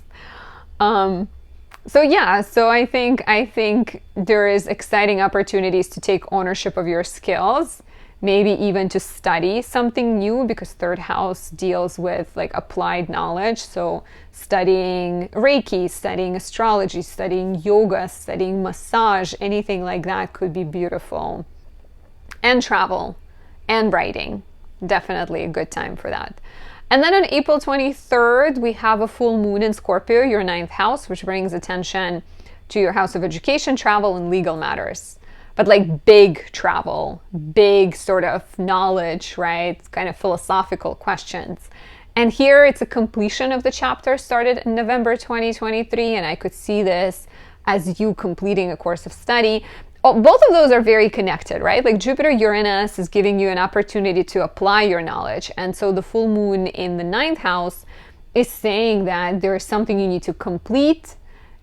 So I think there is exciting opportunities to take ownership of your skills, maybe even to study something new, because third house deals with like applied knowledge. So studying Reiki, studying astrology, studying yoga, studying massage, anything like that could be beautiful. And travel and writing, definitely a good time for that. And then on April 23rd, we have a full moon in Scorpio, your 9th house, which brings attention to your house of education, travel, and legal matters. But like big travel, big sort of knowledge, right? Kind of philosophical questions. And here it's a completion of the chapter started in November 2023, and I could see this as you completing a course of study. Both of those are very connected, right? Like Jupiter Uranus is giving you an opportunity to apply your knowledge. And so the full moon in the 9th house is saying that there is something you need to complete.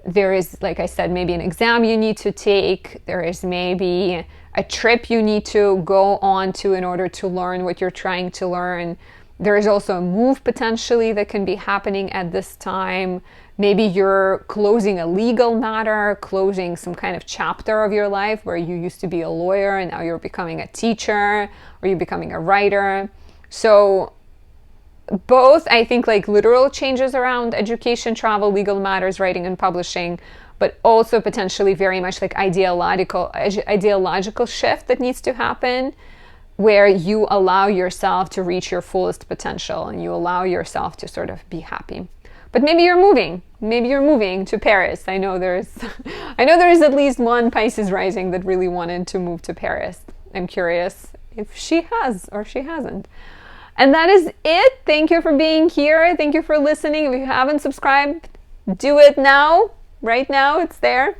There is, like I said, maybe an exam you need to take. There is maybe a trip you need to go on to in order to learn what you're trying to learn. There is also a move potentially that can be happening at this time. Maybe you're closing a legal matter, closing some kind of chapter of your life where you used to be a lawyer and now you're becoming a teacher, or you're becoming a writer. So both, I think, like literal changes around education, travel, legal matters, writing and publishing, but also potentially very much like ideological shift that needs to happen, where you allow yourself to reach your fullest potential and you allow yourself to sort of be happy. But maybe you're moving to Paris. I know there is at least one Pisces rising that really wanted to move to Paris. I'm curious if she has or she hasn't. And that is it. Thank you for being here. Thank you for listening. If you haven't subscribed, do it now. Right now, it's there.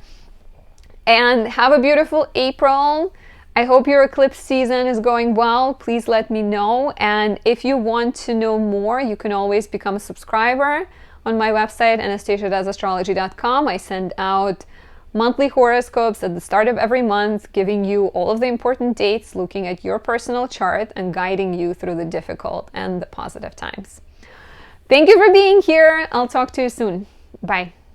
And have a beautiful April. I hope your eclipse season is going well. Please let me know. And if you want to know more, you can always become a subscriber on my website, anastasiadoesastrology.com. I send out monthly horoscopes at the start of every month, giving you all of the important dates, looking at your personal chart and guiding you through the difficult and the positive times. Thank you for being here. I'll talk to you soon. Bye.